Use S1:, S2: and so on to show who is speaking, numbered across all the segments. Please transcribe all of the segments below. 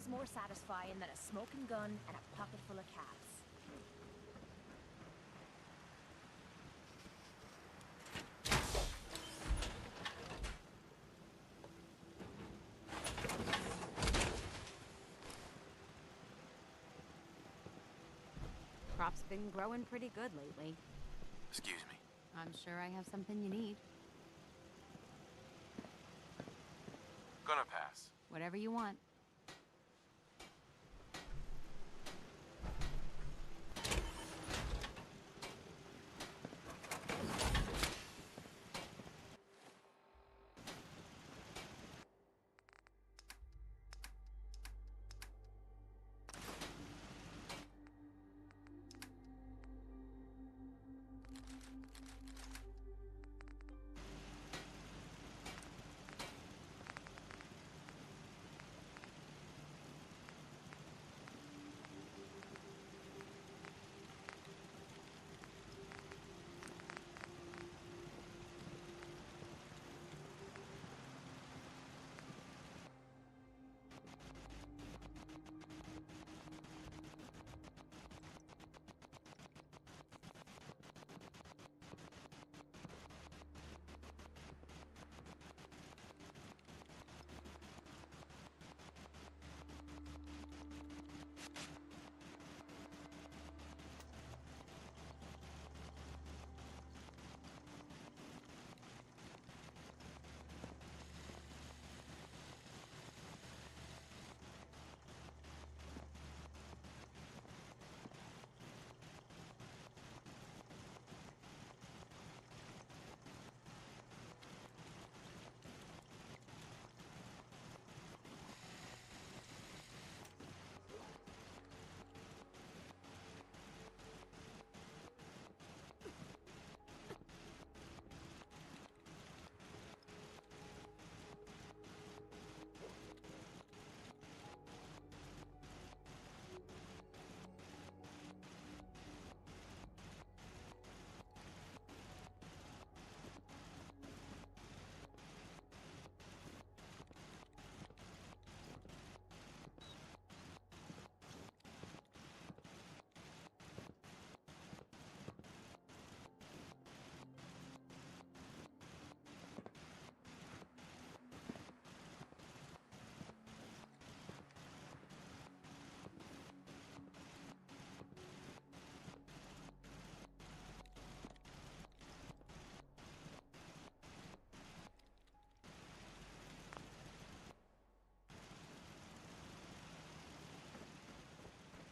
S1: Nothing's more satisfying than a smoking gun and a pocket full of calves.
S2: Crop's been growing pretty good lately.
S3: Excuse me.
S2: I'm sure I have something you need.
S3: Gonna pass.
S2: Whatever you want.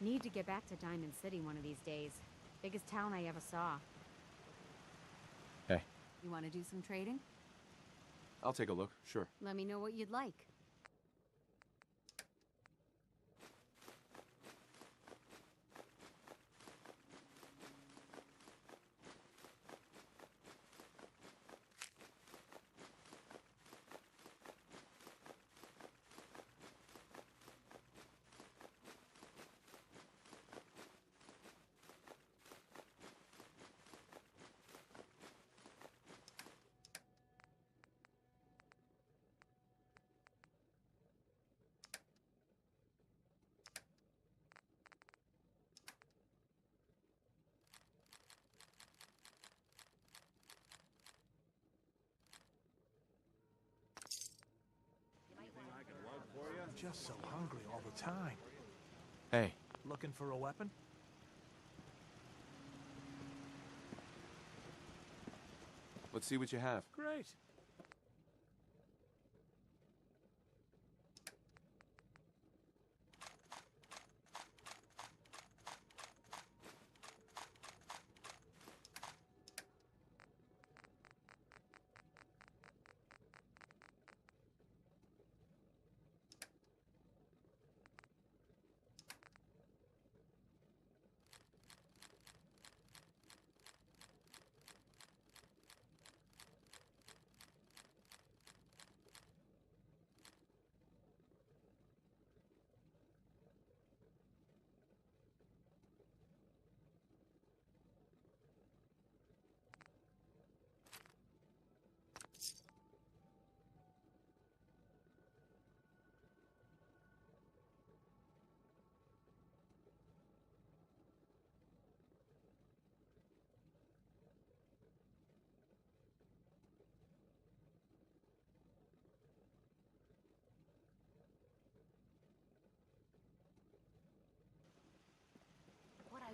S2: Need to get back to Diamond City one of these days. Biggest town I ever saw.
S3: Hey.
S2: You want to do some trading?
S3: I'll take a look, sure.
S2: Let me know what you'd like.
S4: Just so hungry all the time.
S3: Hey.
S4: Looking for a weapon?
S3: Let's see what you have.
S4: Great.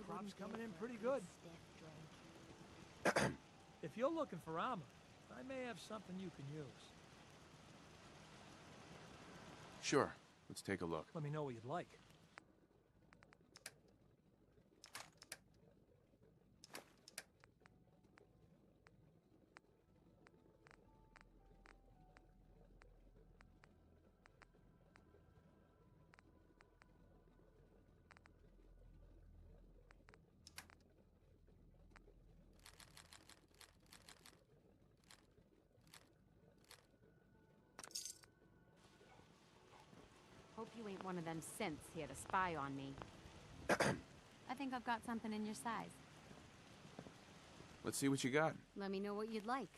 S4: Crop's
S1: wouldn't
S4: coming
S1: go
S4: in
S1: for a
S4: pretty good.
S1: stiff drink.
S4: If you're looking for armor, I may have something you can use.
S3: Sure. Let's take a look.
S4: Let me know what you'd like.
S2: Hope you ain't one of them synths here to spy on me. I think I've got something in your size.
S3: Let's see what you got.
S2: Let me know what you'd like.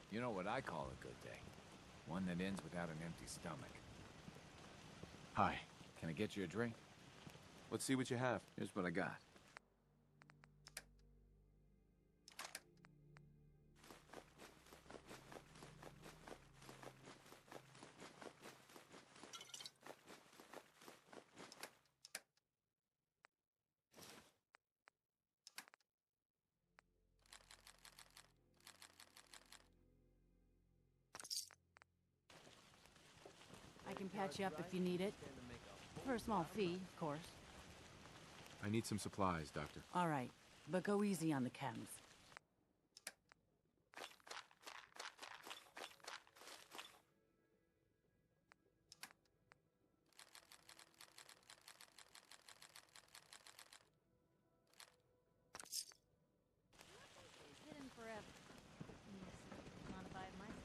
S5: You know what I call a good day? One that ends without an empty stomach.
S3: Hi.
S5: Can I get you a drink?
S3: Let's see what you have.
S5: Here's what I got.
S6: I can patch you up if you need it. For a small fee, of course.
S3: I need some supplies, Doctor.
S6: All right, but go easy on the chems.
S2: It's hidden forever. Not if I have my say.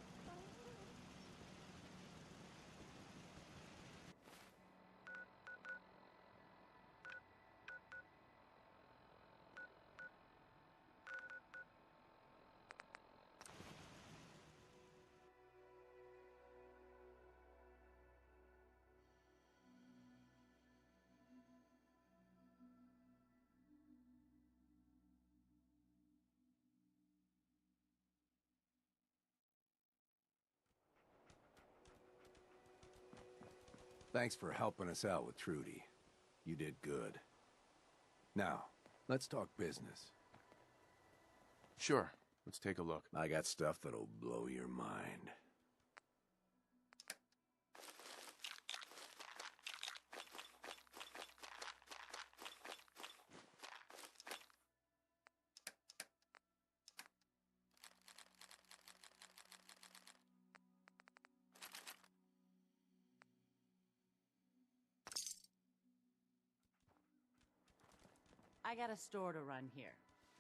S7: Thanks for helping us out with Trudy. You did good. Now, let's talk business.
S3: Sure. Let's take a look.
S7: I got stuff that'll blow your mind.
S6: I got a store to run here.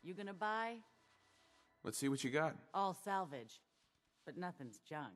S6: You gonna buy?
S3: Let's see what you got.
S6: All salvage. But nothing's junk.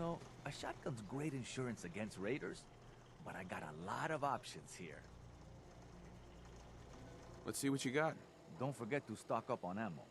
S8: know, a shotgun's great insurance against raiders, but I got a lot of options here.
S3: Let's see what you got.
S8: Don't forget to stock up on ammo.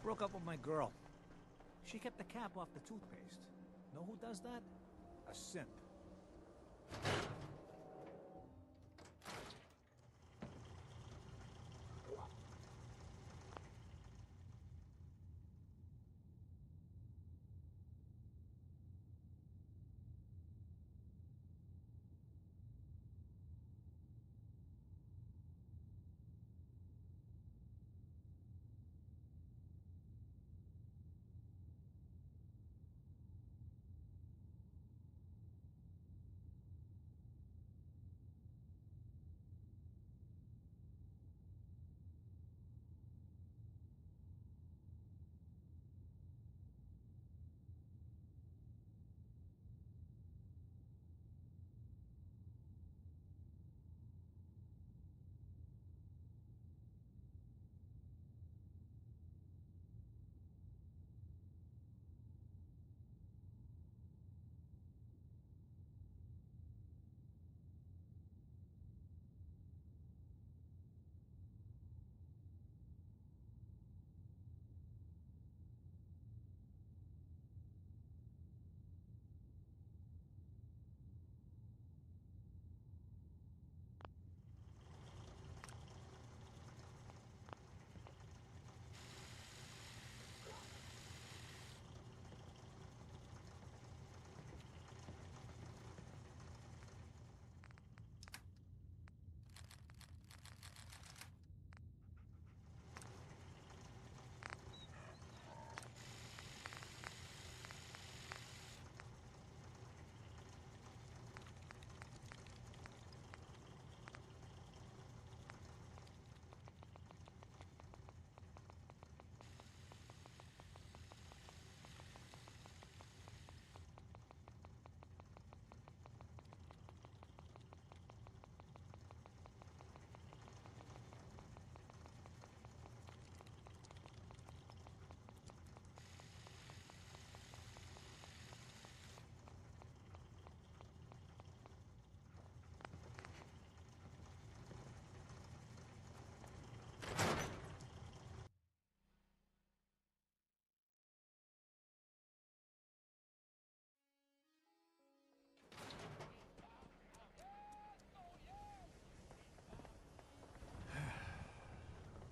S4: Broke up with my girl. She kept the cap off the toothpaste. Know who does that? A simp.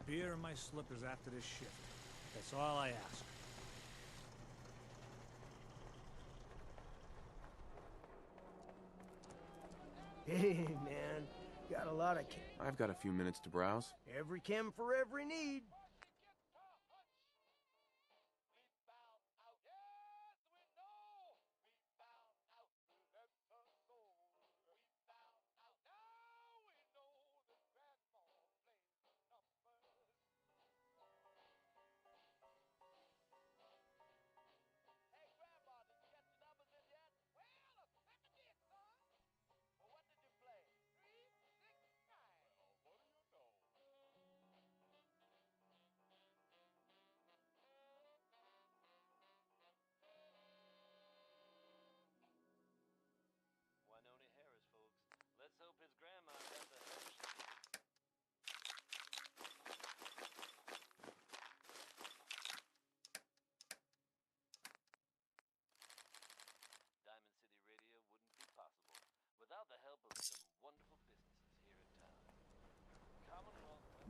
S4: Beer and my slippers after this shift. That's all I ask.
S9: Hey, man. Got a lot of
S3: I've got a few minutes to browse.
S9: every chem for every need.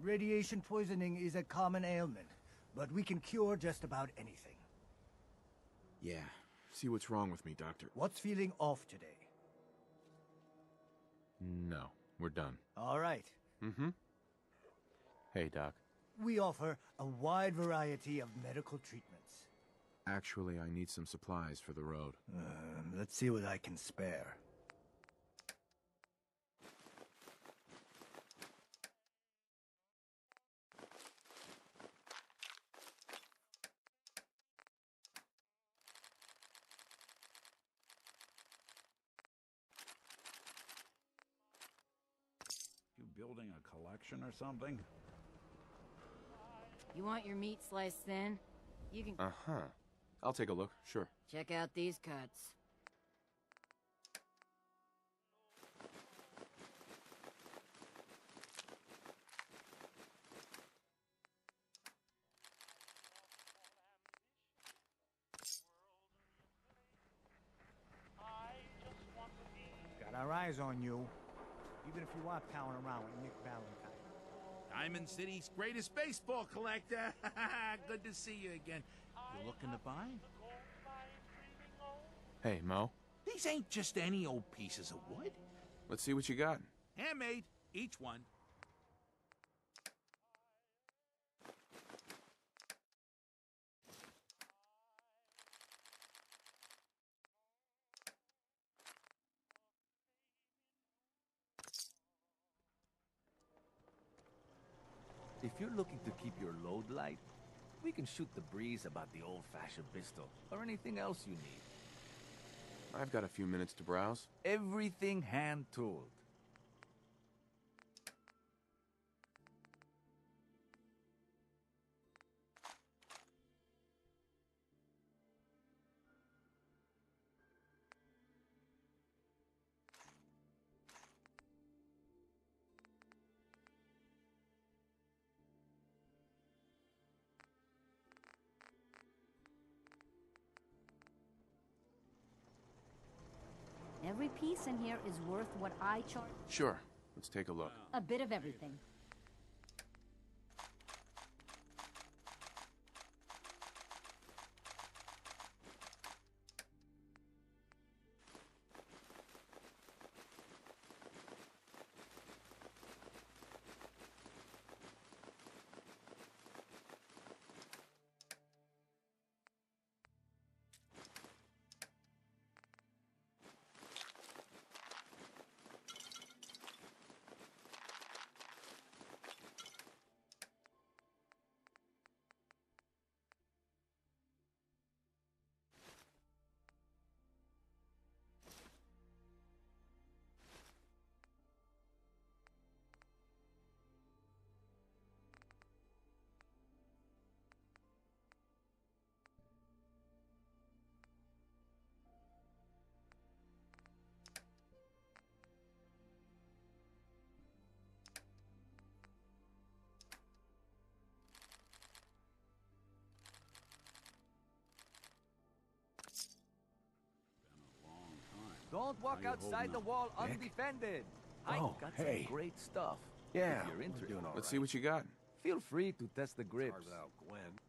S10: Radiation poisoning is a common ailment, but we can cure just about anything.
S3: Yeah. See what's wrong with me, Doctor.
S10: What's feeling off today?
S3: No, we're done.
S10: All right.
S3: Mm-hmm. Hey, Doc.
S10: We offer a wide variety of medical treatments.
S3: Actually, I need some supplies for the road.
S10: Let's see what I can spare.
S11: You building a collection or something?
S2: You want your meat sliced thin? You can
S3: Uh-huh. I'll take a look, sure.
S2: check out these cuts.
S4: eyes on you, even if you are palling around with Nick Valentine.
S12: Diamond City's greatest baseball collector. Good to see you again. You looking to buy?
S3: Hey, Mo.
S12: These ain't just any old pieces of wood.
S3: Let's see what you got.
S12: Handmade, each one.
S8: If you're looking to keep your load light, we can shoot the breeze about the old-fashioned pistol, or anything else you need.
S3: I've got a few minutes to browse.
S8: Everything hand-tooled.
S2: Every piece in here is worth what I charge.
S3: Sure. Let's take a look.
S2: A bit of everything.
S8: Don't walk outside the wall undefended. I've got some great stuff.
S7: Yeah,
S8: If you're interested,
S7: doing all
S3: Let's see what you got.
S8: feel free to test the grips.
S7: Hard without Gwen.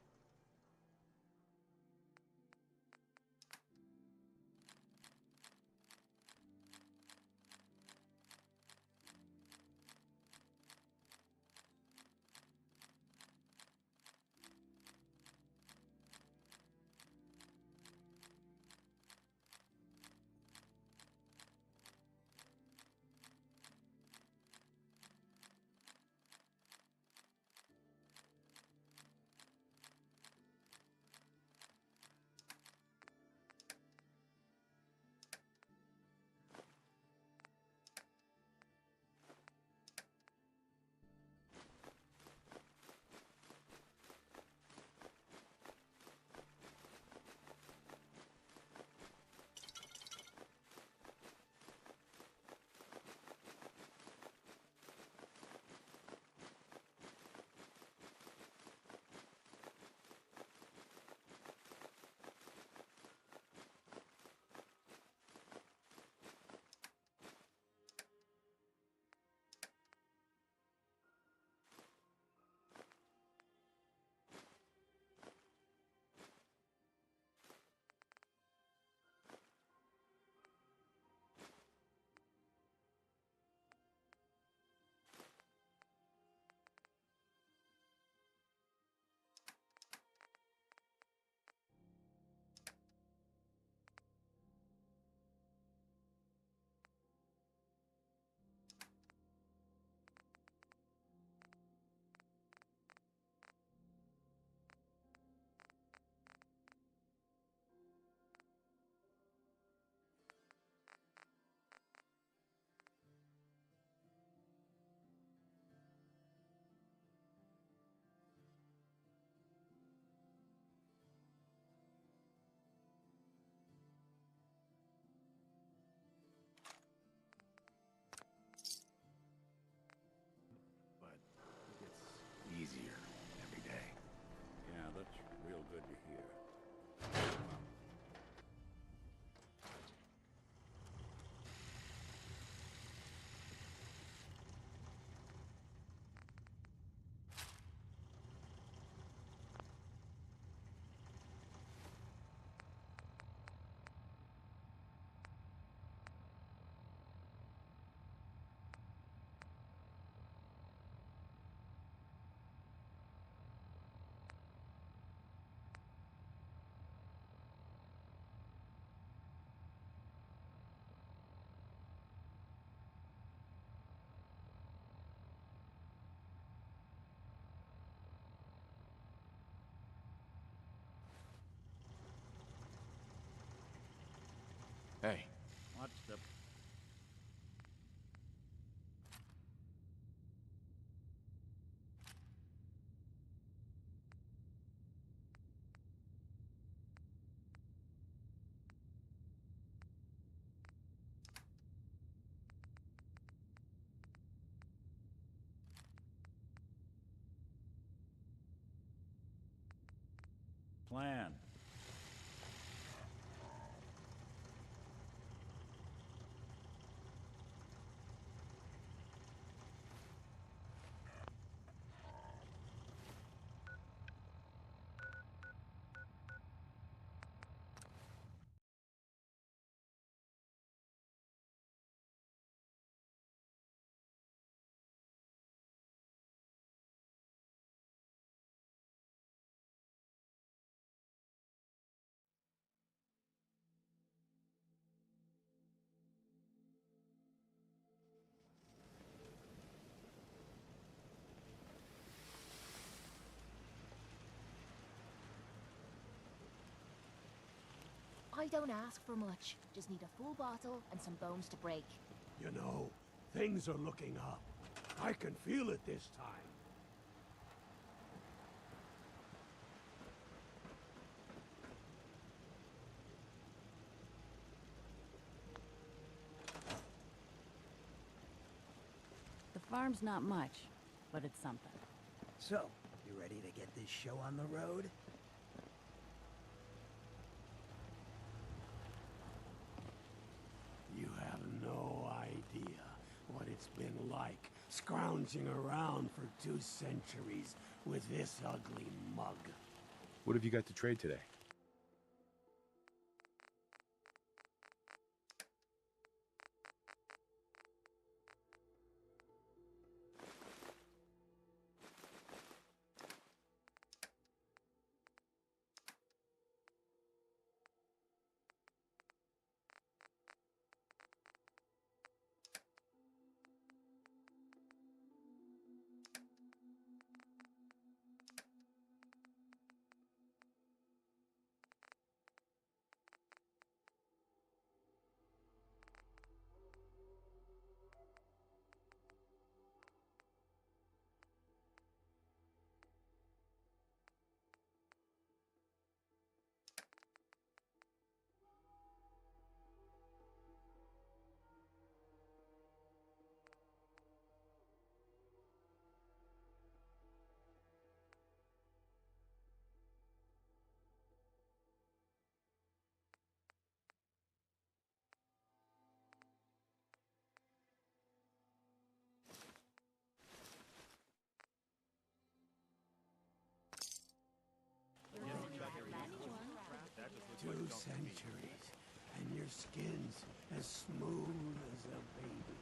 S3: Hey.
S11: What's the... plan?
S1: I don't ask for much. Just need a full bottle and some bones to break.
S9: You know, things are looking up. I can feel it this time.
S6: The farm's not much, but it's something.
S10: So, you ready to get this show on the road?
S9: You have no idea what it's been like scrounging around for 2 centuries with this ugly mug.
S3: What have you got to trade today?
S9: Two centuries, and your skin's as smooth as a baby.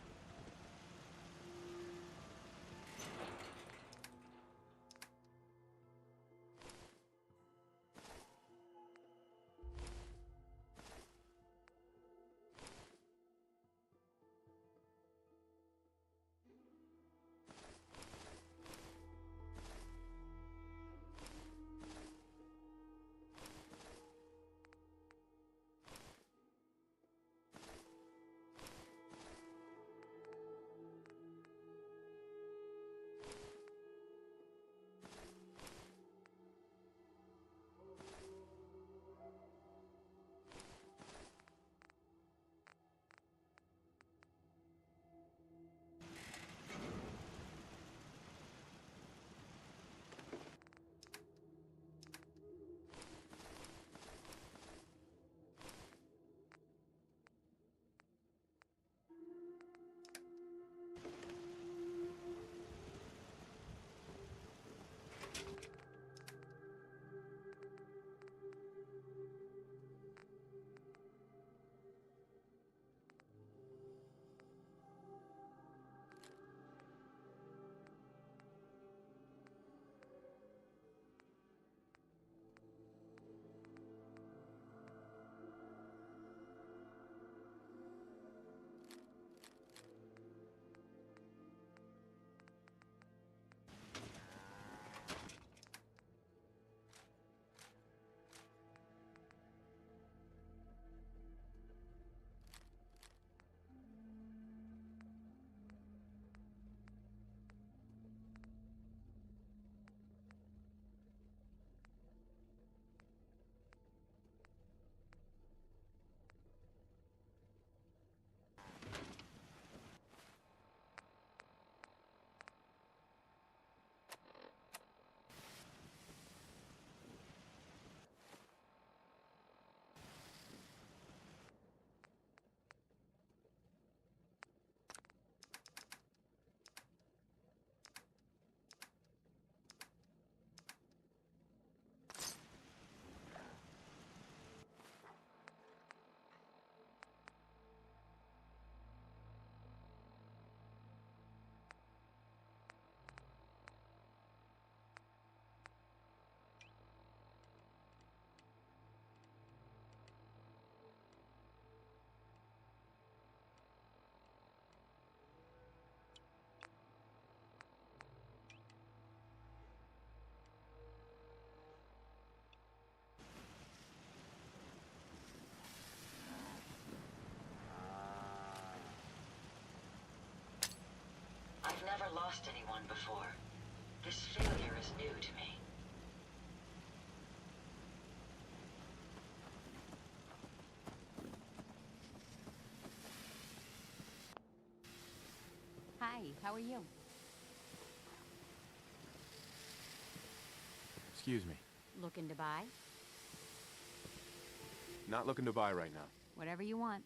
S13: lost anyone before. This failure is new to me.
S2: Hi, how are you?
S3: Excuse me.
S2: Looking to buy?
S3: Not looking to buy right now.
S2: Whatever you want.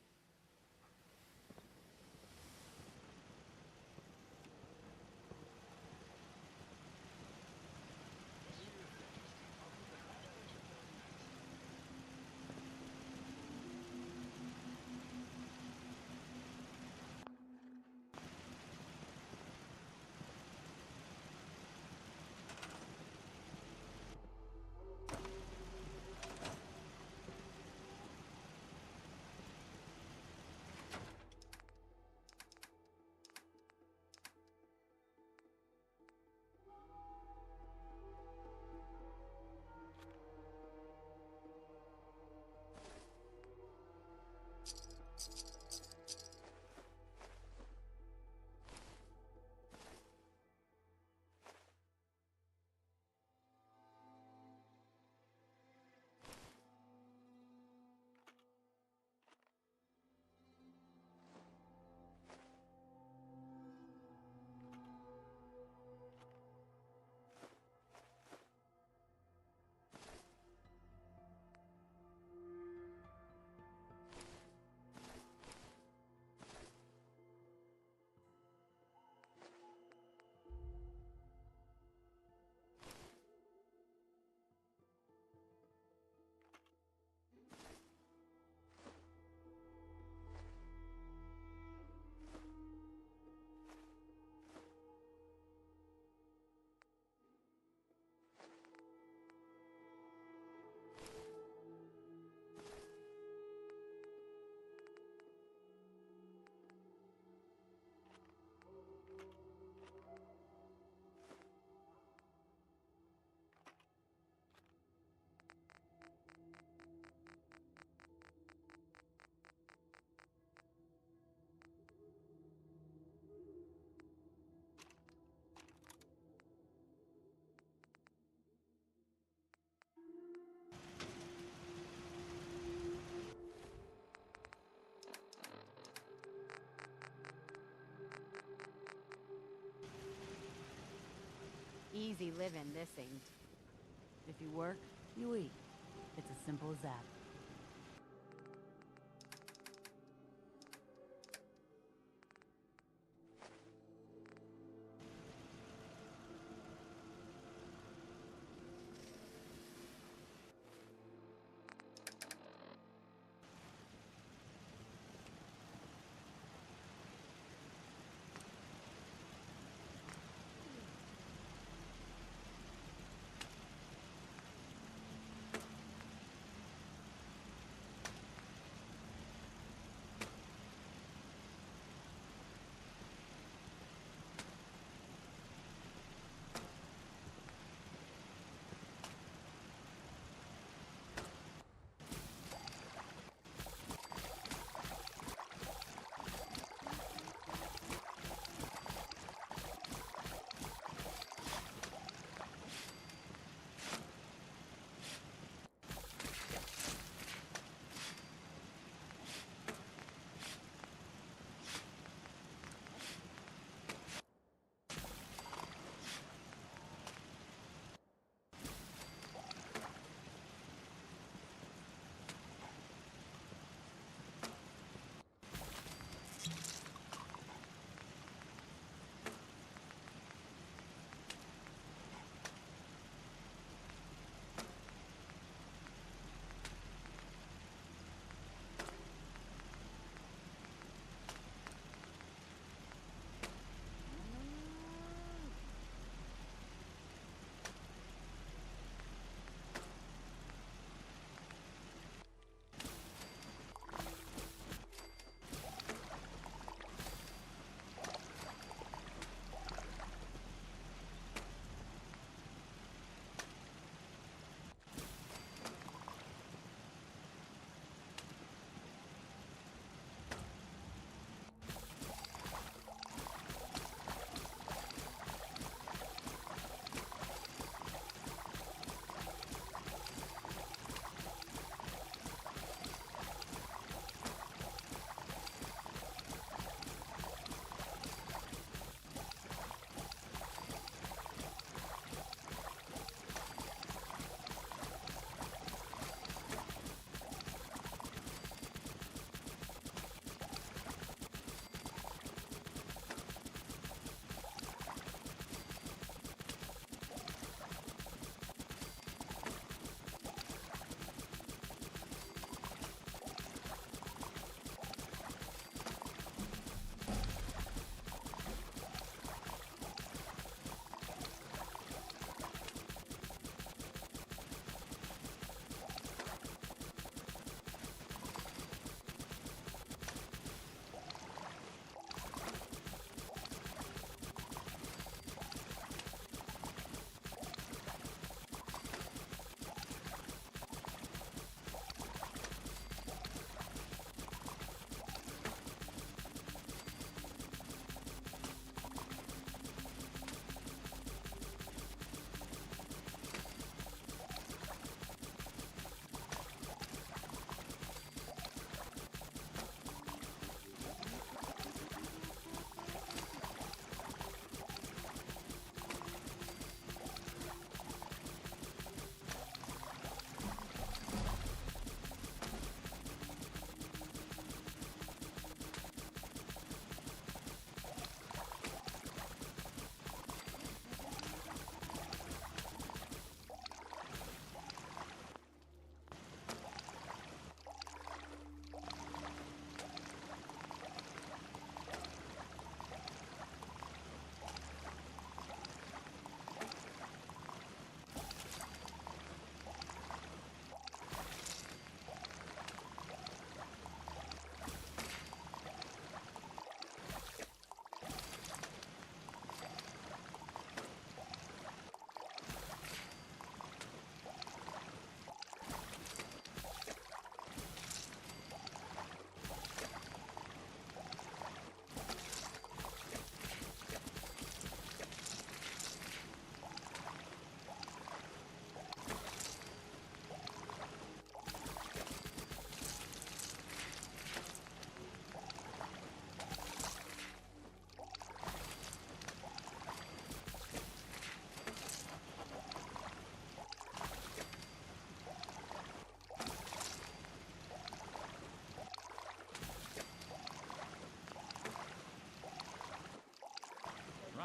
S2: Easy living, this ain't.
S6: If you work, you eat. It's as simple as that.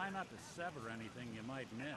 S11: Try not to sever anything you might miss.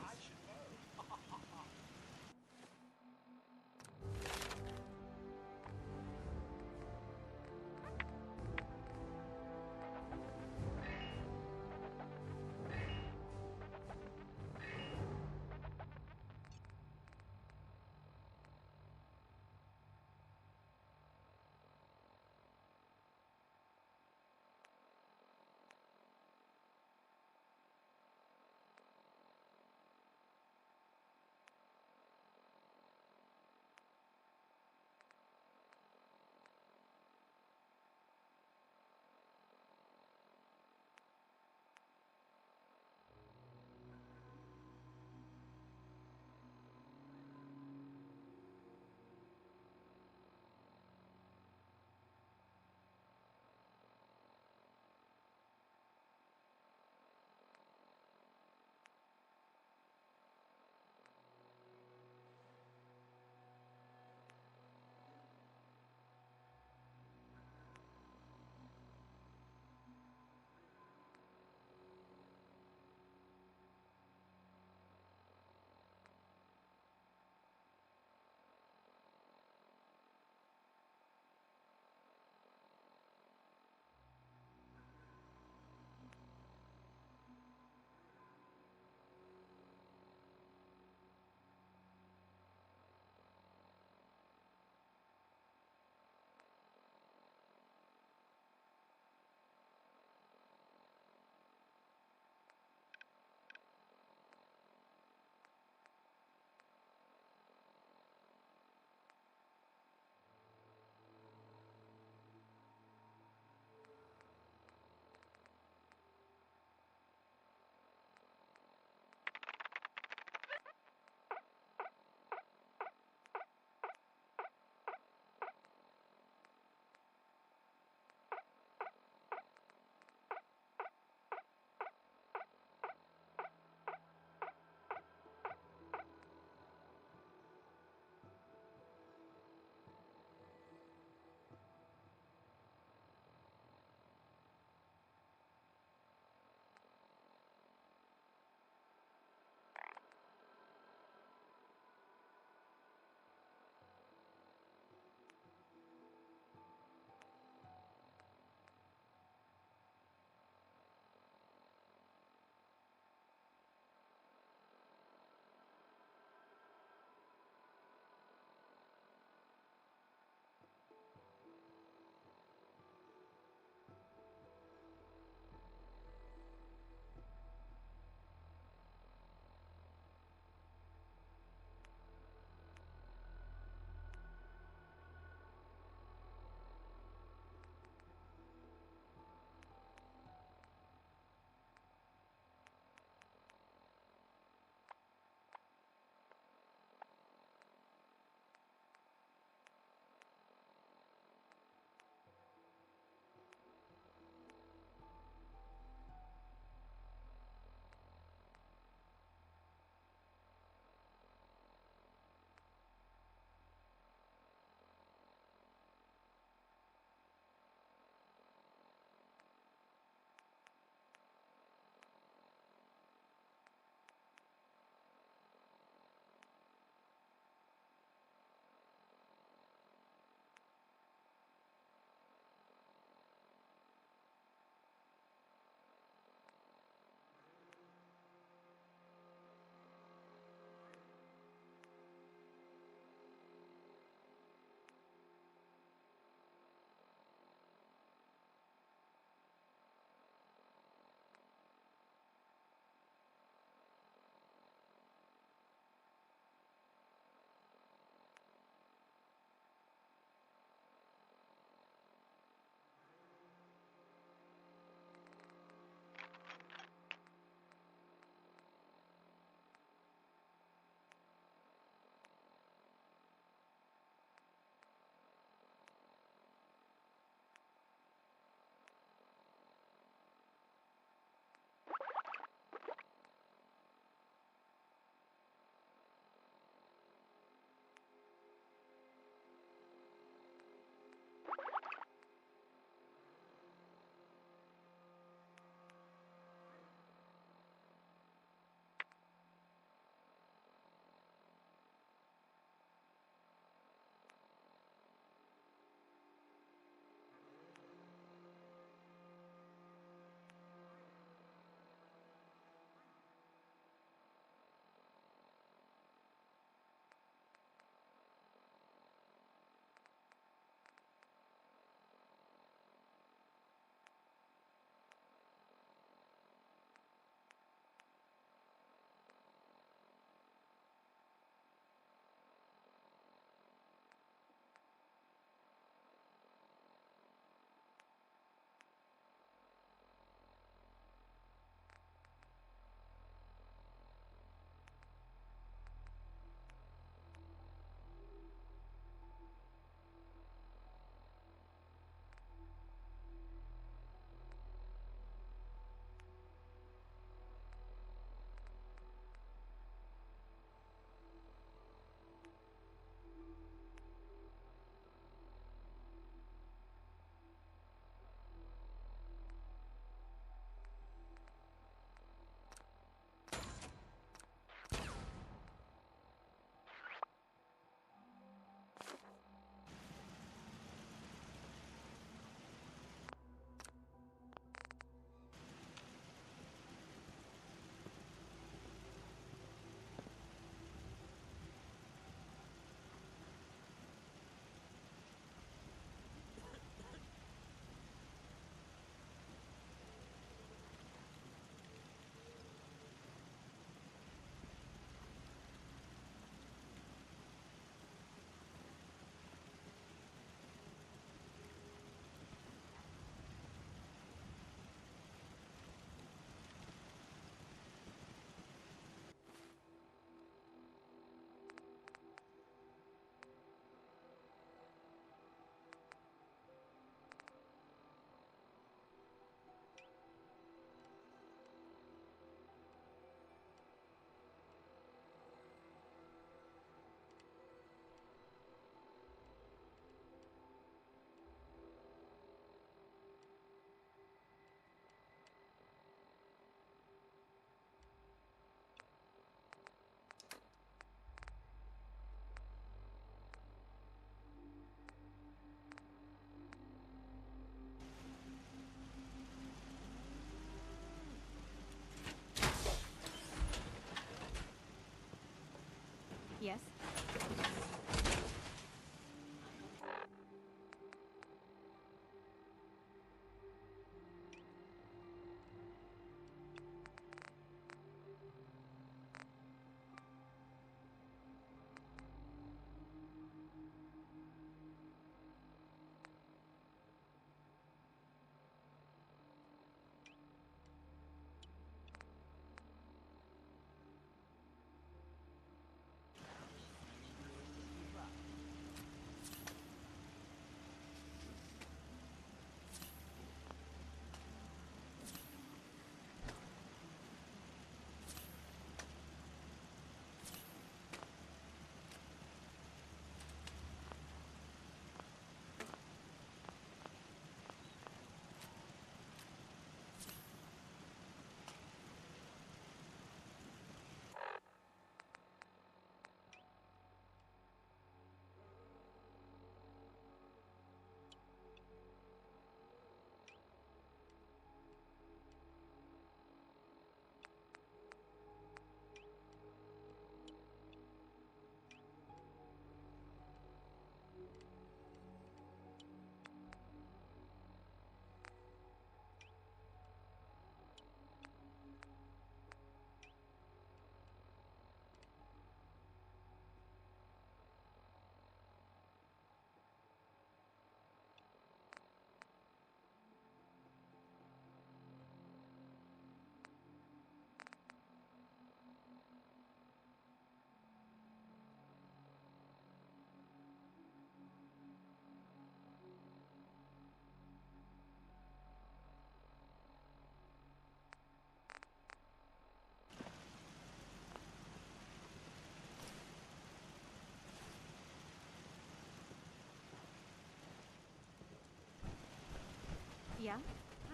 S2: Yeah?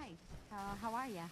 S2: Hi. How are ya?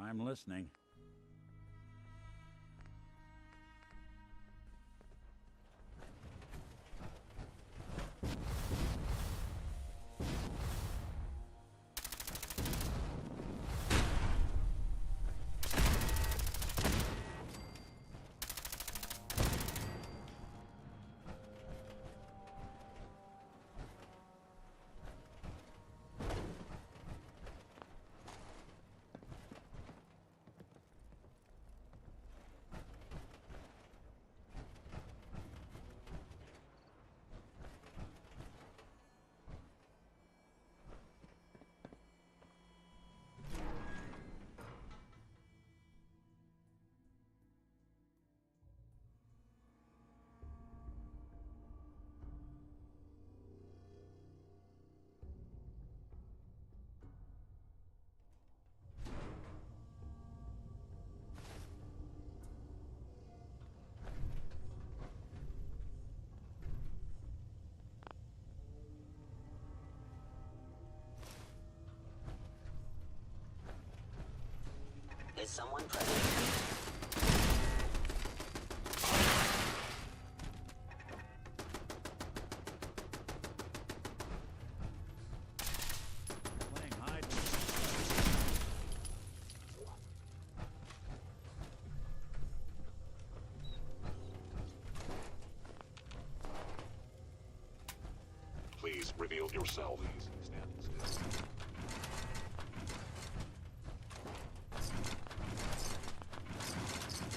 S11: I'm listening.
S13: Is someone present?
S11: Playing hide.
S14: Please reveal yourself.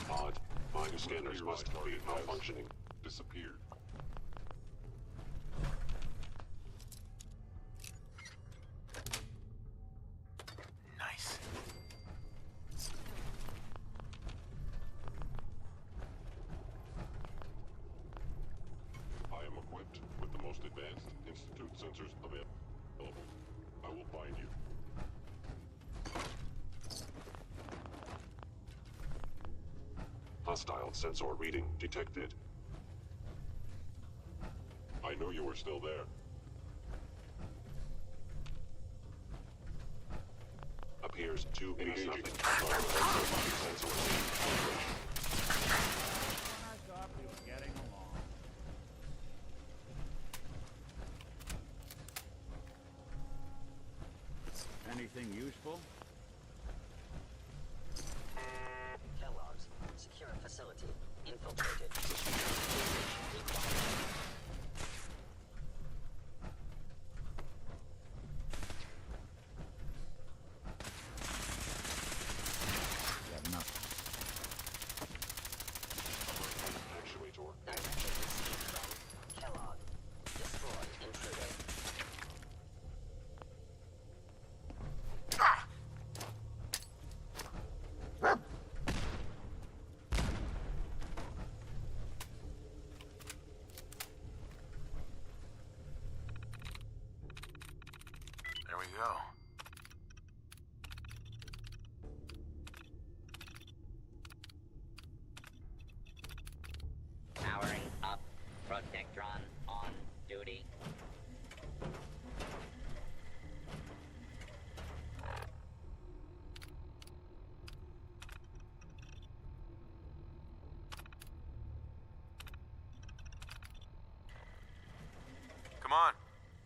S14: Odd. My scanners must be malfunctioning. Disappeared.
S3: Nice.
S14: I am equipped with the most advanced Institute sensors available. I will find you. Hostile sensor reading detected. I knew you were still there. Appears to be nothing.
S11: I thought we were getting along. Anything useful?
S13: Kellogg's. Secure facility. Infiltrated.
S3: go.
S15: Powering up. Protectron on duty.
S3: Come on.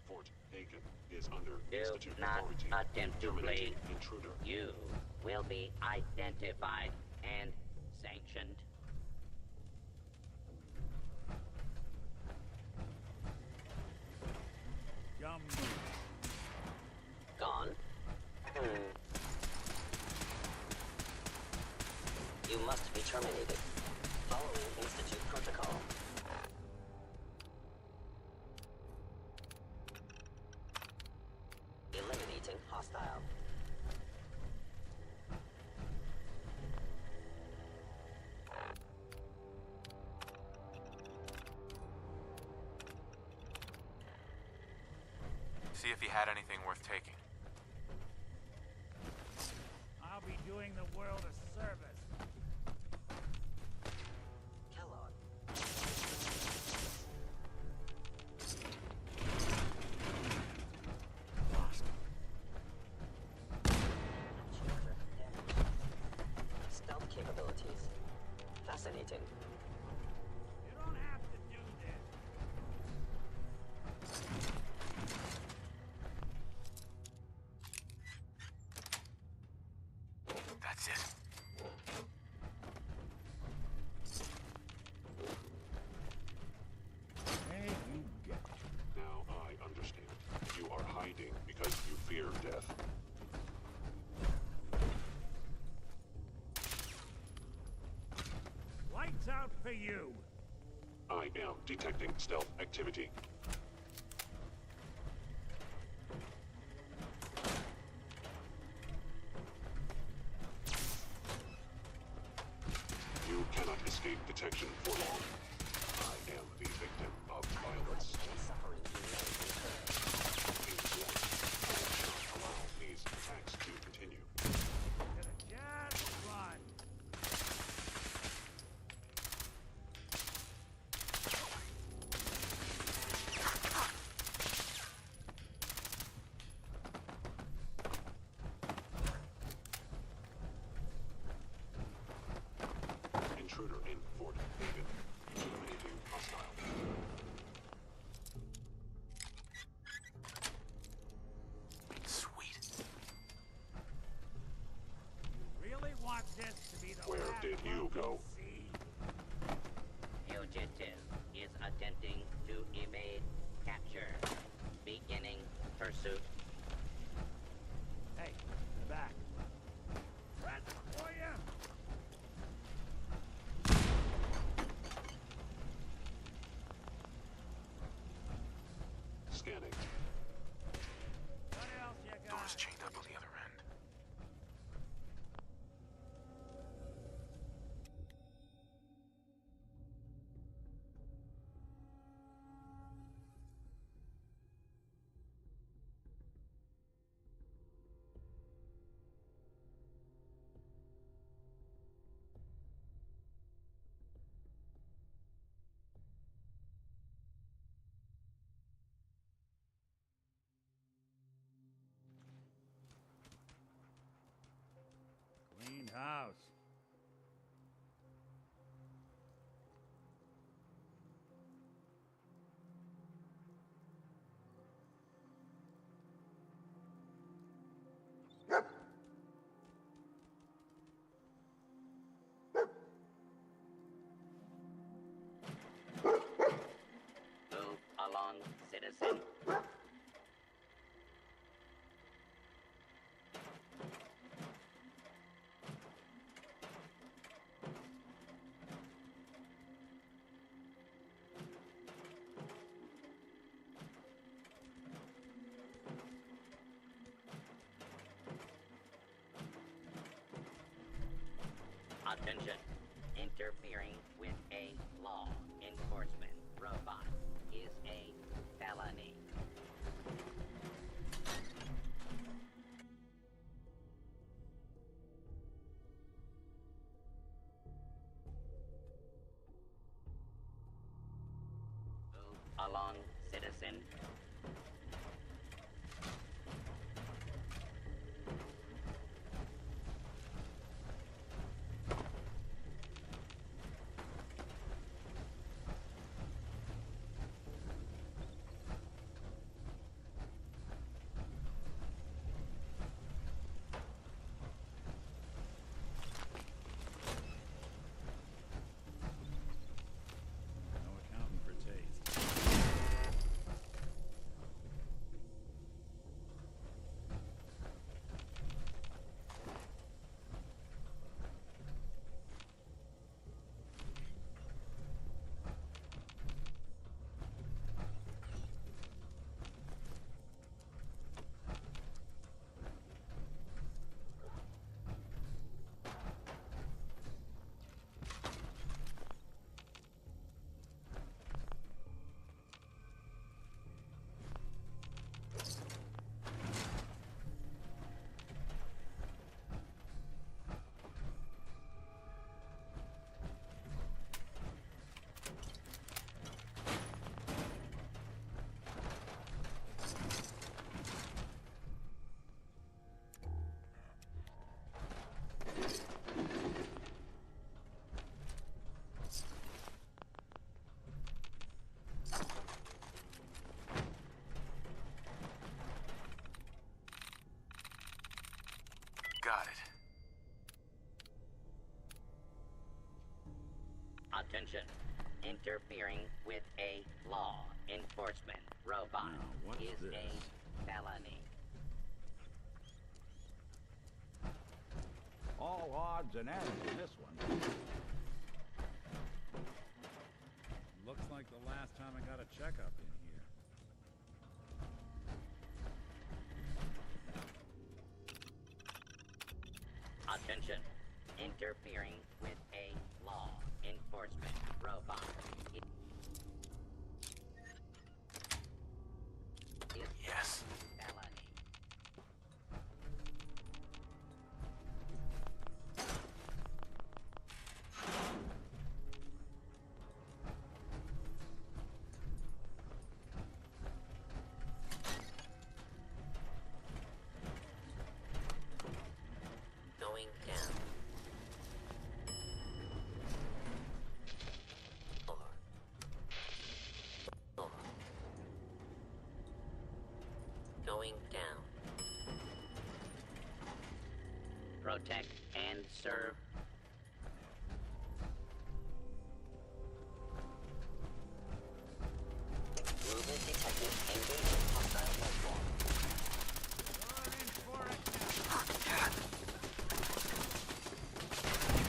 S14: Fort Hagen is under
S15: Do
S14: Institute
S15: not
S14: authority.
S15: attempt to
S14: Terminating
S15: flee.
S14: intruder.
S15: You will be identified and sanctioned.
S11: Yum.
S15: Gone. You must be terminated. Following Institute protocol. Eliminating hostile.
S3: See if he had anything worth taking.
S11: I'll be doing the world a service.
S15: Kellogg. Stealth capabilities. Fascinating.
S11: You don't have to do this.
S3: That's it.
S11: Hey, you get
S14: Now I understand. You are hiding because you fear death.
S11: lights out for you.
S14: I am detecting stealth activity. You cannot escape detection for long. I am the victim of violence. Please don't allow these attacks to continue.
S11: Just run.
S14: Intruder in Fort Haven. Eliminating hostile.
S3: Sweet.
S11: Really want this to be the
S14: Where
S11: last
S14: did you
S11: one we
S14: go?
S11: see?
S15: Fugitive is attempting to evade capture. Beginning pursuit.
S11: Hey, back. Present for you.
S14: Scanning.
S11: What else you got?
S3: Door's chained up on the other end.
S11: Clean house.
S15: Move along, citizen. Attention. Interfering with a law enforcement robot is a felony. along, citizen.
S11: No accounting for taste.
S3: Got it.
S15: Attention. Interfering with a law enforcement robot is a felony.
S8: All odds and ends in this one.
S11: Looks like the last time I got a checkup in here.
S15: Attention. Interfering with a law enforcement robot is
S3: Yes.
S15: a felony. Going down. Going down. Protect and serve. Movement detected. Engaging hostile platform.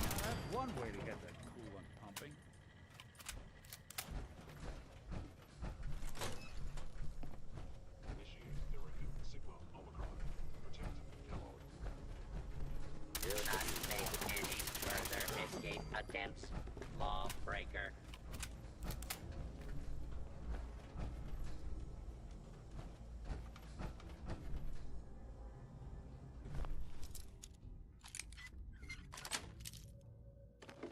S11: Now that's one way to get that coolant pumping.
S14: Initiate directed Sigma Omicron. Protect Yellow.
S15: Do not make any further escape attempts. Lawbreaker.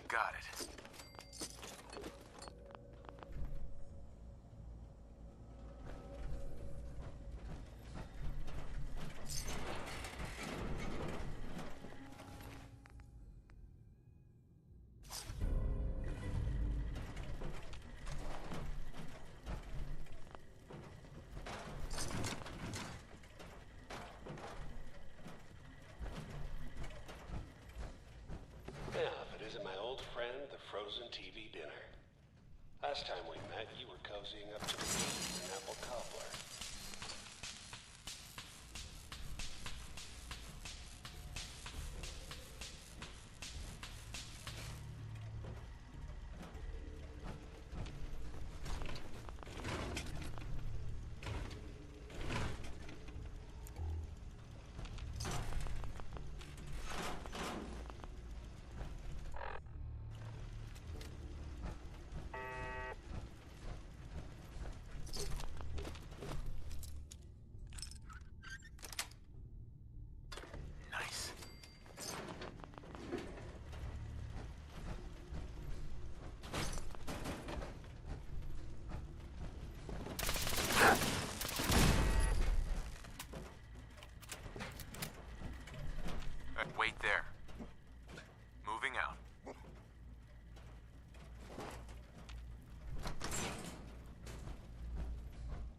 S3: Got it.
S9: Yeah, if it isn't my old friend, the frozen TV dinner. Last time we met, you were cozying up to the meat and apple cobbler.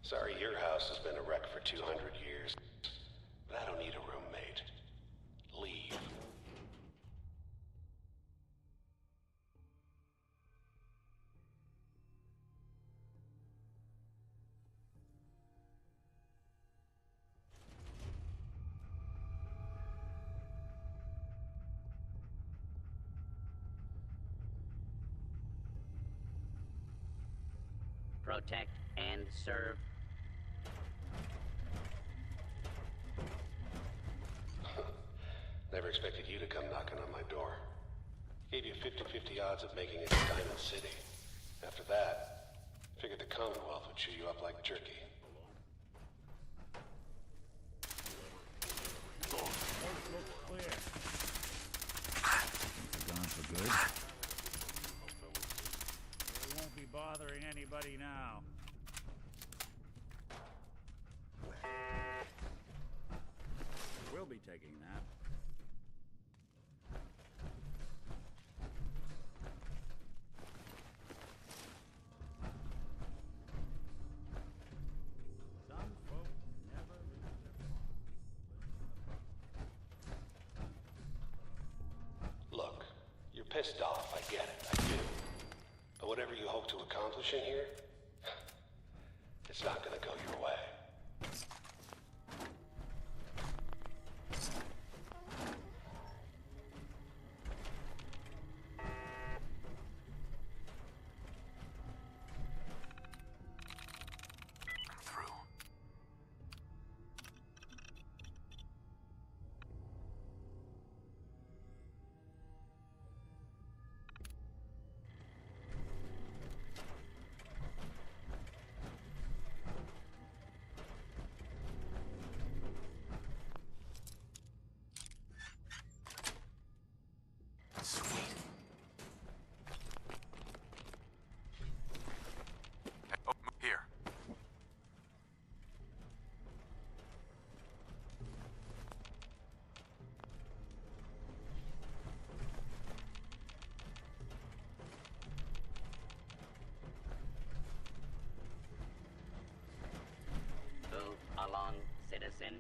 S16: Sorry your house has been a wreck for 200 years, but I don't need a roommate. Leave.
S15: Protect and serve.
S16: Never expected you to come knocking on my door. Gave you 50-50 odds of making it to Diamond City. After that, figured the Commonwealth would chew you up like jerky.
S4: Clear.
S5: Gone for good.
S4: We won't be bothering anybody now. We'll be taking that. Some folk never lose their farm.
S16: Look, you're pissed off, I get it, I do. But whatever you hope to accomplish in here, it's not gonna go your way.
S15: Move along, citizen.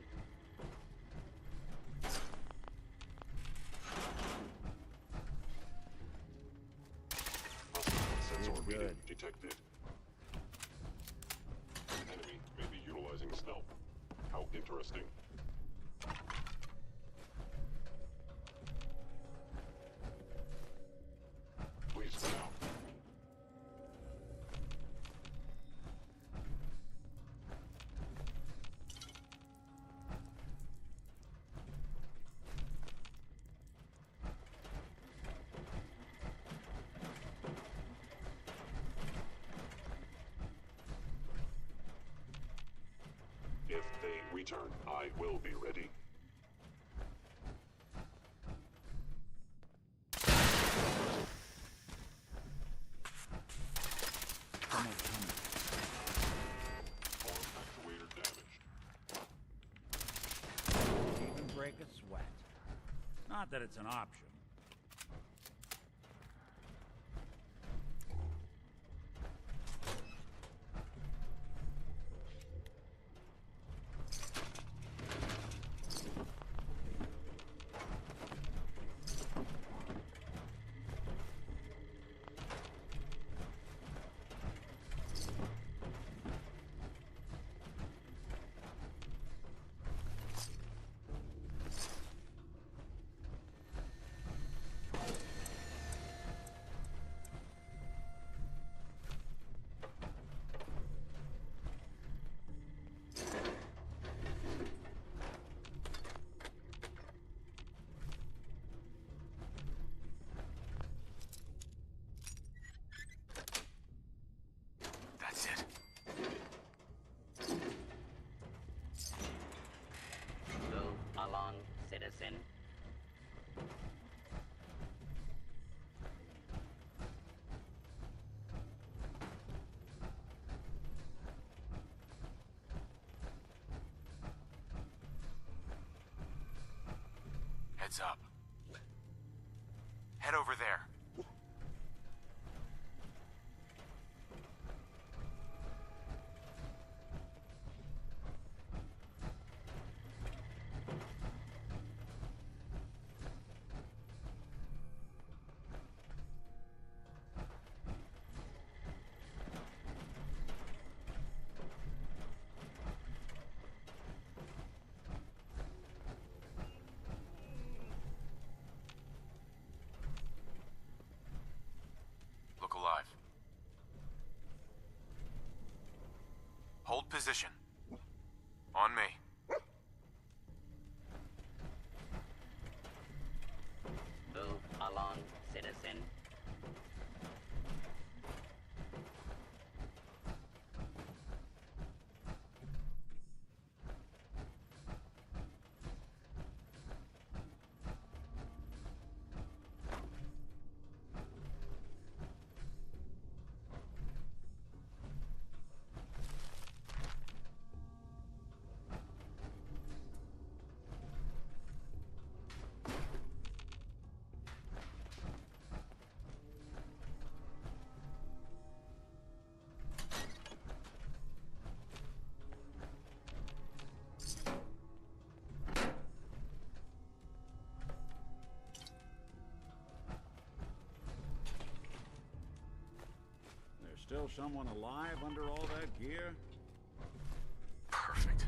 S14: Sensor reading detected. Enemy may be utilizing stealth. How interesting. Please now. If they return, I will be ready. Actuator damaged.
S4: Even break a sweat. Not that it's an option.
S3: That's it.
S15: Move along, citizen.
S3: Heads up. Head over there. Hold position. On me.
S15: Move along, citizen.
S11: Still someone alive under all that gear?
S3: Perfect.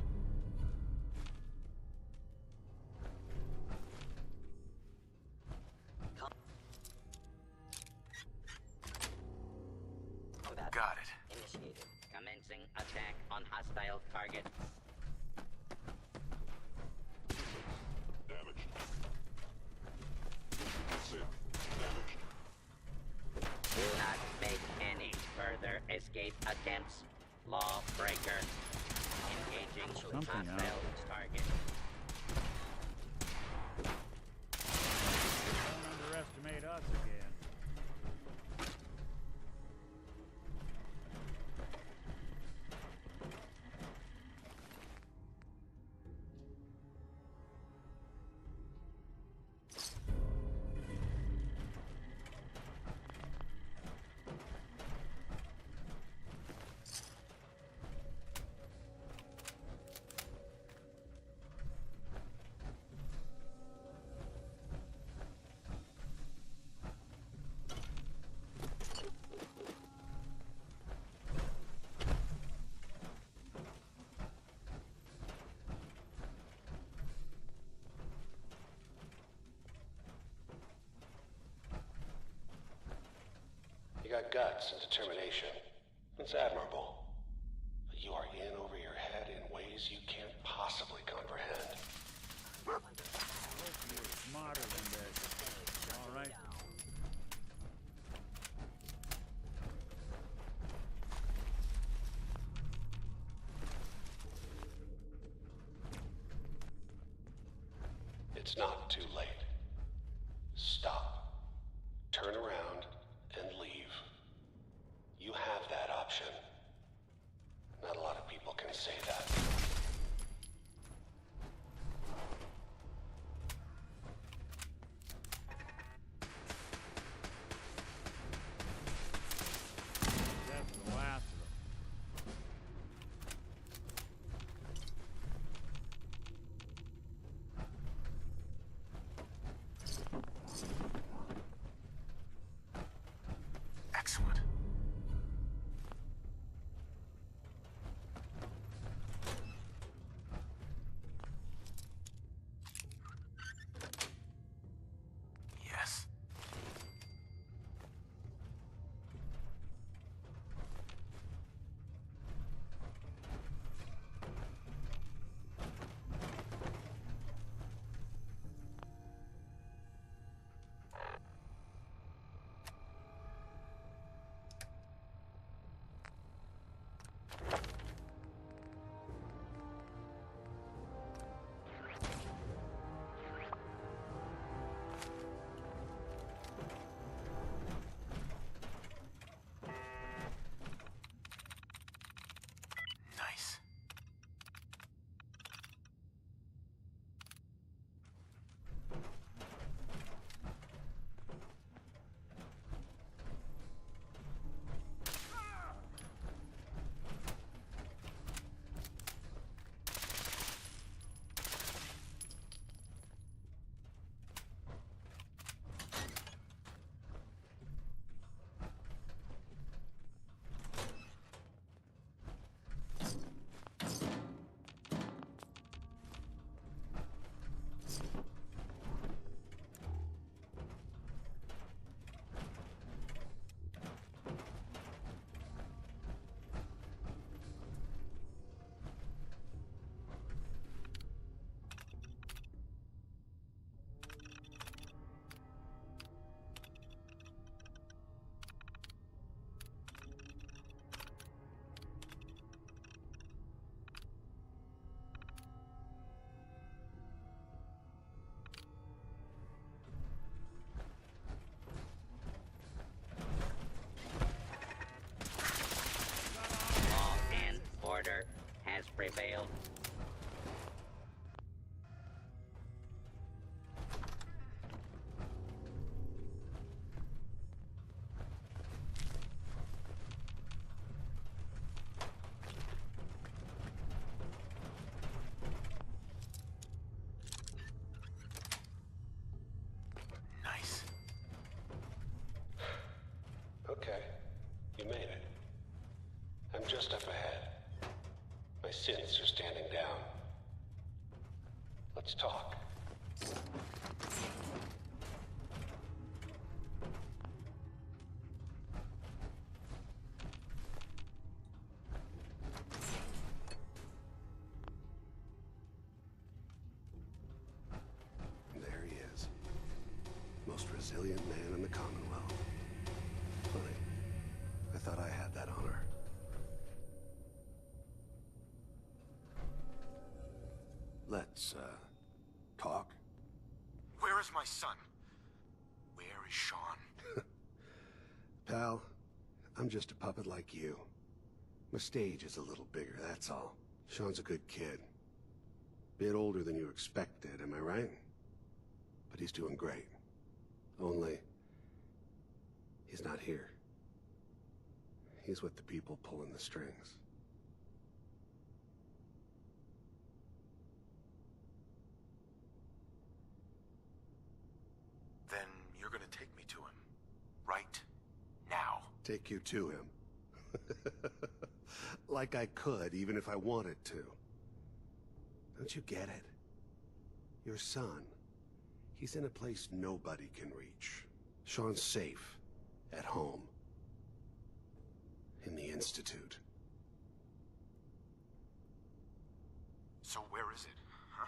S3: Got it.
S15: Initiated. Commencing attack on hostile targets.
S14: Damaged. Sid, damaged.
S15: Do not make any further escape attempts. Lawbreaker. Engaging hostile target.
S11: Don't underestimate us again.
S16: You got guts and determination. It's admirable. But you are in over your head in ways you can't possibly comprehend.
S11: I hope you're smarter than this. All right?
S16: It's not too late. Stop. Turn around and leave. You have that option. Not a lot of people can say that.
S11: That's the last of them.
S15: prevailed.
S16: Nice. Okay, you made it. I'm just up ahead. My synths are standing down. Let's talk. There he is. Most resilient man in the Commonwealth. Funny. I thought I had that honor. Let's, talk.
S3: Where is my son? Where is Sean?
S16: Pal, I'm just a puppet like you. My stage is a little bigger, that's all. Sean's a good kid. Bit older than you expected, am I right? But he's doing great. Only, he's not here. He's with the people pulling the strings.
S3: Then you're gonna take me to him. Right now.
S16: Take you to him. Like I could, even if I wanted to. Don't you get it? Your son, he's in a place nobody can reach. Sean's safe. At home. In the Institute.
S3: So where is it, huh?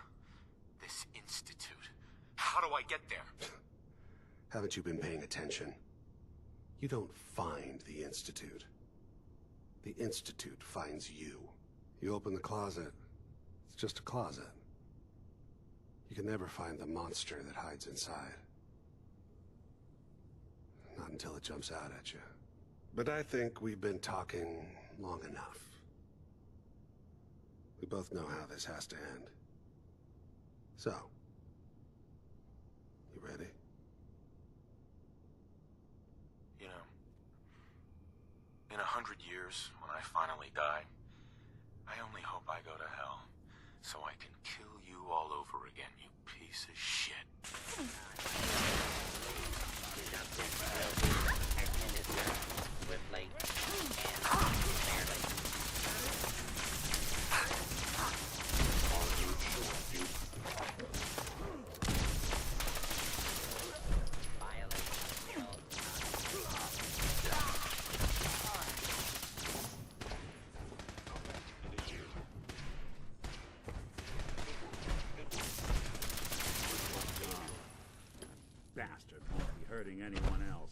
S3: This institute. How do I get there?
S16: Haven't you been paying attention? You don't find the Institute. The Institute finds you. You open the closet, it's just a closet. You can never find the monster that hides inside. Not until it jumps out at you. But I think we've been talking long enough. We both know how this has to end. So, you ready?
S3: You know, in 100 years, when I finally die, I only hope I go to hell, so I can kill you all over again, you piece of shit.
S15: Swiftly and fairly. Are you sure, dude?
S11: Bastard won't be hurting anyone else.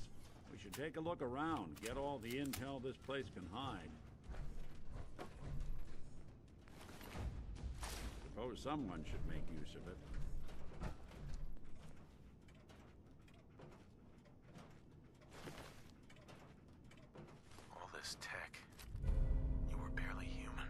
S11: We should take a look around, get all the intel this place can hide. Suppose someone should make use of it.
S3: All this tech. You were barely human.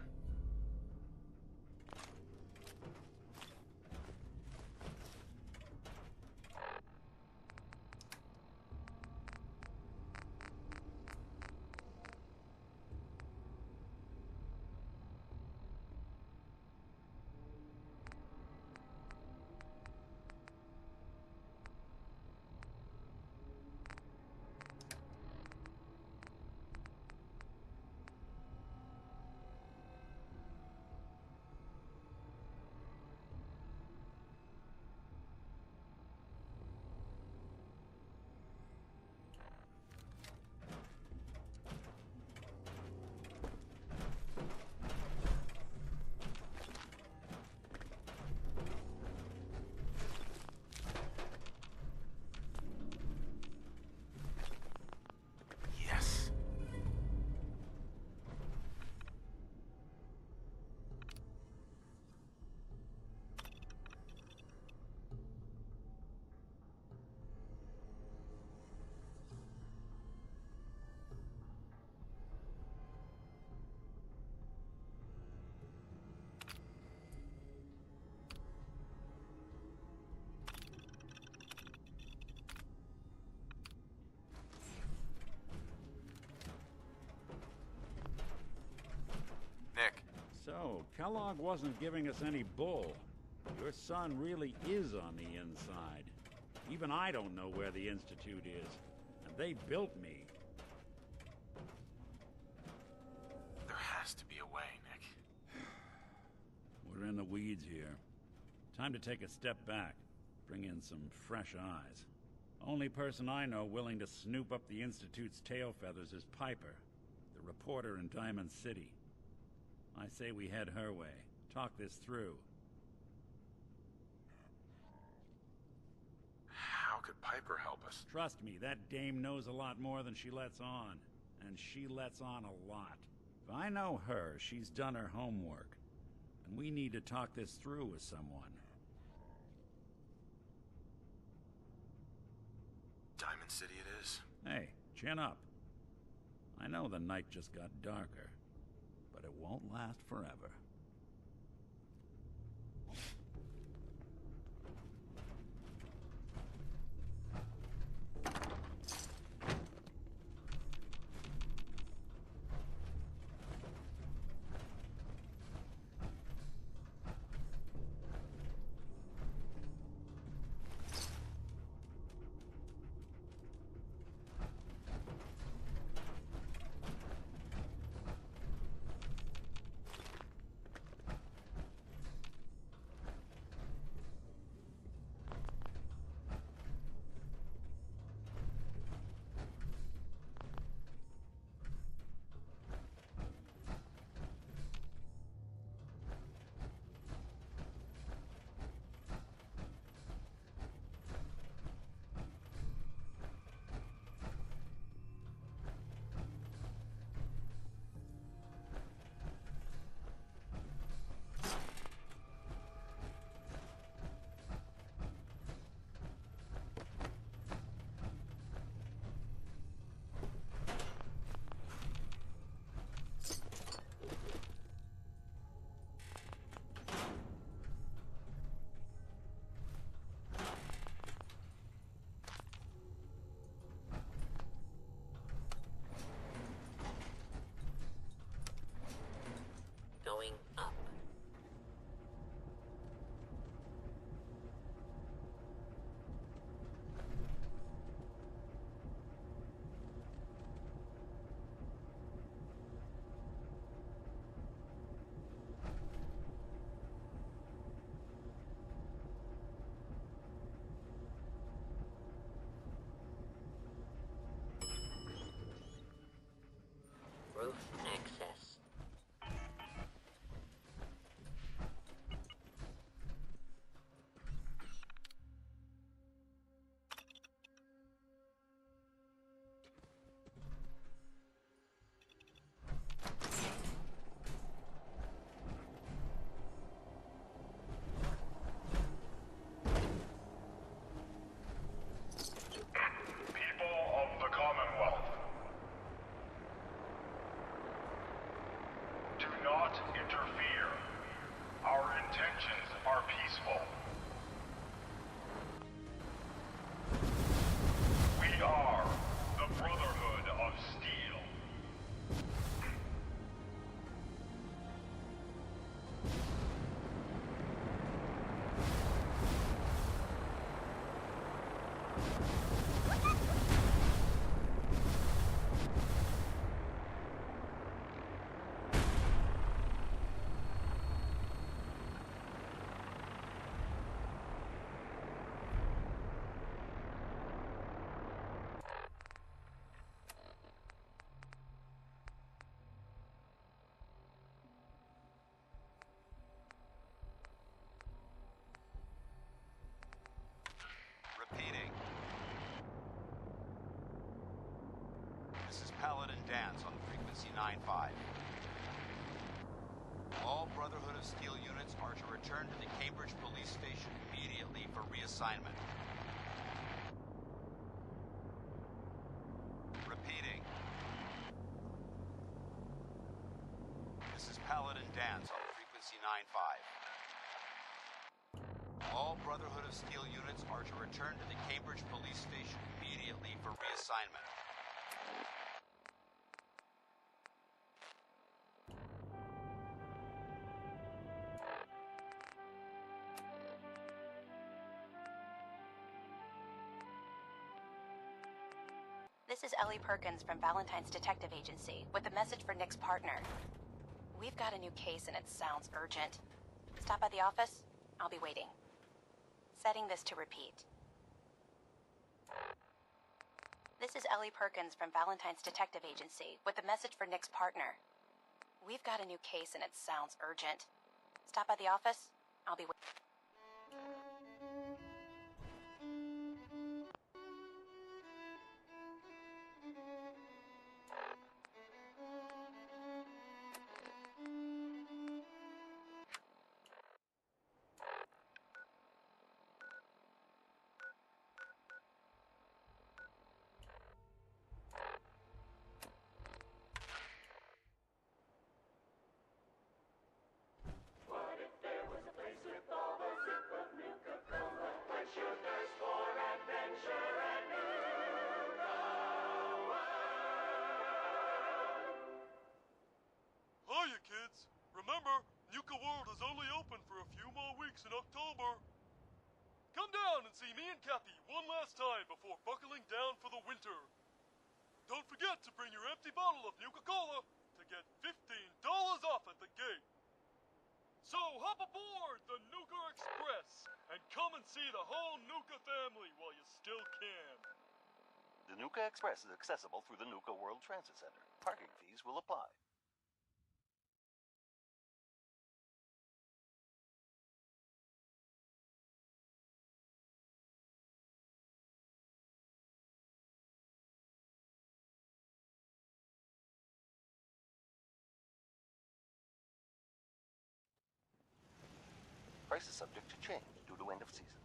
S11: No, Kellogg wasn't giving us any bull. Your son really is on the inside. Even I don't know where the Institute is. And they built me.
S3: There has to be a way, Nick.
S11: We're in the weeds here. Time to take a step back. Bring in some fresh eyes. Only person I know willing to snoop up the Institute's tail feathers is Piper, the reporter in Diamond City. I say we head her way. Talk this through.
S3: How could Piper help us?
S11: Trust me, that dame knows a lot more than she lets on. And she lets on a lot. If I know her, she's done her homework. And we need to talk this through with someone.
S3: Diamond City it is.
S11: Hey, chin up. I know the night just got darker, but it won't last forever.
S15: Going up. Roof access.
S14: People of the Commonwealth, do not interfere. Our intentions are peaceful. We are the Brotherhood of Steel.
S17: Repeating. This is Paladin Dance on frequency 9-5. All Brotherhood of Steel units are to return to the Cambridge Police Station immediately for reassignment. Repeating. This is Paladin Dance on frequency 9-5. All Brotherhood of Steel units are to return to the Cambridge Police Station immediately for reassignment.
S18: This is Ellie Perkins from Valentine's Detective Agency with a message for Nick's partner. We've got a new case and it sounds urgent. Stop by the office. I'll be waiting. Setting this to repeat. This is Ellie Perkins from Valentine's Detective Agency with a message for Nick's partner. We've got a new case and it sounds urgent. Stop by the office. I'll be waiting.
S19: Hiya, kids. Remember, Nuka World is only open for a few more weeks in October. Come down and see me and Kathy one last time before buckling down for the winter. Don't forget to bring your empty bottle of Nuka-Cola to get $15 off at the gate. So hop aboard the Nuka Express and come and see the whole Nuka family while you still can.
S20: The Nuka Express is accessible through the Nuka World Transit Center. Parking fees will apply. Price is subject to change due to end of season.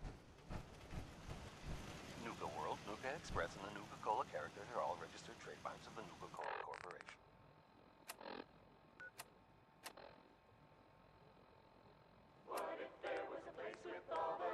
S20: Nuka World, Nuka Express, and the Nuka-Cola characters are all registered trademarks of the Nuka-Cola Corporation.
S21: What if there was a place with all the...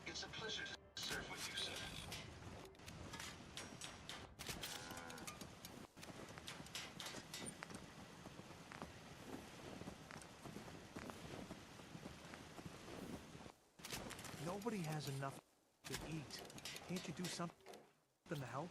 S3: It's a pleasure to serve with you, sir.
S4: Nobody has enough to eat. Can't you do something to help?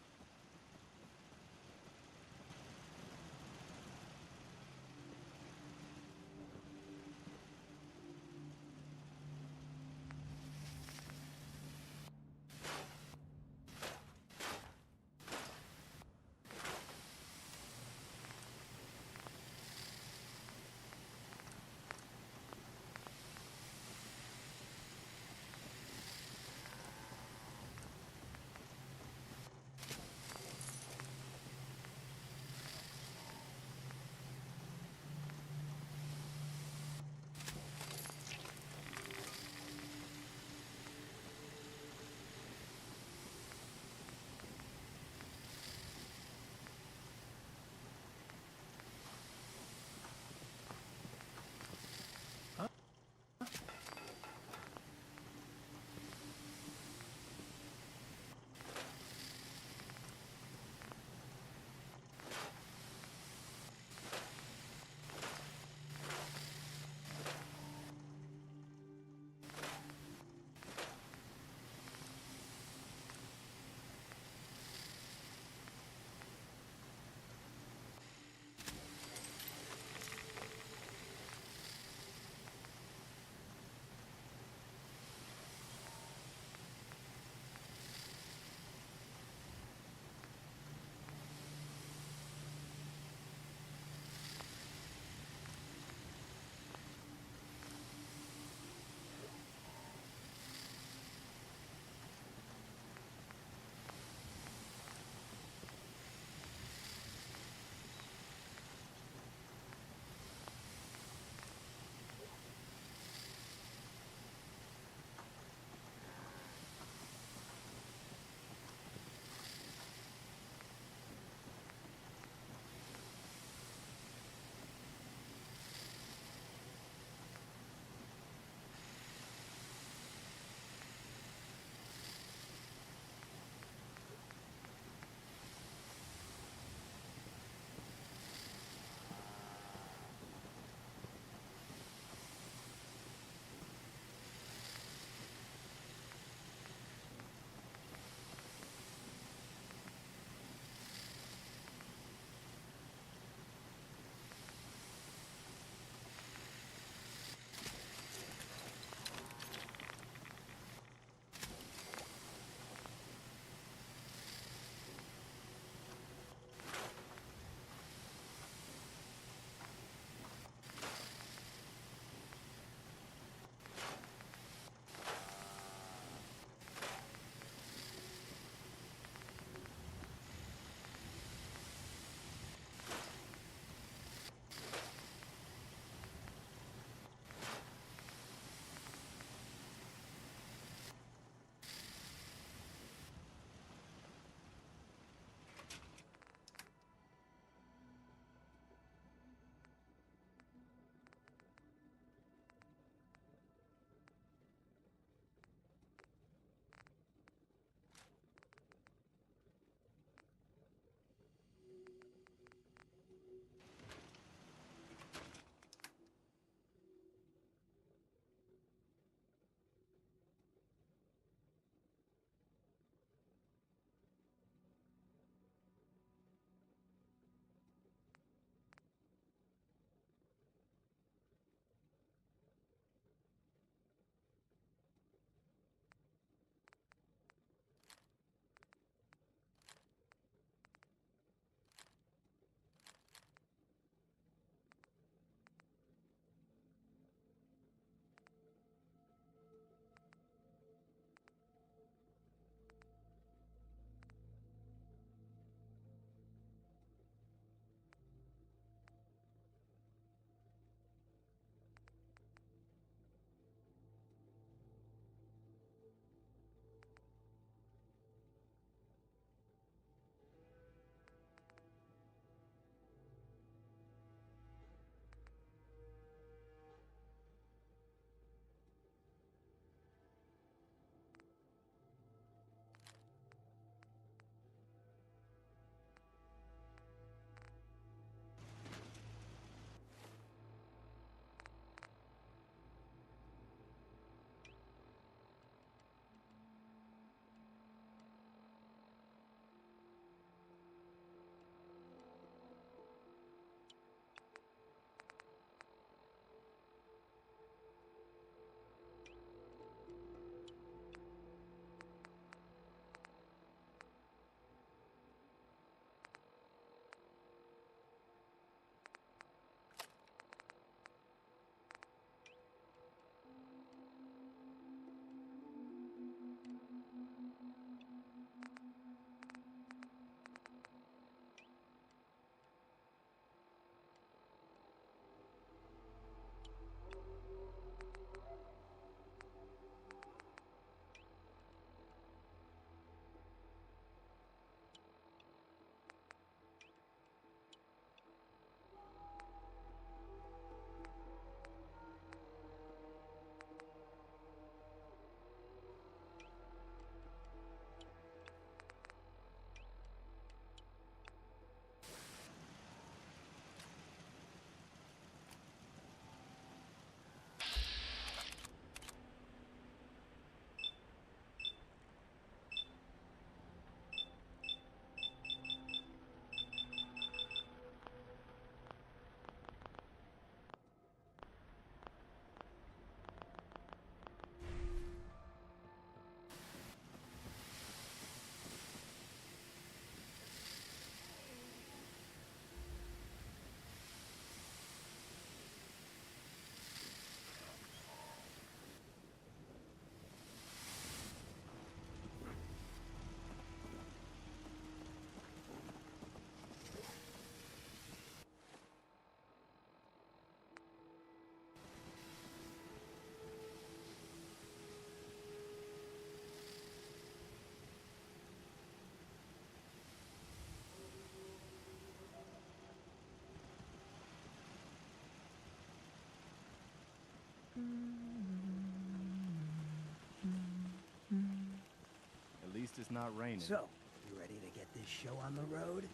S12: not raining.
S10: So, you ready to get this show on the road?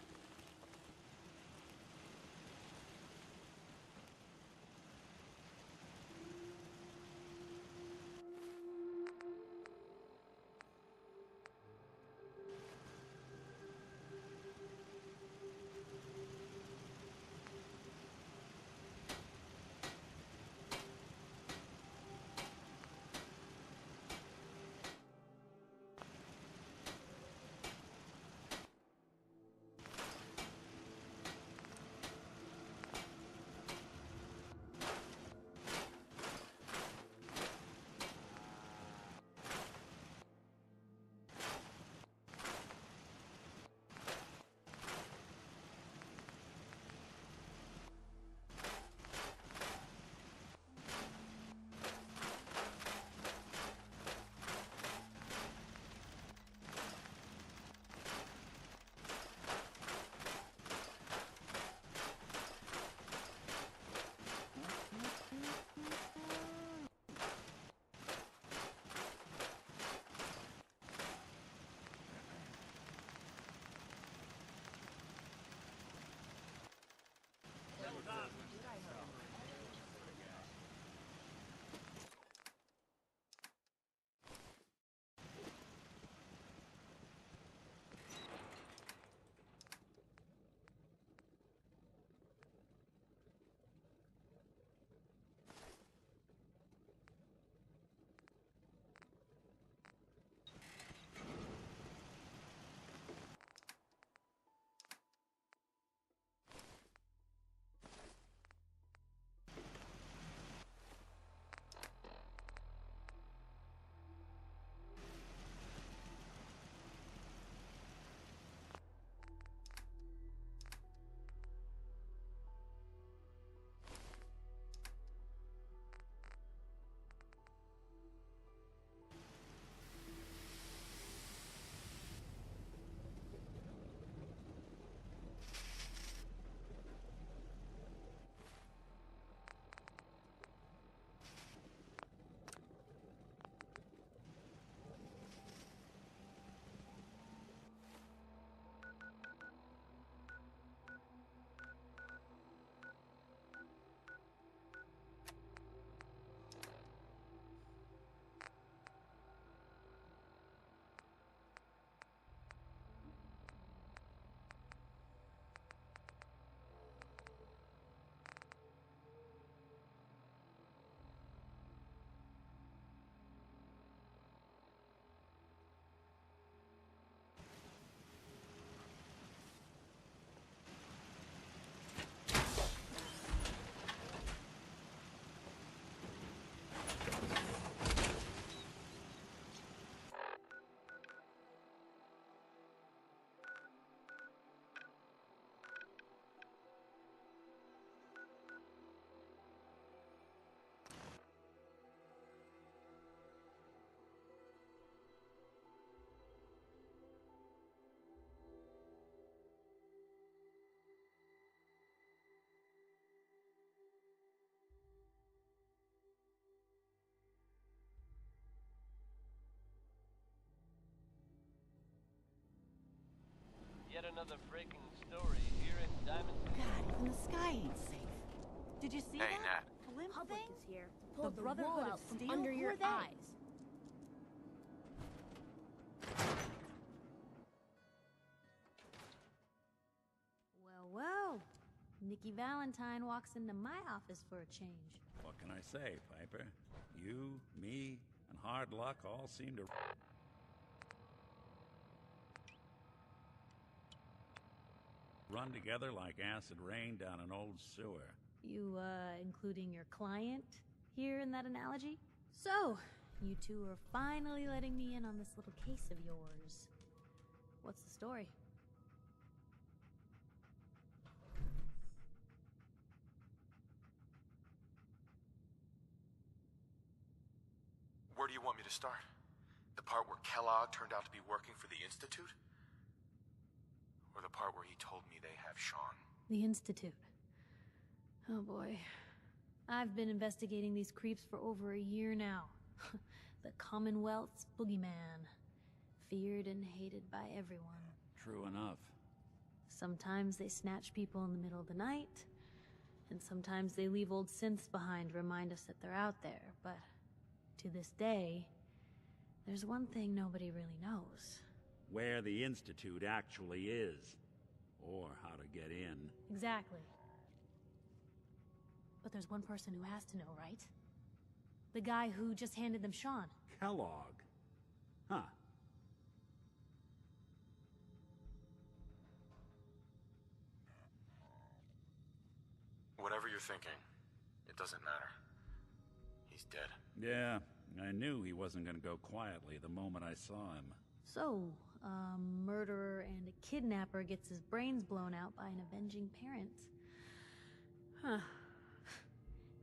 S12: Yet another breaking story here in Diamond.
S6: God, even the sky ain't safe. Did you see
S3: Hey,
S6: that?
S3: Nat.
S6: Blimp
S1: Public
S6: thing?
S1: is here.
S6: The
S1: Pull the
S6: Brotherhood
S1: wool
S6: of
S1: out from
S6: Steel?
S1: under
S6: Who
S1: your
S6: are they?
S1: eyes.
S2: Well, well. Nikki Valentine walks into my office for a change.
S11: What can I say, Piper? You, me, and hard luck all seem to run together like acid rain down an old sewer.
S2: You, including your client here in that analogy? So, you two are finally letting me in on this little case of yours. What's the story?
S3: Where do you want me to start? The part where Kellogg turned out to be working for the Institute? Or the part where he told me they have Sean?
S2: The Institute. Oh boy. I've been investigating these creeps for over a year now. The Commonwealth's boogeyman. feared and hated by everyone.
S11: True enough.
S2: Sometimes they snatch people in the middle of the night, and sometimes they leave old synths behind to remind us that they're out there, but to this day, there's one thing nobody really knows.
S11: Where the Institute actually is. Or how to get in.
S2: Exactly. But there's one person who has to know, right? The guy who just handed them Sean.
S11: Kellogg. Huh.
S3: Whatever you're thinking, it doesn't matter. He's dead.
S11: Yeah, I knew he wasn't gonna go quietly the moment I saw him.
S2: So, a murderer and a kidnapper gets his brains blown out by an avenging parent. Huh.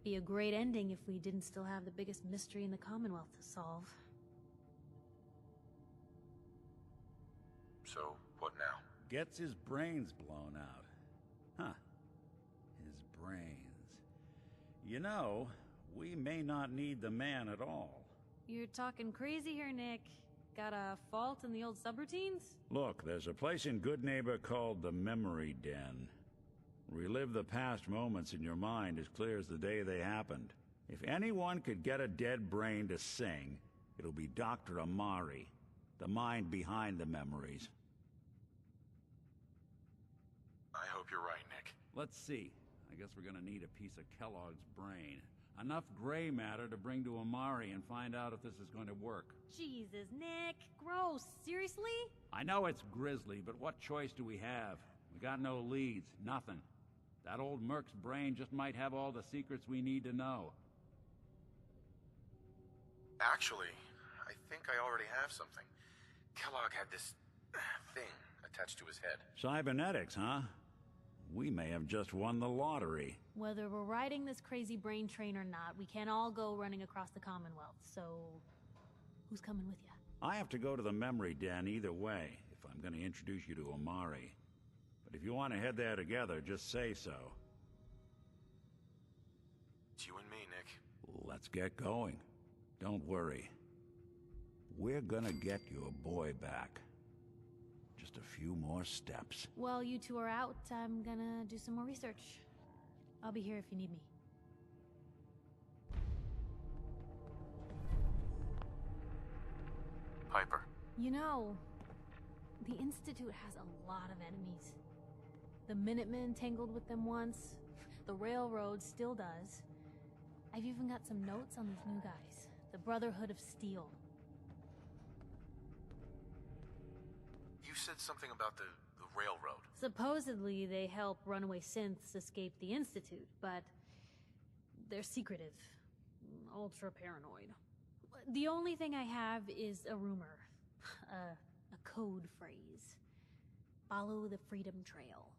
S2: Be a great ending if we didn't still have the biggest mystery in the Commonwealth to solve.
S3: So, what now?
S11: Gets his brains blown out. Huh. His brains. You know, we may not need the man at all.
S2: You're talking crazy here, Nick. Got a fault in the old subroutines?
S11: Look, there's a place in Good Neighbor called the Memory Den. Relive the past moments in your mind as clear as the day they happened. If anyone could get a dead brain to sing, it'll be Dr. Amari, the mind behind the memories.
S3: I hope you're right, Nick.
S11: Let's see. I guess we're gonna need a piece of Kellogg's brain. Enough gray matter to bring to Amari and find out if this is going to work.
S2: Jesus, Nick. Gross. Seriously?
S11: I know it's grisly, but what choice do we have? We got no leads, nothing. That old Merc's brain just might have all the secrets we need to know.
S3: Actually, I think I already have something. Kellogg had this thing attached to his head.
S11: Cybernetics, huh? We may have just won the lottery.
S2: Whether we're riding this crazy brain train or not, we can't all go running across the Commonwealth, so who's coming with you?
S11: I have to go to the Memory Den either way, if I'm going to introduce you to Amari. But if you want to head there together, just say so.
S3: It's you and me, Nick.
S11: Let's get going. Don't worry. We're gonna get your boy back. Just a few more steps.
S2: While you two are out, I'm gonna do some more research. I'll be here if you need me.
S3: Piper.
S2: You know, the Institute has a lot of enemies. The Minutemen tangled with them once. The Railroad still does. I've even got some notes on these new guys. The Brotherhood of Steel.
S3: You said something about the Railroad.
S2: Supposedly, they help runaway synths escape the Institute, but they're secretive. Ultra paranoid. The only thing I have is a rumor. A code phrase. Follow the Freedom Trail.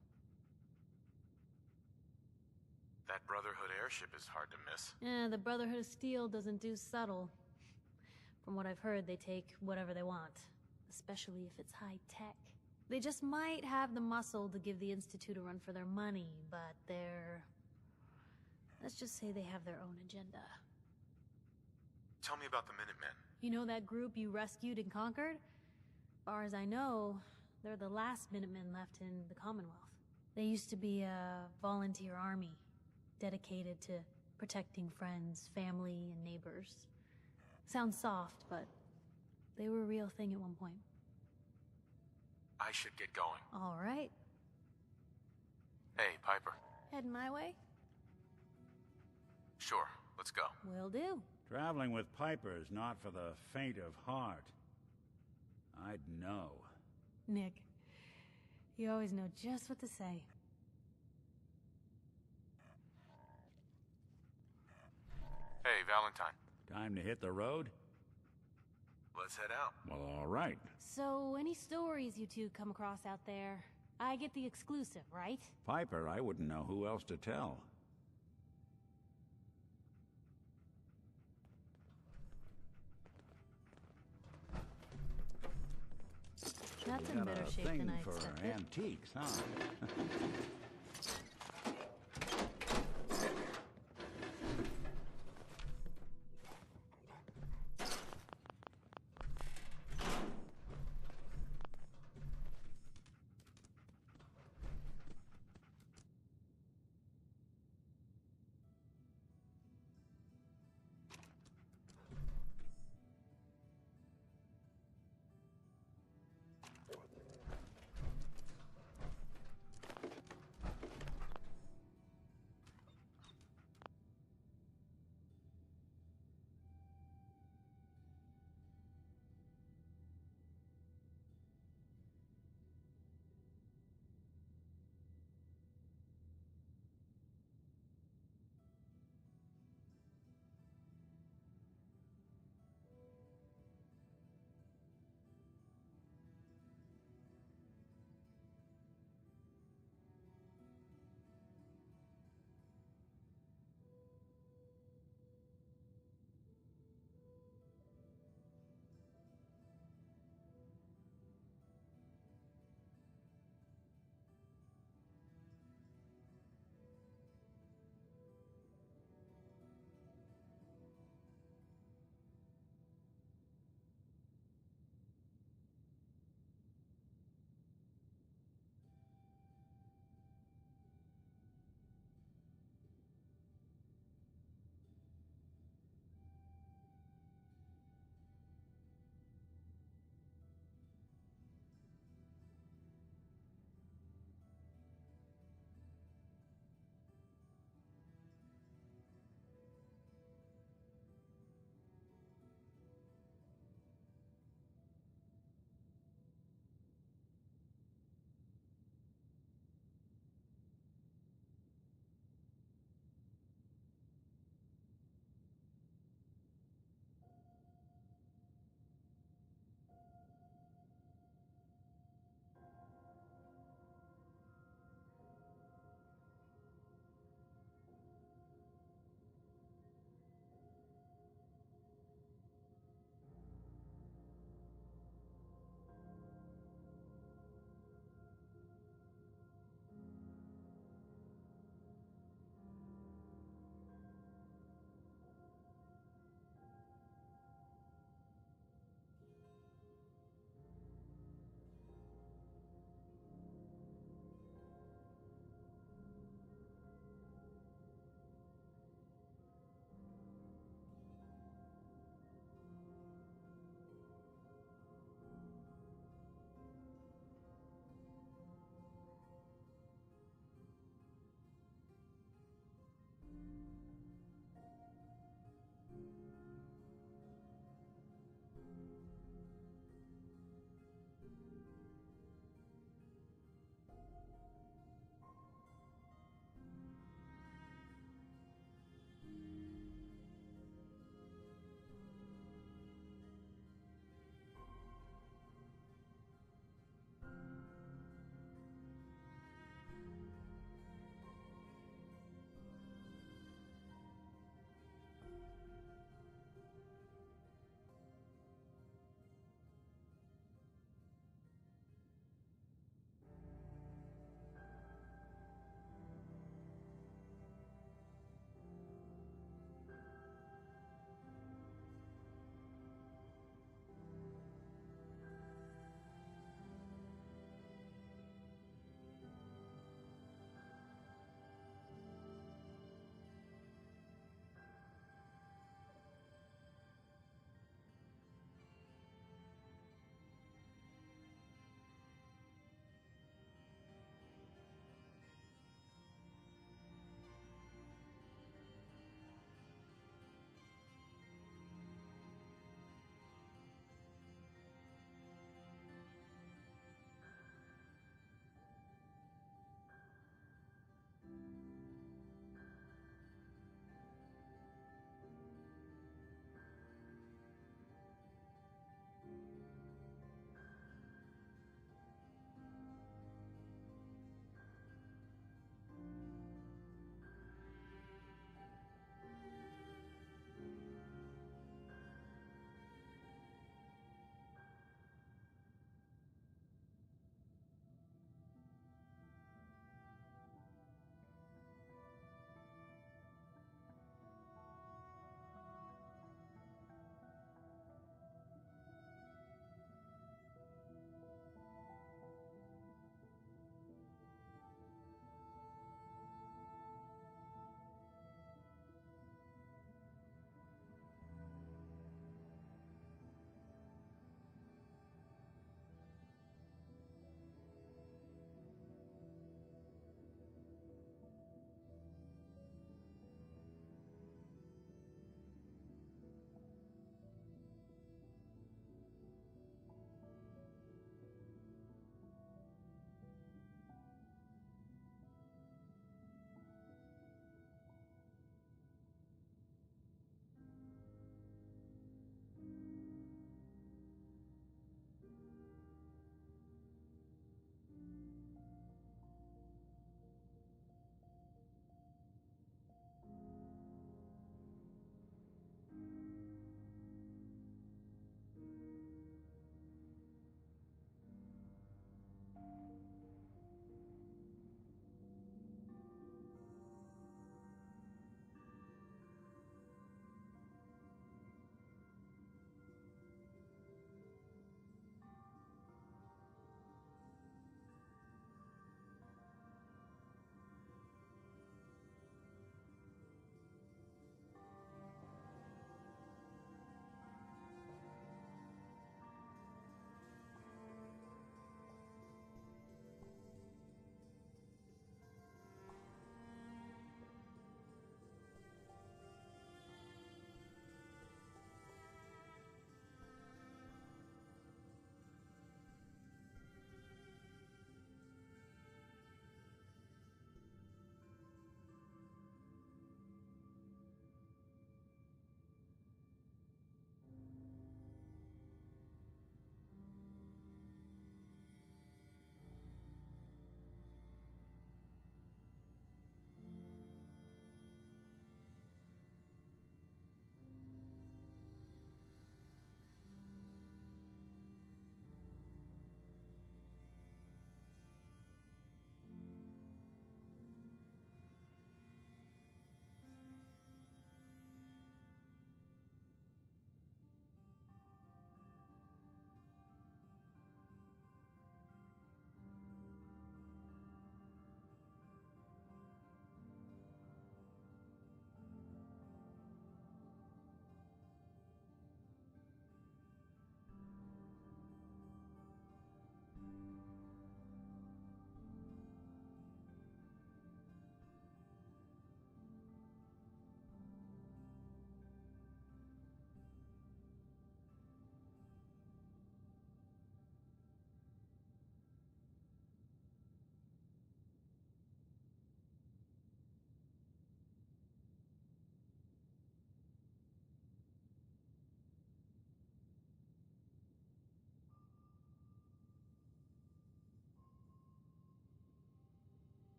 S3: That Brotherhood airship is hard to miss.
S2: The Brotherhood of Steel doesn't do subtle. From what I've heard, they take whatever they want. Especially if it's high-tech. They just might have the muscle to give the Institute a run for their money, but they're... let's just say they have their own agenda.
S3: Tell me about the Minutemen.
S2: You know that group you rescued and conquered? Far as I know, they're the last Minutemen left in the Commonwealth. They used to be a volunteer army, dedicated to protecting friends, family, and neighbors. Sounds soft, but they were a real thing at one point.
S3: I should get going.
S2: All right.
S3: Hey, Piper.
S2: Heading my way?
S3: Sure, let's go.
S2: Will do.
S11: Traveling with Piper is not for the faint of heart. I'd know.
S2: Nick, you always know just what to say.
S3: Hey, Valentine.
S11: Time to hit the road?
S3: Let's head out.
S11: Well, all right.
S2: So, any stories you two come across out there? I get the exclusive, right?
S11: Piper, I wouldn't know who else to tell.
S2: That's in better shape than I expected.
S11: For antiques, huh?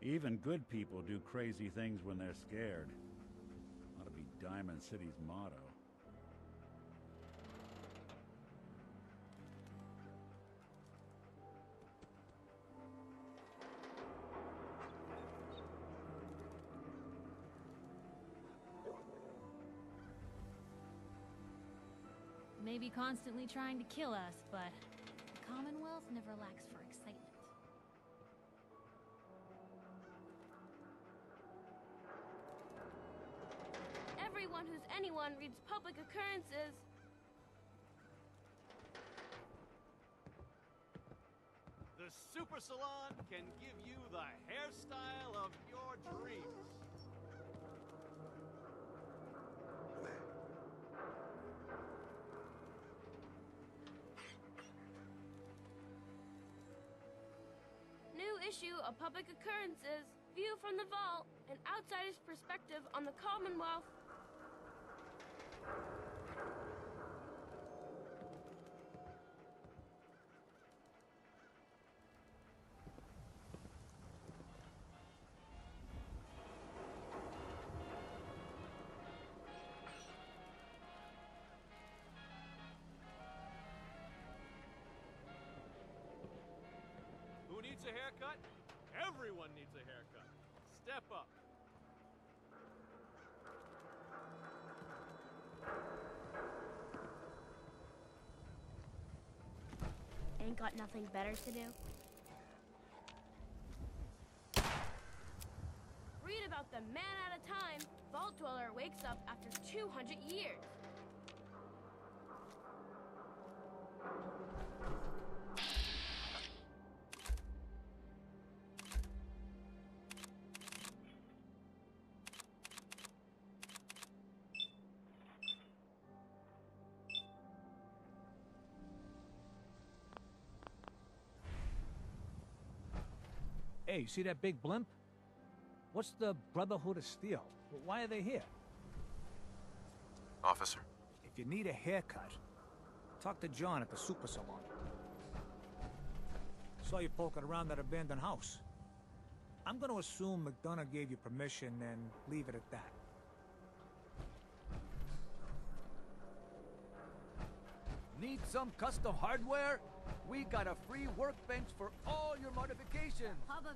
S11: Even good people do crazy things when they're scared. Ought to be Diamond City's motto.
S2: Maybe constantly trying to kill us, but the Commonwealth never lacks for excitement.
S7: Everyone who's anyone reads public occurrences.
S4: The Super Salon can give you the hairstyle of your dreams.
S7: New issue of public occurrences. View from the vault. An outsider's perspective on the Commonwealth.
S4: Who needs a haircut? Everyone needs a haircut. Step up.
S7: Ain't got nothing better to do? Read about the man at a time. Vault Dweller wakes up after 200 years.
S4: Hey, you see that big blimp? What's the Brotherhood of Steel? Why are they here?
S3: Officer?
S4: If you need a haircut, talk to John at the Super Salon. Saw you poking around that abandoned house. I'm gonna assume McDonough gave you permission and leave it at that.
S8: Need some custom hardware? We got a free workbench for all your modifications.
S2: Hub of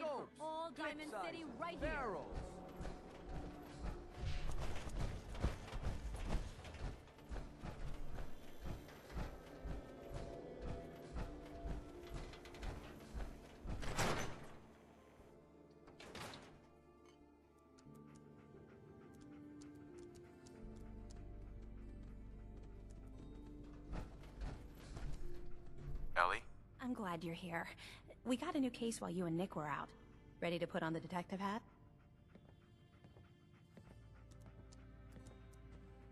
S8: Scopes,
S2: all Diamond
S8: clip
S2: City
S8: sizes,
S2: right here.
S8: barrels.
S3: Ellie?
S18: I'm glad you're here. We got a new case while you and Nick were out. Ready to put on the detective hat?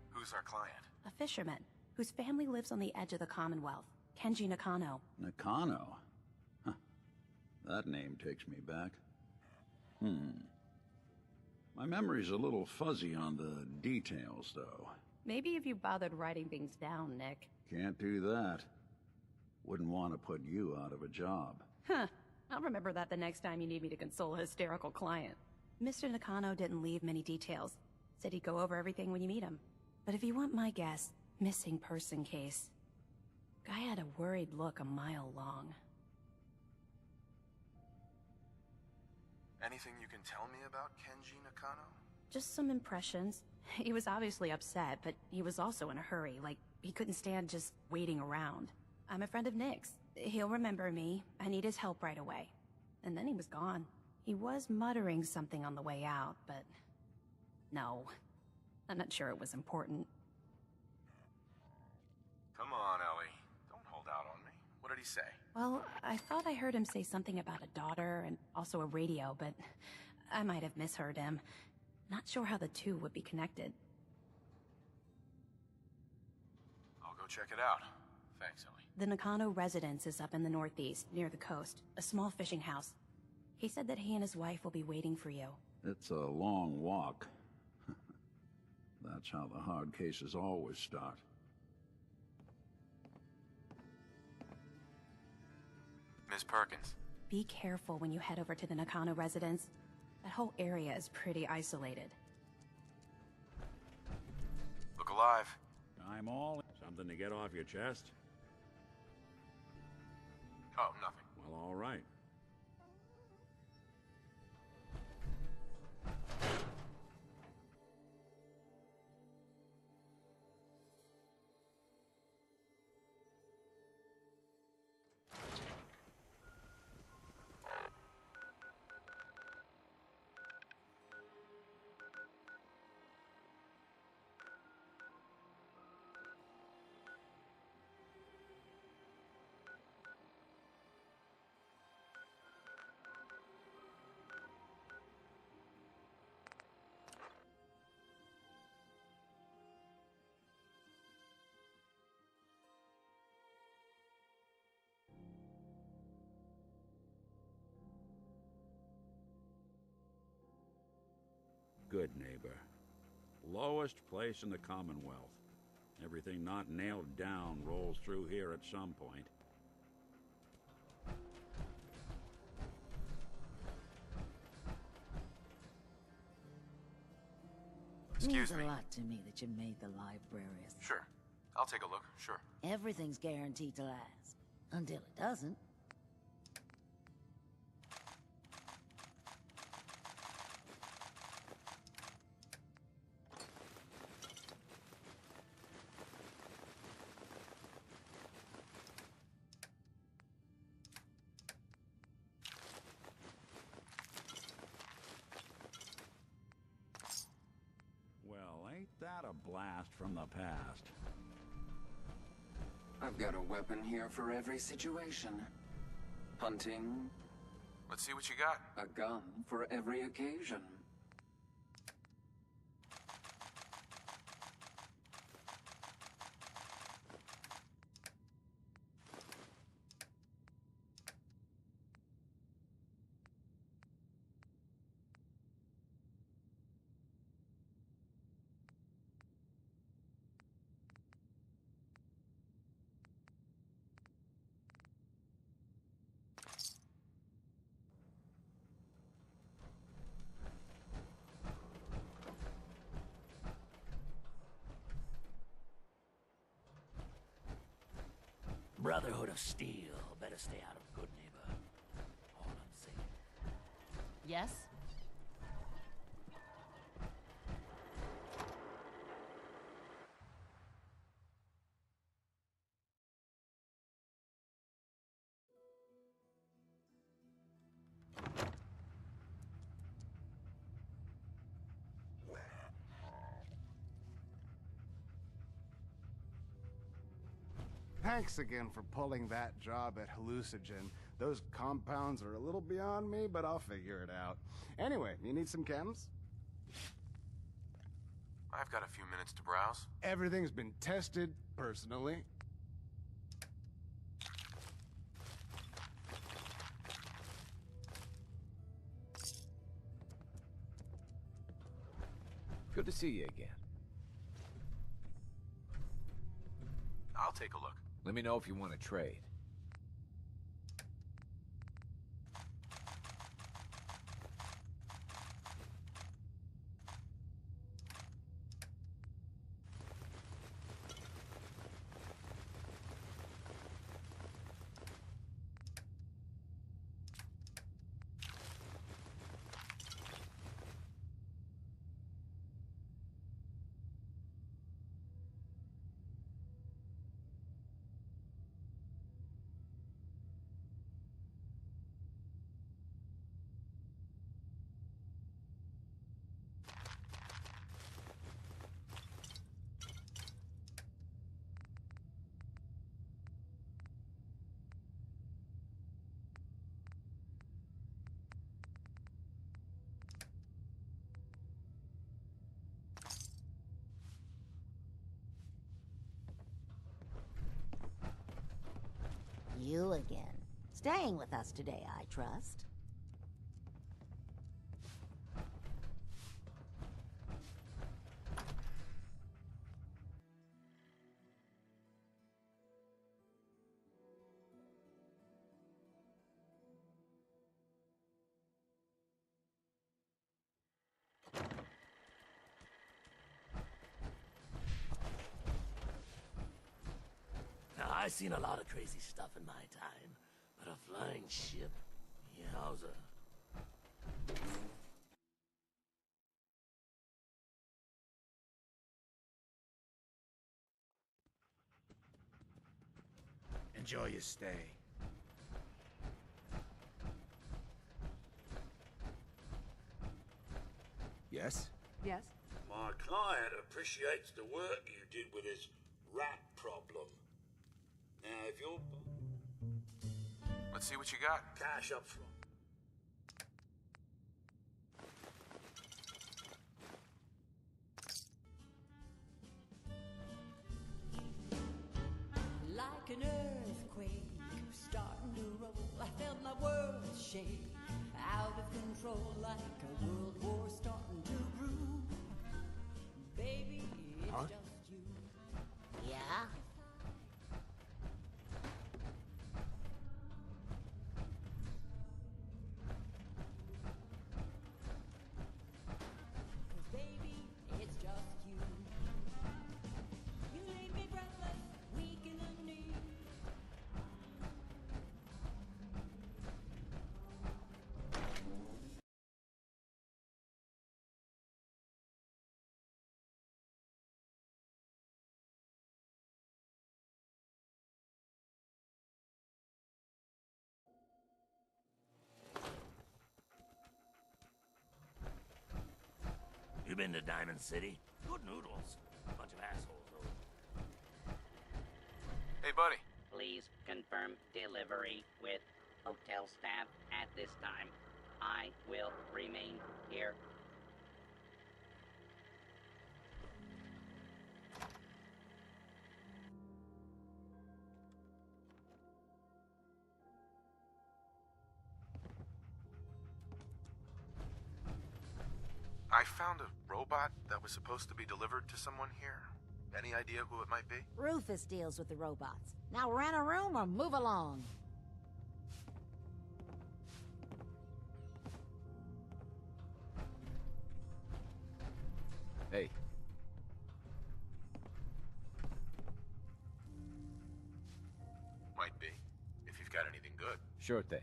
S3: Who's our client?
S18: A fisherman, whose family lives on the edge of the Commonwealth. Kenji Nakano.
S11: Nakano? Huh. That name takes me back. My memory's a little fuzzy on the details, though.
S18: Maybe if you bothered writing things down, Nick.
S11: Can't do that. Wouldn't want to put you out of a job.
S18: Huh. I'll remember that the next time you need me to console a hysterical client. Mr. Nakano didn't leave many details. Said he'd go over everything when you meet him. But if you want my guess, missing person case. Guy had a worried look a mile long.
S3: Anything you can tell me about Kenji Nakano?
S18: Just some impressions. He was obviously upset, but he was also in a hurry, like he couldn't stand just waiting around. I'm a friend of Nick's. He'll remember me. I need his help right away. And then he was gone. He was muttering something on the way out, but... no. I'm not sure it was important.
S3: Come on, Ellie. Don't hold out on me. What did he say?
S18: Well, I thought I heard him say something about a daughter and also a radio, but I might have misheard him. Not sure how the two would be connected.
S3: I'll go check it out. Thanks, Ellie.
S18: The Nakano residence is up in the northeast, near the coast. A small fishing house. He said that he and his wife will be waiting for you.
S13: It's a long walk. That's how the hard cases always start.
S3: Miss Perkins.
S18: Be careful when you head over to the Nakano residence. That whole area is pretty isolated.
S3: Look alive.
S11: I'm all... Something to get off your chest?
S3: Oh, nothing.
S11: Well, all right. Good neighbor. Lowest place in the Commonwealth. Everything not nailed down rolls through here at some point.
S3: Excuse
S22: Means
S3: me.
S22: a lot to me that you made the library.
S3: Sure. I'll take a look. Sure.
S22: Everything's guaranteed to last. Until it doesn't.
S11: Well, ain't that a blast from the past?
S23: I've got a weapon here for every situation. Hunting.
S3: Let's see what you got.
S23: A gun for every occasion.
S9: Brotherhood of Steel. Better stay out of Good Neighbor. All I'm saying.
S6: Yes?
S24: Thanks again for pulling that job at Hallucinogen. Those compounds are a little beyond me, but I'll figure it out. Anyway, you need some chems?
S3: I've got a few minutes to browse.
S24: Everything's been tested, personally.
S5: Good to see you again.
S3: I'll take a look.
S5: Let me know if you want to trade.
S22: again. Staying with us today, I trust.
S9: Now, I've seen a lot of crazy stuff in my time, but a flying ship, yowza.
S5: Enjoy your stay. Yes?
S6: Yes?
S9: My client appreciates the work you did with his rat problem. Now, if you'll...
S3: Let's see what you got.
S9: Cash up front.
S14: Like an earthquake starting to roll, I felt my world shake. Out of control like a world war starting to brew. Baby, it's just you.
S22: Yeah?
S14: Baby, it's just you. You leave me breathless, weak in the knee.
S9: You been to Diamond City? Good noodles. Bunch of assholes, though.
S3: Hey, buddy.
S15: Please confirm delivery with hotel staff at this time. I will remain here.
S3: I found a robot that was supposed to be delivered to someone here. Any idea who it might be?
S22: Rufus deals with the robots. Now rent a room or move along.
S5: Hey.
S3: Might be. If you've got anything good.
S5: Sure thing.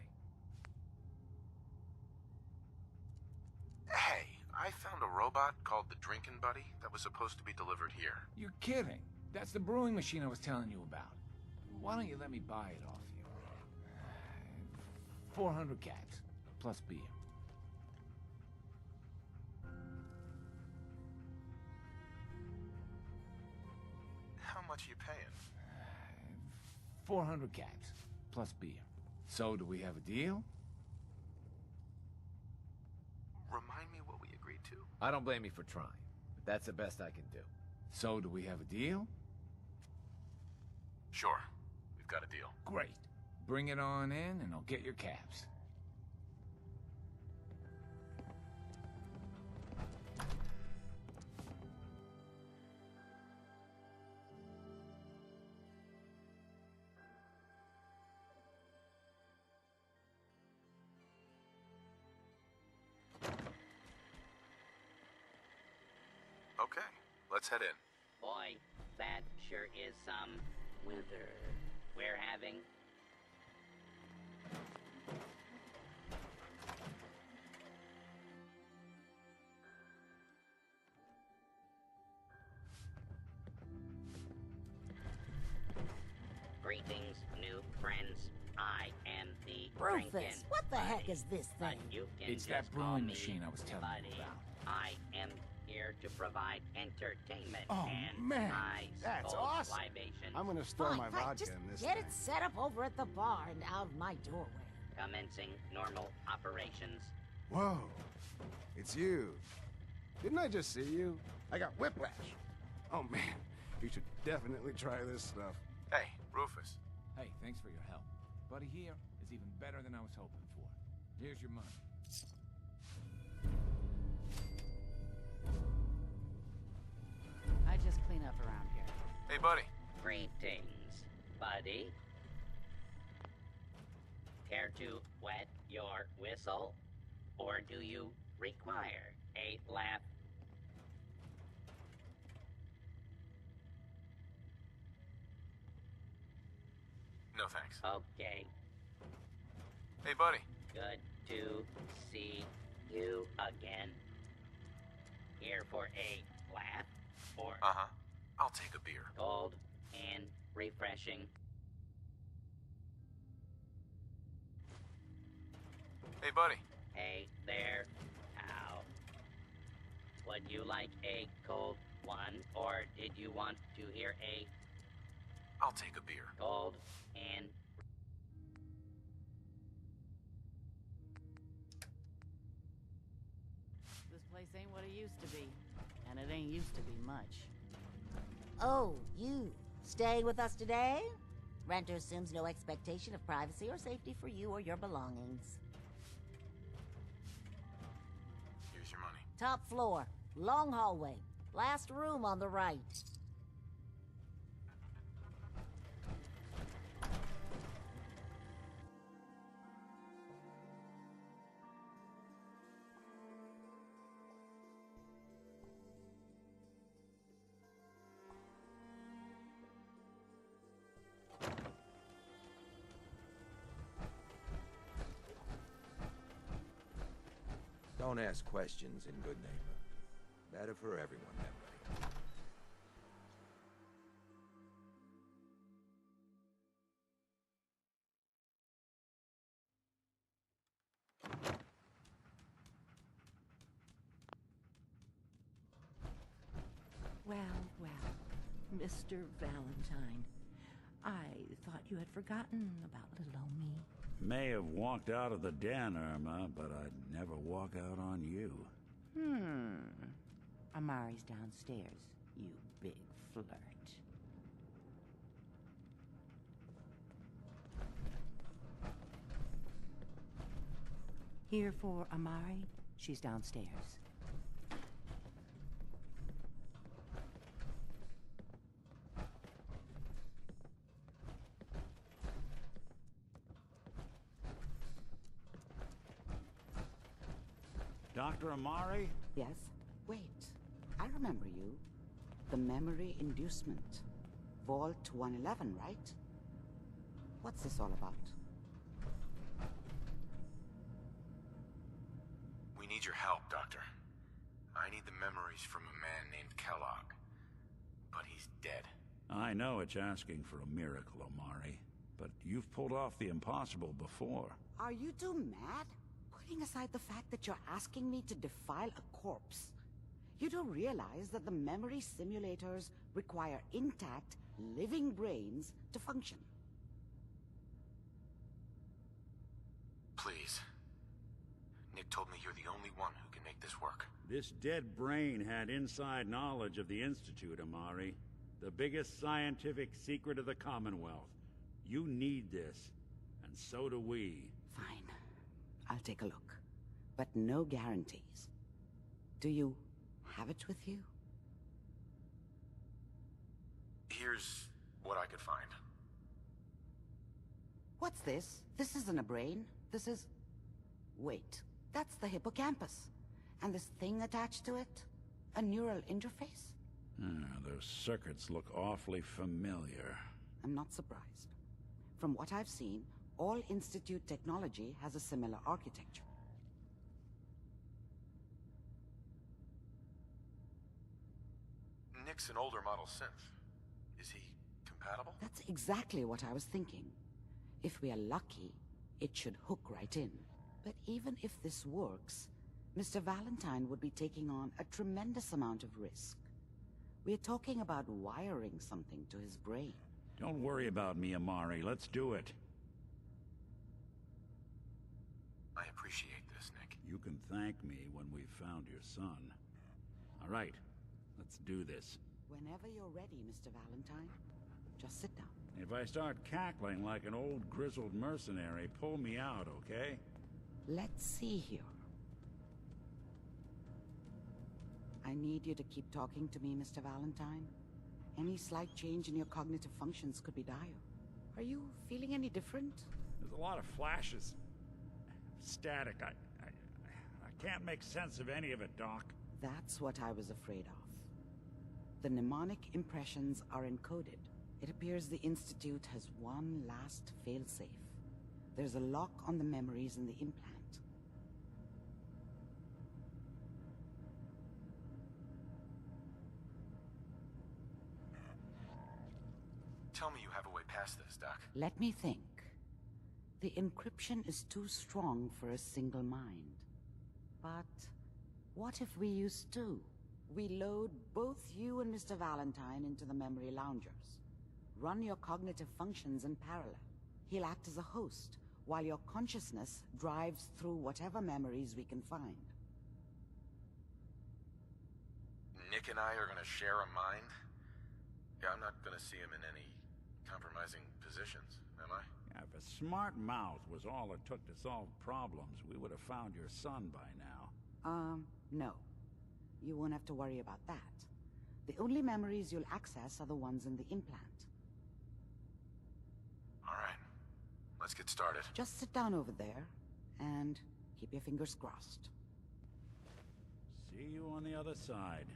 S3: Hey, I found a robot called the Drinkin' Buddy that was supposed to be delivered here.
S5: You're kidding. That's the brewing machine I was telling you about. Why don't you let me buy it off you? 400 cats, plus beer.
S3: How much are you paying?
S5: 400 cats, plus beer. So, do we have a deal?
S3: Remind me what we agreed to?
S5: I don't blame you for trying, but that's the best I can do. So, do we have a deal?
S3: Sure. We've got a deal.
S5: Great. Bring it on in, and I'll get your cabs.
S3: Okay, let's head in.
S15: Boy, that sure is some weather we're having. Greetings, new friends. I am the
S22: Rufus,
S15: Drinkin'
S22: what the heck
S15: Buddy.
S22: is this
S15: But
S22: thing?
S15: you can
S5: It's
S15: just
S5: that
S15: call
S5: brewing
S15: me
S5: machine I was telling you
S15: Buddy.
S5: about.
S15: I am here to provide entertainment
S24: Oh,
S15: and
S24: man,
S15: nice
S24: that's
S15: cold
S24: awesome.
S15: libations.
S24: I'm gonna store my
S22: Fine,
S24: vodka
S22: just
S24: in this
S22: get
S24: thing.
S22: it set up over at the bar and out of my doorway.
S15: Commencing normal operations.
S24: Whoa, it's you. Didn't I just see you? I got whiplash. Oh man, you should definitely try this stuff.
S3: Hey, Rufus.
S5: Hey, thanks for your help. Buddy here is even better than I was hoping for. Here's your money.
S6: I just clean up around here.
S3: Hey, buddy.
S15: Greetings, buddy. Care to wet your whistle? Or do you require a laugh?
S3: No thanks.
S15: Okay.
S3: Hey, buddy.
S15: Good to see you again. Here for a laugh? Or
S3: Uh-huh. I'll take a beer.
S15: cold and refreshing?
S3: Hey, buddy.
S15: Hey there, pal. Would you like a cold one, or did you want to hear a
S3: I'll take a beer.
S15: cold and
S6: This place ain't what it used to be. And it ain't used to be much.
S22: Oh, you. Staying with us today? Renter assumes no expectation of privacy or safety for you or your belongings.
S3: Here's your money.
S22: Top floor. Long hallway. Last room on the right.
S16: Don't ask questions in good neighbor. Better for everyone that way.
S17: Well, Mr. Valentine. I thought you had forgotten about little old me.
S11: May have walked out of the den, Irma, but I'd never walk out on you.
S17: Amari's downstairs, you big flirt. Here for Amari? She's downstairs.
S11: Dr. Amari?
S19: Yes? Wait. I remember you. The memory inducement. Vault 111, right? What's this all about?
S3: We need your help, Doctor. I need the memories from a man named Kellogg. But he's dead.
S11: I know it's asking for a miracle, Amari, but you've pulled off the impossible before.
S19: Are you two mad? Putting aside the fact that you're asking me to defile a corpse, you don't realize that the memory simulators require intact, living brains to function.
S3: Please. Nick told me you're the only one who can make this work.
S11: This dead brain had inside knowledge of the Institute, Amari. The biggest scientific secret of the Commonwealth. You need this, and so do we.
S19: Fine. I'll take a look. But no guarantees. Do you have it with you?
S3: Here's what I could find.
S19: What's this? This isn't a brain. This is... Wait. That's the hippocampus. And this thing attached to it? A neural interface?
S11: Those circuits look awfully familiar.
S19: I'm not surprised. From what I've seen, all Institute technology has a similar architecture.
S3: Nick's an older model synth. Is he compatible?
S19: That's exactly what I was thinking. If we are lucky, it should hook right in. But even if this works, Mr. Valentine would be taking on a tremendous amount of risk. We're talking about wiring something to his brain.
S11: Don't worry about me, Amari. Let's do it.
S3: I appreciate this, Nick.
S11: You can thank me when we've found your son. All right, let's do this.
S19: Whenever you're ready, Mr. Valentine, just sit down.
S11: If I start cackling like an old grizzled mercenary, pull me out, okay?
S19: Let's see here. I need you to keep talking to me, Mr. Valentine. Any slight change in your cognitive functions could be dire. Are you feeling any different?
S11: There's a lot of flashes. Static. I can't make sense of any of it, Doc.
S19: That's what I was afraid of. The mnemonic impressions are encoded. It appears the Institute has one last failsafe. There's a lock on the memories in the implant.
S3: Tell me you have a way past this, Doc.
S19: Let me think. The encryption is too strong for a single mind. But what if we use two? We load both you and Mr. Valentine into the memory loungers. Run your cognitive functions in parallel. He'll act as a host, while your consciousness drives through whatever memories we can find.
S3: Nick and I are gonna share a mind? Yeah, I'm not gonna see him in any compromising positions, am I?
S11: Yeah, if a smart mouth was all it took to solve problems, we would have found your son by now.
S19: No. You won't have to worry about that. The only memories you'll access are the ones in the implant.
S3: All right. Let's get started.
S19: Just sit down over there, and keep your fingers crossed.
S11: See you on the other side.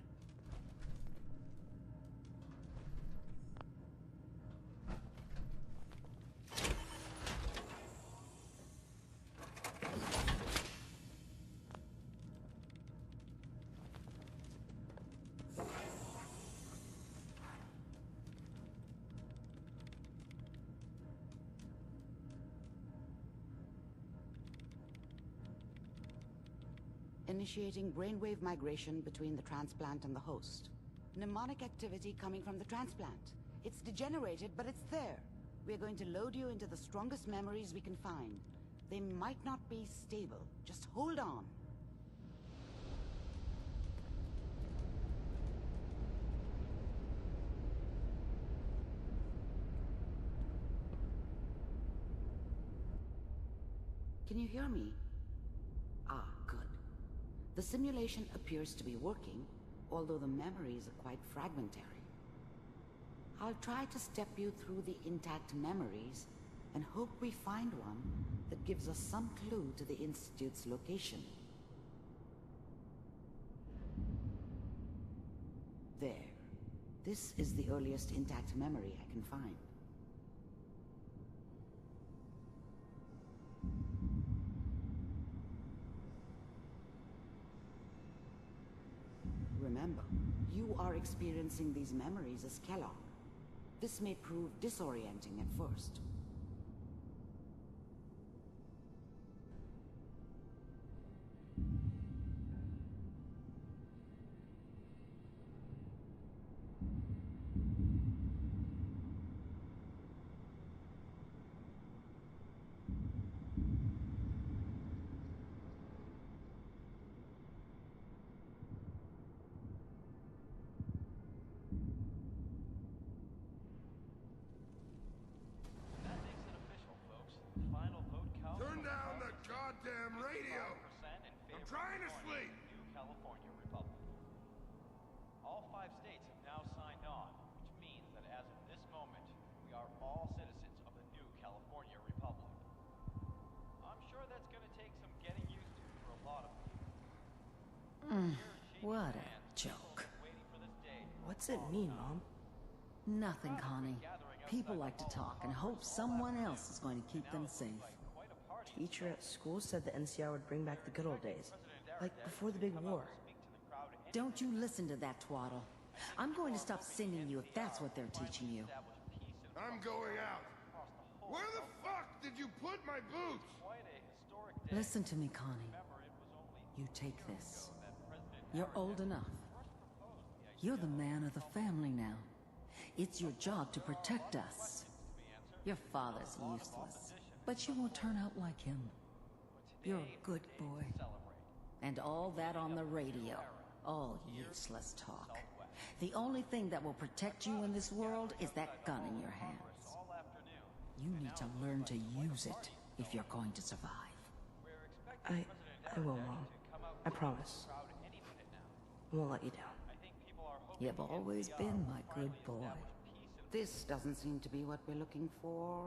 S19: Initiating brainwave migration between the transplant and the host. Mnemonic activity coming from the transplant. It's degenerated, but it's there. We're going to load you into the strongest memories we can find. They might not be stable. Just hold on. Can you hear me? Ah, good. The simulation appears to be working, although the memories are quite fragmentary. I'll try to step you through the intact memories and hope we find one that gives us some clue to the Institute's location. There. This is the earliest intact memory I can find. Remember, you are experiencing these memories as Kellogg. This may prove disorienting at first.
S10: Turn down the goddamn radio! I'm trying to sleep!
S12: New California Republic. All 5 states have now signed on, which means that as of this moment, we are all citizens of the new California Republic. I'm sure that's gonna take some getting used to for a lot of people.
S20: What a joke. What's it mean, Mom?
S21: Nothing, Connie. People like to talk and hope someone else is going to keep them safe.
S20: Teacher at school said the NCR would bring back the good old days, like before the big war.
S21: Don't you listen to that twaddle. I'm going to stop singing you if that's what they're teaching you.
S10: I'm going out. Where the fuck did you put my boots?
S21: Listen to me, Connie. You take this. You're old enough. You're the man of the family now. It's your job to protect us. Your father's useless, but you won't turn out like him. You're a good boy. And all that on the radio, all useless talk. The only thing that will protect you in this world is that gun in your hands. You need to learn to use it if you're going to survive.
S20: I will, Mom. I promise. I won't let you down.
S21: You've always been my good boy.
S19: This doesn't seem to be what we're looking for.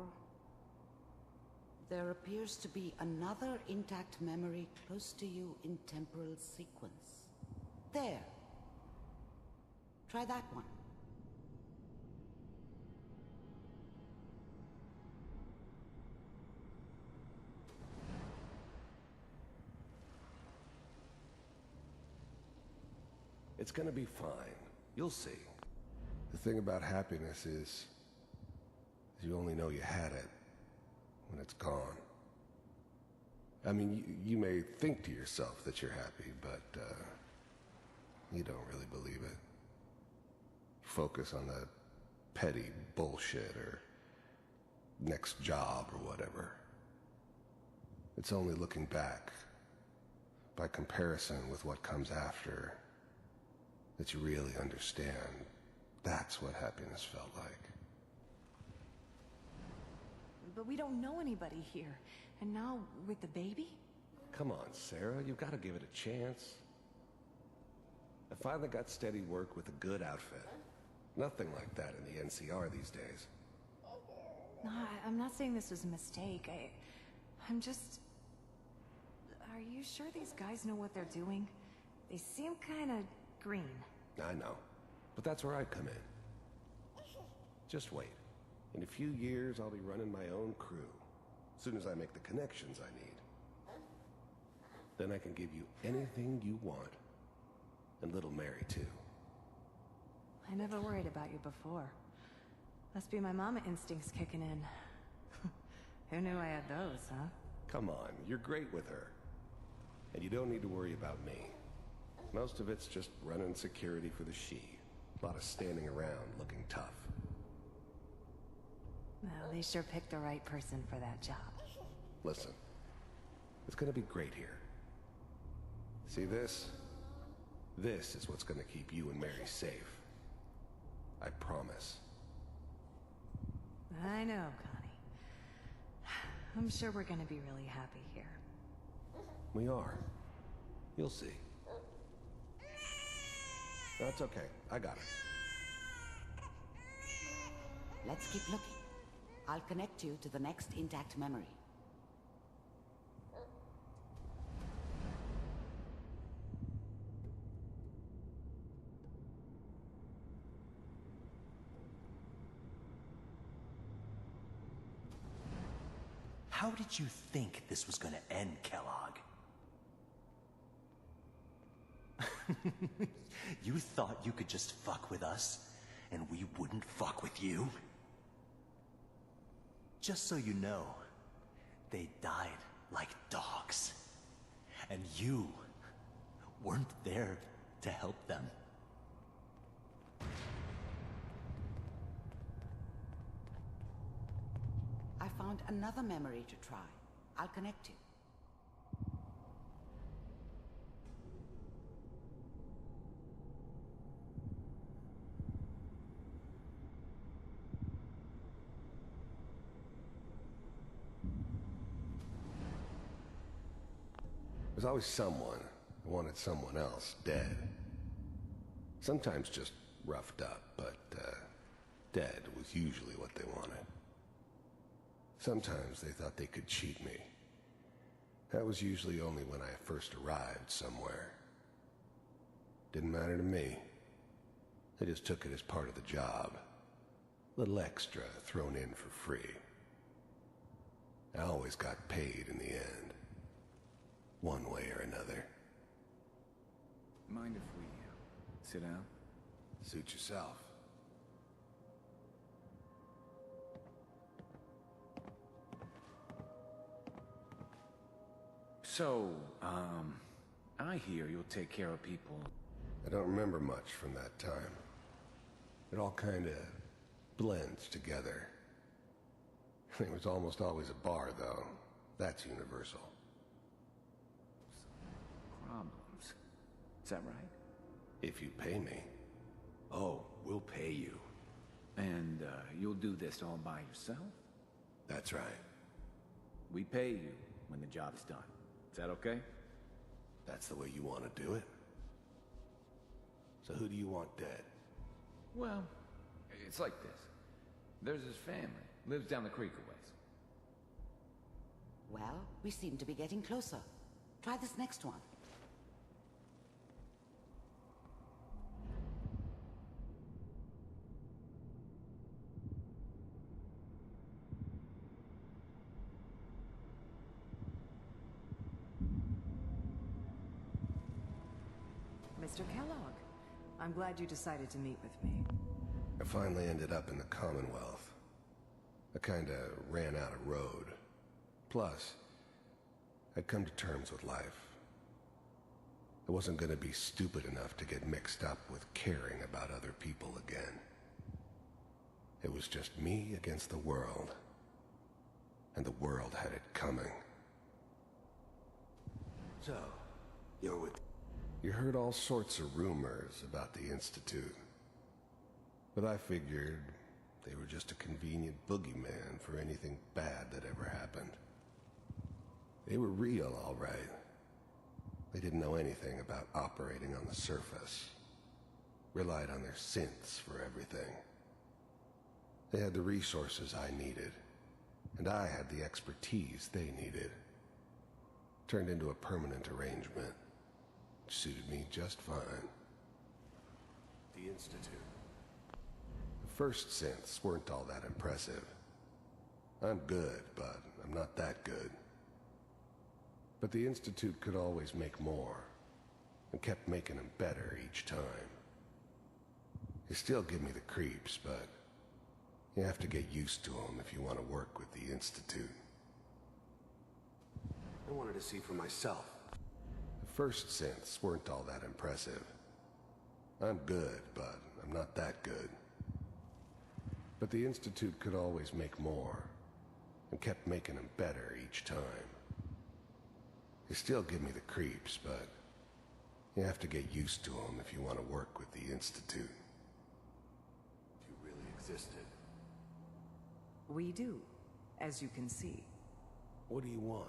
S19: There appears to be another intact memory close to you in temporal sequence. There. Try that one.
S1: It's gonna be fine. You'll see. The thing about happiness is you only know you had it when it's gone. I mean, you may think to yourself that you're happy, but you don't really believe it. Focus on the petty bullshit or next job or whatever. It's only looking back, by comparison with what comes after, that you really understand that's what happiness felt like.
S2: But we don't know anybody here. And now, with the baby?
S1: Come on, Sarah, you've got to give it a chance. I finally got steady work with a good outfit. Nothing like that in the NCR these days.
S2: No, I'm not saying this was a mistake. I'm just... Are you sure these guys know what they're doing? They seem kinda green.
S1: I know, but that's where I come in. Just wait. In a few years, I'll be running my own crew. As soon as I make the connections I need. Then I can give you anything you want. And little Mary, too.
S2: I never worried about you before. Must be my mama instincts kicking in. Who knew I had those, huh?
S1: Come on, you're great with her. And you don't need to worry about me. Most of it's just running security for the she. A lot of standing around looking tough.
S2: Well, they sure picked the right person for that job.
S1: Listen, it's gonna be great here. See this? This is what's gonna keep you and Mary safe. I promise.
S2: I know, Connie. I'm sure we're gonna be really happy here.
S1: We are. You'll see. That's okay. I got it.
S19: Let's keep looking. I'll connect you to the next intact memory.
S4: How did you think this was gonna end, Kellogg? You thought you could just fuck with us, and we wouldn't fuck with you? Just so you know, they died like dogs. And you weren't there to help them.
S19: I found another memory to try. I'll connect you.
S1: There's always someone who wanted someone else dead. Sometimes just roughed up, but dead was usually what they wanted. Sometimes they thought they could cheat me. That was usually only when I first arrived somewhere. Didn't matter to me. I just took it as part of the job. Little extra thrown in for free. I always got paid in the end. One way or another.
S5: Mind if we sit down?
S1: Suit yourself.
S5: So, I hear you'll take care of people.
S1: I don't remember much from that time. It all kinda blends together. There was almost always a bar, though. That's universal.
S5: Problems. Is that right?
S1: If you pay me. Oh, we'll pay you.
S5: And, you'll do this all by yourself?
S1: That's right.
S7: We pay you when the job's done. Is that okay?
S1: That's the way you want to do it? So who do you want dead?
S5: Well, it's like this. There's his family. Lives down the creek a ways.
S19: Well, we seem to be getting closer. Try this next one.
S2: Mr. Kellogg, I'm glad you decided to meet with me.
S1: I finally ended up in the Commonwealth. I kinda ran out of road. Plus, I'd come to terms with life. I wasn't gonna be stupid enough to get mixed up with caring about other people again. It was just me against the world. And the world had it coming. So, you're with... You heard all sorts of rumors about the Institute. But I figured they were just a convenient boogeyman for anything bad that ever happened. They were real, all right. They didn't know anything about operating on the surface. Relied on their synths for everything. They had the resources I needed, and I had the expertise they needed. Turned into a permanent arrangement. Suited me just fine. The Institute. The first synths weren't all that impressive. I'm good, but I'm not that good. But the Institute could always make more, and kept making them better each time. They still give me the creeps, but you have to get used to them if you want to work with the Institute. I wanted to see for myself. The first synths weren't all that impressive. I'm good, but I'm not that good. But the Institute could always make more, and kept making them better each time. They still give me the creeps, but you have to get used to them if you want to work with the Institute. If you really existed.
S2: We do, as you can see.
S1: What do you want?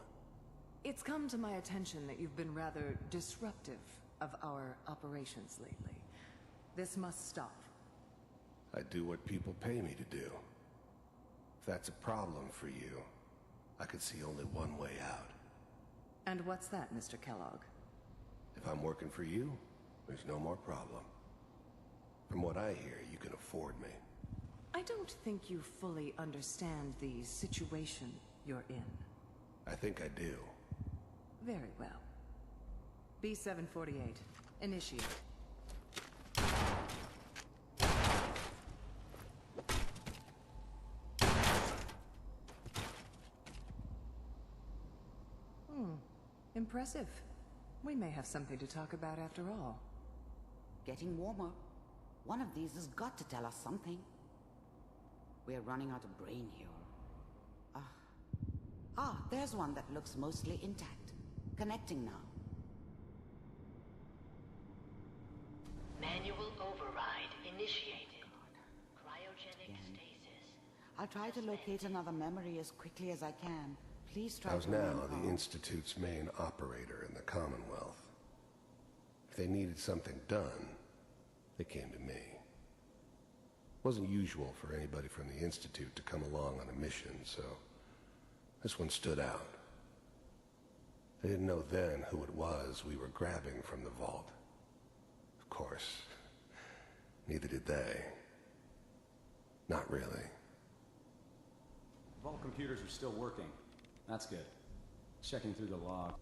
S2: It's come to my attention that you've been rather disruptive of our operations lately. This must stop.
S1: I do what people pay me to do. If that's a problem for you, I could see only one way out.
S2: And what's that, Mr. Kellogg?
S1: If I'm working for you, there's no more problem. From what I hear, you can afford me.
S2: I don't think you fully understand the situation you're in.
S1: I think I do.
S2: Very well. B-748, initiate. Impressive. We may have something to talk about after all.
S19: Getting warmer. One of these has got to tell us something. We're running out of brain here. There's one that looks mostly intact. Connecting now.
S8: Manual override initiated. Cryogenic stasis.
S19: I'll try to locate another memory as quickly as I can. Please try
S1: How's
S19: to
S1: now
S19: remain
S1: the
S19: calm.
S1: Institute's main operator in the Commonwealth? If they needed something done, they came to me. Wasn't usual for anybody from the Institute to come along on a mission, so this one stood out. They didn't know then who it was we were grabbing from the vault. Of course, neither did they. Not really.
S13: Vault computers are still working. That's good. Checking through the log.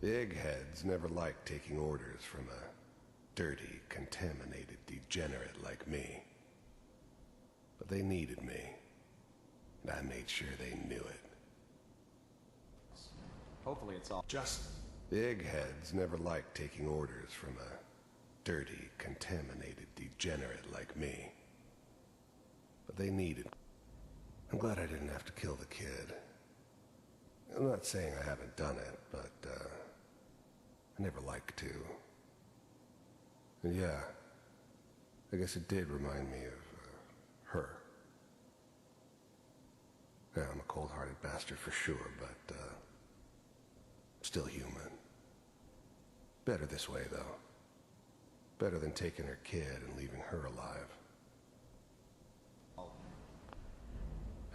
S1: The eggheads never liked taking orders from a dirty, contaminated degenerate like me. But they needed me, and I made sure they knew it.
S13: Hopefully it's all just...
S1: The eggheads never liked taking orders from a dirty, contaminated degenerate like me. But they needed... I'm glad I didn't have to kill the kid. I'm not saying I haven't done it, but, I never like to. And yeah, I guess it did remind me of, her. Yeah, I'm a cold-hearted bastard for sure, but, still human. Better this way, though. Better than taking her kid and leaving her alive.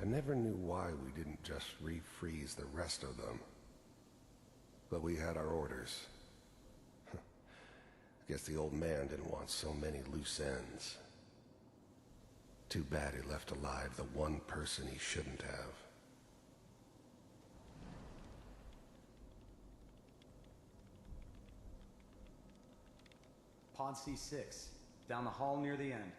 S1: I never knew why we didn't just refreeze the rest of them. But we had our orders. I guess the old man didn't want so many loose ends. Too bad he left alive the one person he shouldn't have.
S13: Pod C6, down the hall near the end.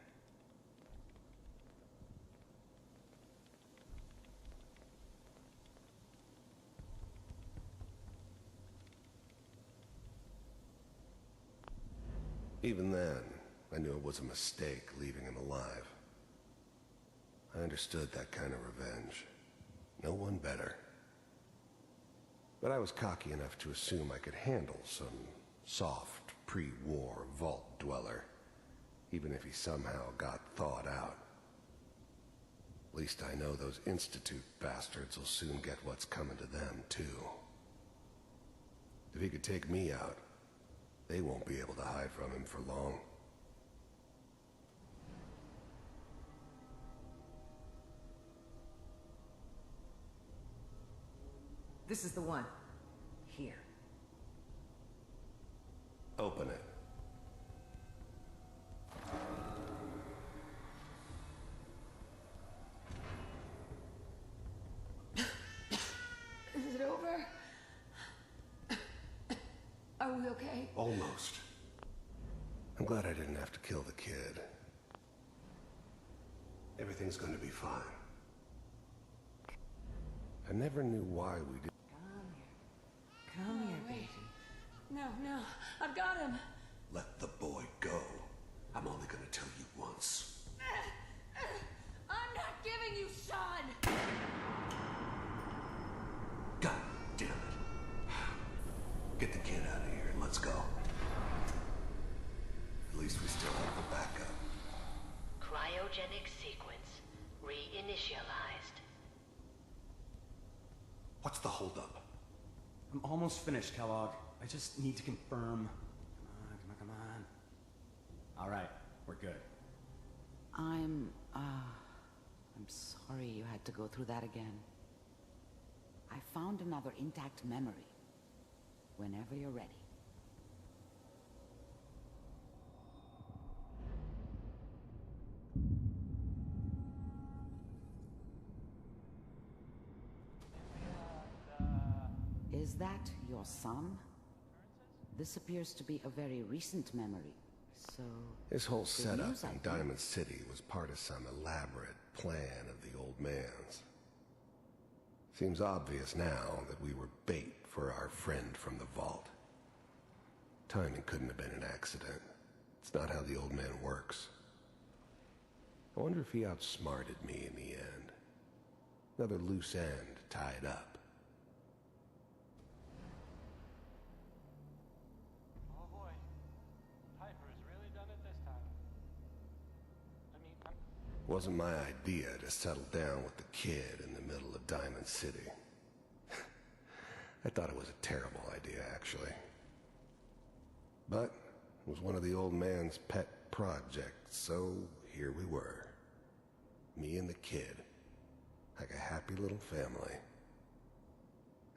S1: Even then, I knew it was a mistake leaving him alive. I understood that kind of revenge. No one better. But I was cocky enough to assume I could handle some soft, pre-war vault dweller, even if he somehow got thawed out. At least I know those Institute bastards will soon get what's coming to them, too. If he could take me out, they won't be able to hide from him for long.
S9: This is the one. Here.
S1: Open it.
S9: Is it over? Are we okay?
S1: Almost. I'm glad I didn't have to kill the kid. Everything's gonna be fine. I never knew why we did.
S9: Come here, baby. No, no. I've got him.
S1: Let the boy go. I'm only gonna tell you once.
S9: I'm not giving you Sean!
S1: God damn it. Get the kid out of here and let's go. At least we still have the backup.
S8: Cryogenic sequence reinitialized.
S1: What's the holdup?
S13: I'm almost finished, Kellogg. I just need to confirm. Come on. All right, we're good.
S19: I'm sorry you had to go through that again. I found another intact memory. Whenever you're ready. Is that your son? This appears to be a very recent memory, so...
S1: His whole
S19: good
S1: setup
S19: news, I
S1: in
S19: think.
S1: Diamond City was part of some elaborate plan of the old man's. Seems obvious now that we were bait for our friend from the vault. Timing couldn't have been an accident. It's not how the old man works. I wonder if he outsmarted me in the end. Another loose end tied up.
S12: Oh boy. Piper's really done it this time. I mean,
S1: Wasn't my idea to settle down with the kid in the middle of Diamond City. I thought it was a terrible idea, actually. But it was one of the old man's pet projects, so here we were. Me and the kid. Like a happy little family.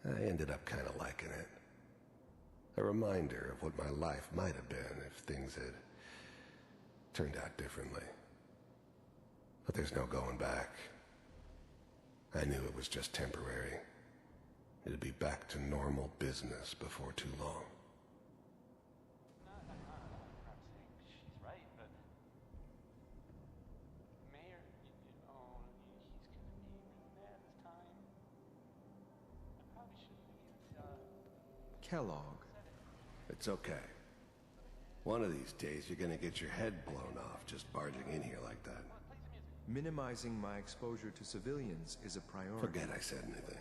S1: I ended up kind of liking it. A reminder of what my life might have been if things had turned out differently. But there's no going back. I knew it was just temporary. It'd be back to normal business before too long.
S12: she's right, but Mayor, he's gonna be really mad this time. I probably shouldn't even,
S1: Kellogg. It's okay. One of these days you're gonna get your head blown off just barging in here like that.
S14: Minimizing my exposure to civilians is a priority.
S1: Forget I said anything.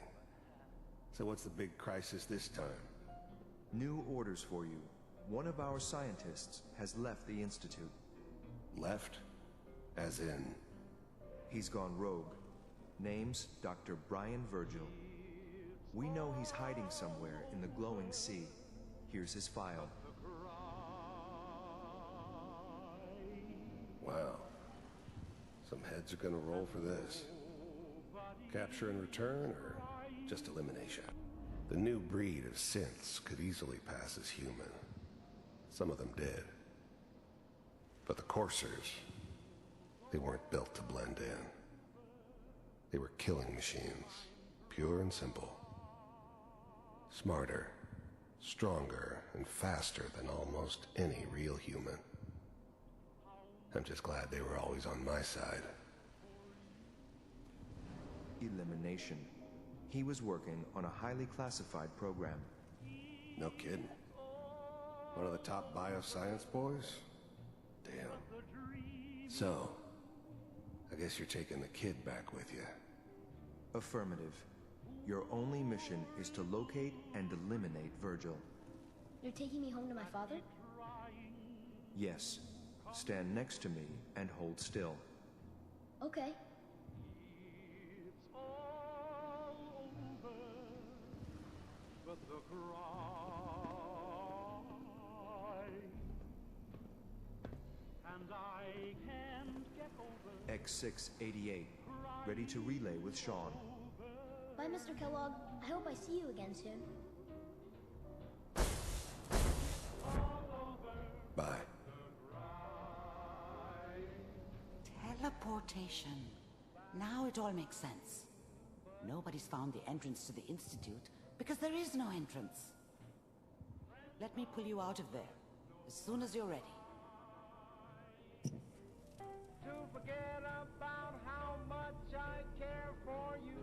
S1: So what's the big crisis this time?
S14: New orders for you. One of our scientists has left the Institute.
S1: Left? As in?
S14: He's gone rogue. Name's Dr. Brian Virgil. We know he's hiding somewhere in the glowing sea. Here's his file.
S1: Wow. Some heads are gonna roll for this. Capture and return, or just elimination? The new breed of synths could easily pass as human. Some of them did. But the coursers, they weren't built to blend in. They were killing machines, pure and simple. Smarter, stronger, and faster than almost any real human. I'm just glad they were always on my side.
S14: Elimination. He was working on a highly classified program.
S1: No kidding. One of the top bioscience boys? Damn. So, I guess you're taking the kid back with you.
S14: Affirmative. Your only mission is to locate and eliminate Virgil.
S15: You're taking me home to my father?
S14: Yes. Stand next to me and hold still.
S15: Okay.
S14: X688, ready to relay with Sean.
S15: Bye, Mr. Kellogg. I hope I see you again soon.
S1: Bye.
S19: Teleportation. Now it all makes sense. Nobody's found the entrance to the Institute because there is no entrance. Let me pull you out of there as soon as you're ready.
S18: To forget about how much I care for you.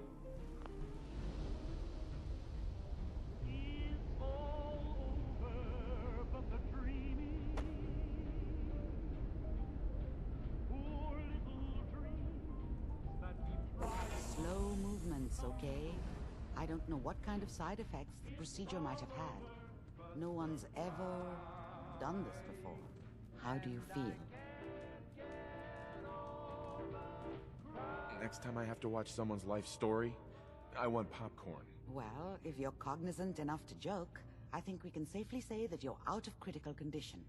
S18: It's all over, but the dreaming. Poor little dreams that we tried.
S19: Slow movements, okay? I don't know what kind of side effects the procedure might have had. No one's ever done this before. How do you feel?
S23: Next time I have to watch someone's life story, I want popcorn.
S19: Well, if you're cognizant enough to joke, I think we can safely say that you're out of critical condition.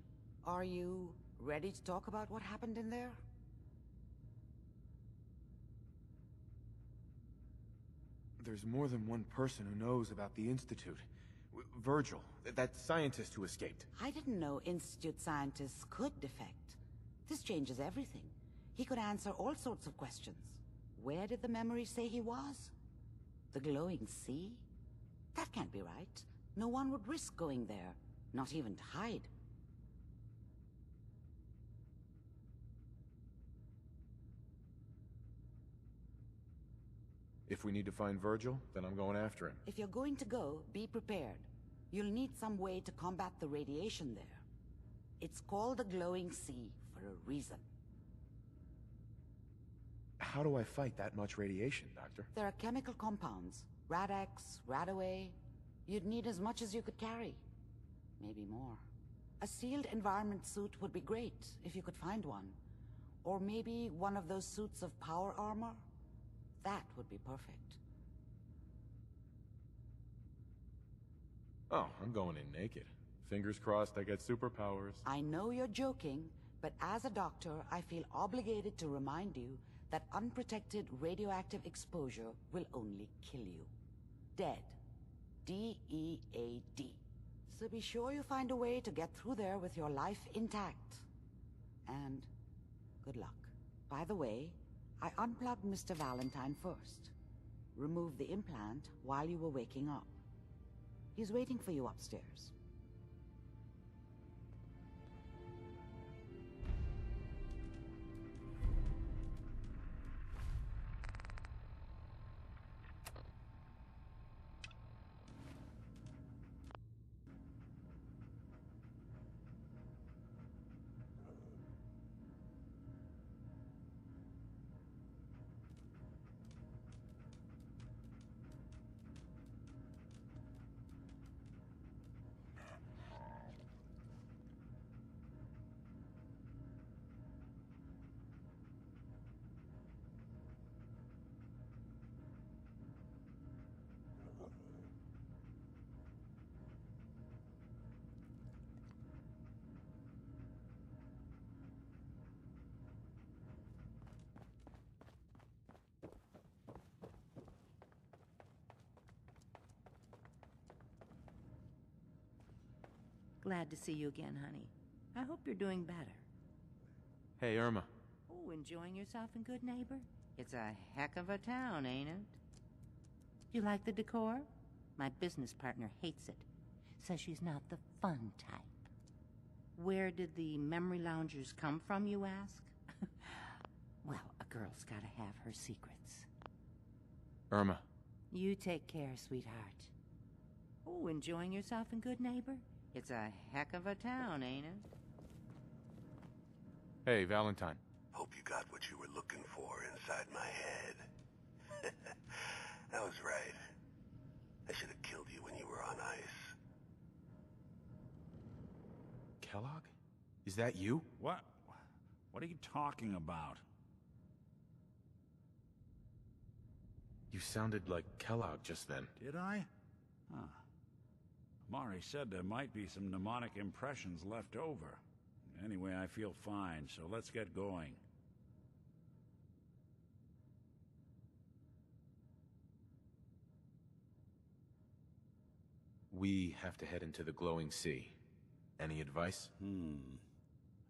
S19: Are you ready to talk about what happened in there?
S23: There's more than one person who knows about the Institute. Virgil, that scientist who escaped.
S19: I didn't know Institute scientists could defect. This changes everything. He could answer all sorts of questions. Where did the memory say he was? The glowing sea? That can't be right. No one would risk going there, not even to hide.
S23: If we need to find Virgil, then I'm going after him.
S19: If you're going to go, be prepared. You'll need some way to combat the radiation there. It's called the glowing sea for a reason.
S23: How do I fight that much radiation, Doctor?
S19: There are chemical compounds. Rad-X, Radaway. You'd need as much as you could carry. Maybe more. A sealed environment suit would be great, if you could find one. Or maybe one of those suits of power armor? That would be perfect.
S23: Oh, I'm going in naked. Fingers crossed I get superpowers.
S19: I know you're joking, but as a doctor, I feel obligated to remind you that unprotected radioactive exposure will only kill you. Dead. D-E-A-D. So be sure you find a way to get through there with your life intact. And good luck. By the way, I unplugged Mr. Valentine first. Removed the implant while you were waking up. He's waiting for you upstairs.
S17: Glad to see you again, honey. I hope you're doing better.
S23: Hey, Irma.
S17: Oh, enjoying yourself in Good Neighbor? It's a heck of a town, ain't it? You like the decor? My business partner hates it. Says she's not the fun type. Where did the memory loungers come from, you ask? Well, a girl's gotta have her secrets.
S23: Irma.
S17: You take care, sweetheart. Oh, enjoying yourself in Good Neighbor? It's a heck of a town, ain't it?
S23: Hey, Valentine.
S6: Hope you got what you were looking for inside my head. I was right. I should have killed you when you were on ice.
S23: Kellogg? Is that you?
S11: What? What are you talking about?
S23: You sounded like Kellogg just then.
S11: Did I? Huh. Mari said there might be some mnemonic impressions left over. Anyway, I feel fine, so let's get going.
S23: We have to head into the glowing sea. Any advice?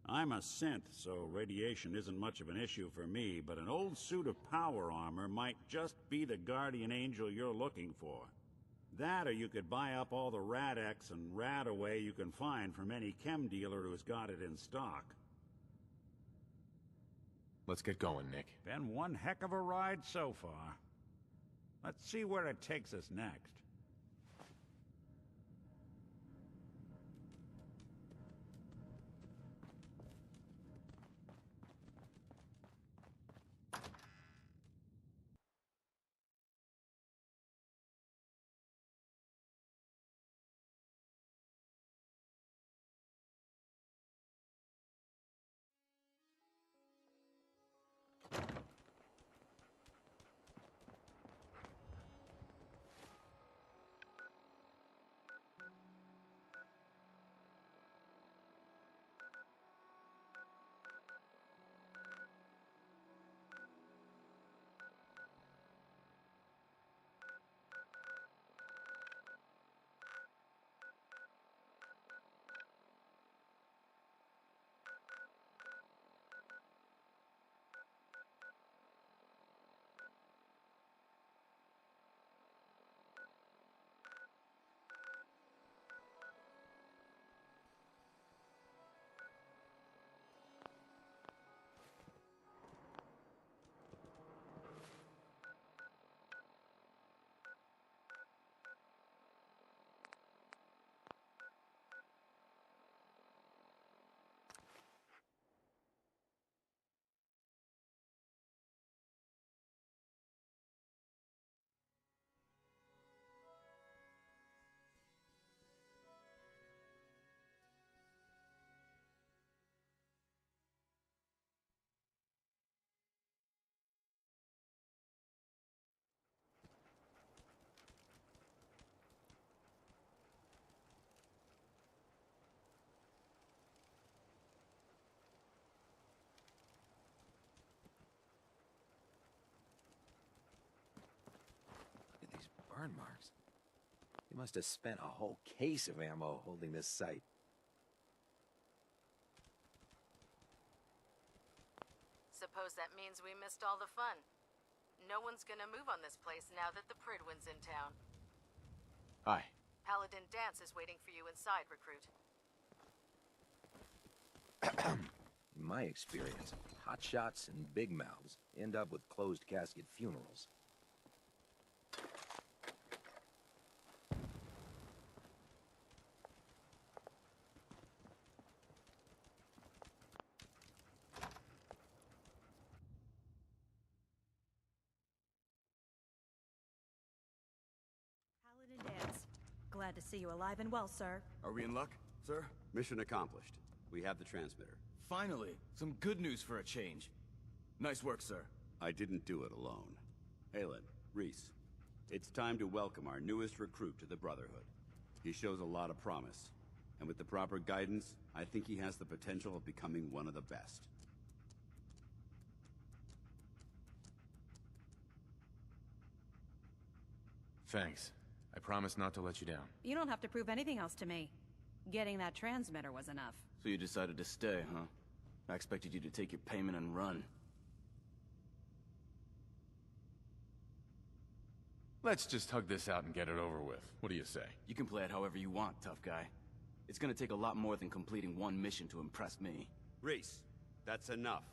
S11: I'm a synth, so radiation isn't much of an issue for me, but an old suit of power armor might just be the guardian angel you're looking for. That, or you could buy up all the Rad-X and Rad-Away you can find from any chem dealer who's got it in stock.
S23: Let's get going, Nick.
S11: Been one heck of a ride so far. Let's see where it takes us next.
S7: Burn marks. He must have spent a whole case of ammo holding this site.
S16: Suppose that means we missed all the fun. No one's gonna move on this place now that the Pridwin's in town.
S23: Hi.
S16: Paladin Dance is waiting for you inside, recruit.
S7: In my experience, hotshots and big mouths end up with closed casket funerals.
S22: Glad to see you alive and well, sir.
S24: Are we in luck, sir?
S25: Mission accomplished. We have the transmitter.
S24: Finally, some good news for a change. Nice work, sir.
S25: I didn't do it alone. Aelin, Reese, it's time to welcome our newest recruit to the Brotherhood. He shows a lot of promise, and with the proper guidance, I think he has the potential of becoming one of the best.
S23: Thanks. I promise not to let you down.
S22: You don't have to prove anything else to me. Getting that transmitter was enough.
S24: So you decided to stay, huh? I expected you to take your payment and run.
S23: Let's just hug this out and get it over with. What do you say?
S24: You can play it however you want, tough guy. It's gonna take a lot more than completing one mission to impress me.
S25: Reese, that's enough.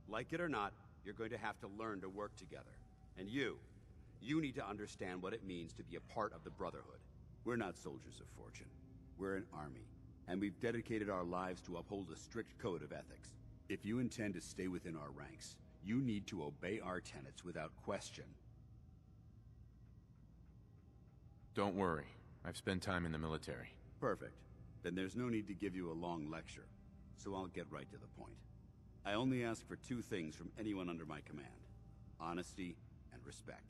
S25: Like it or not, you're going to have to learn to work together. And you need to understand what it means to be a part of the Brotherhood. We're not soldiers of fortune. We're an army, and we've dedicated our lives to uphold a strict code of ethics. If you intend to stay within our ranks, you need to obey our tenets without question.
S23: Don't worry. I've spent time in the military.
S25: Perfect. Then there's no need to give you a long lecture, so I'll get right to the point. I only ask for two things from anyone under my command: honesty and respect.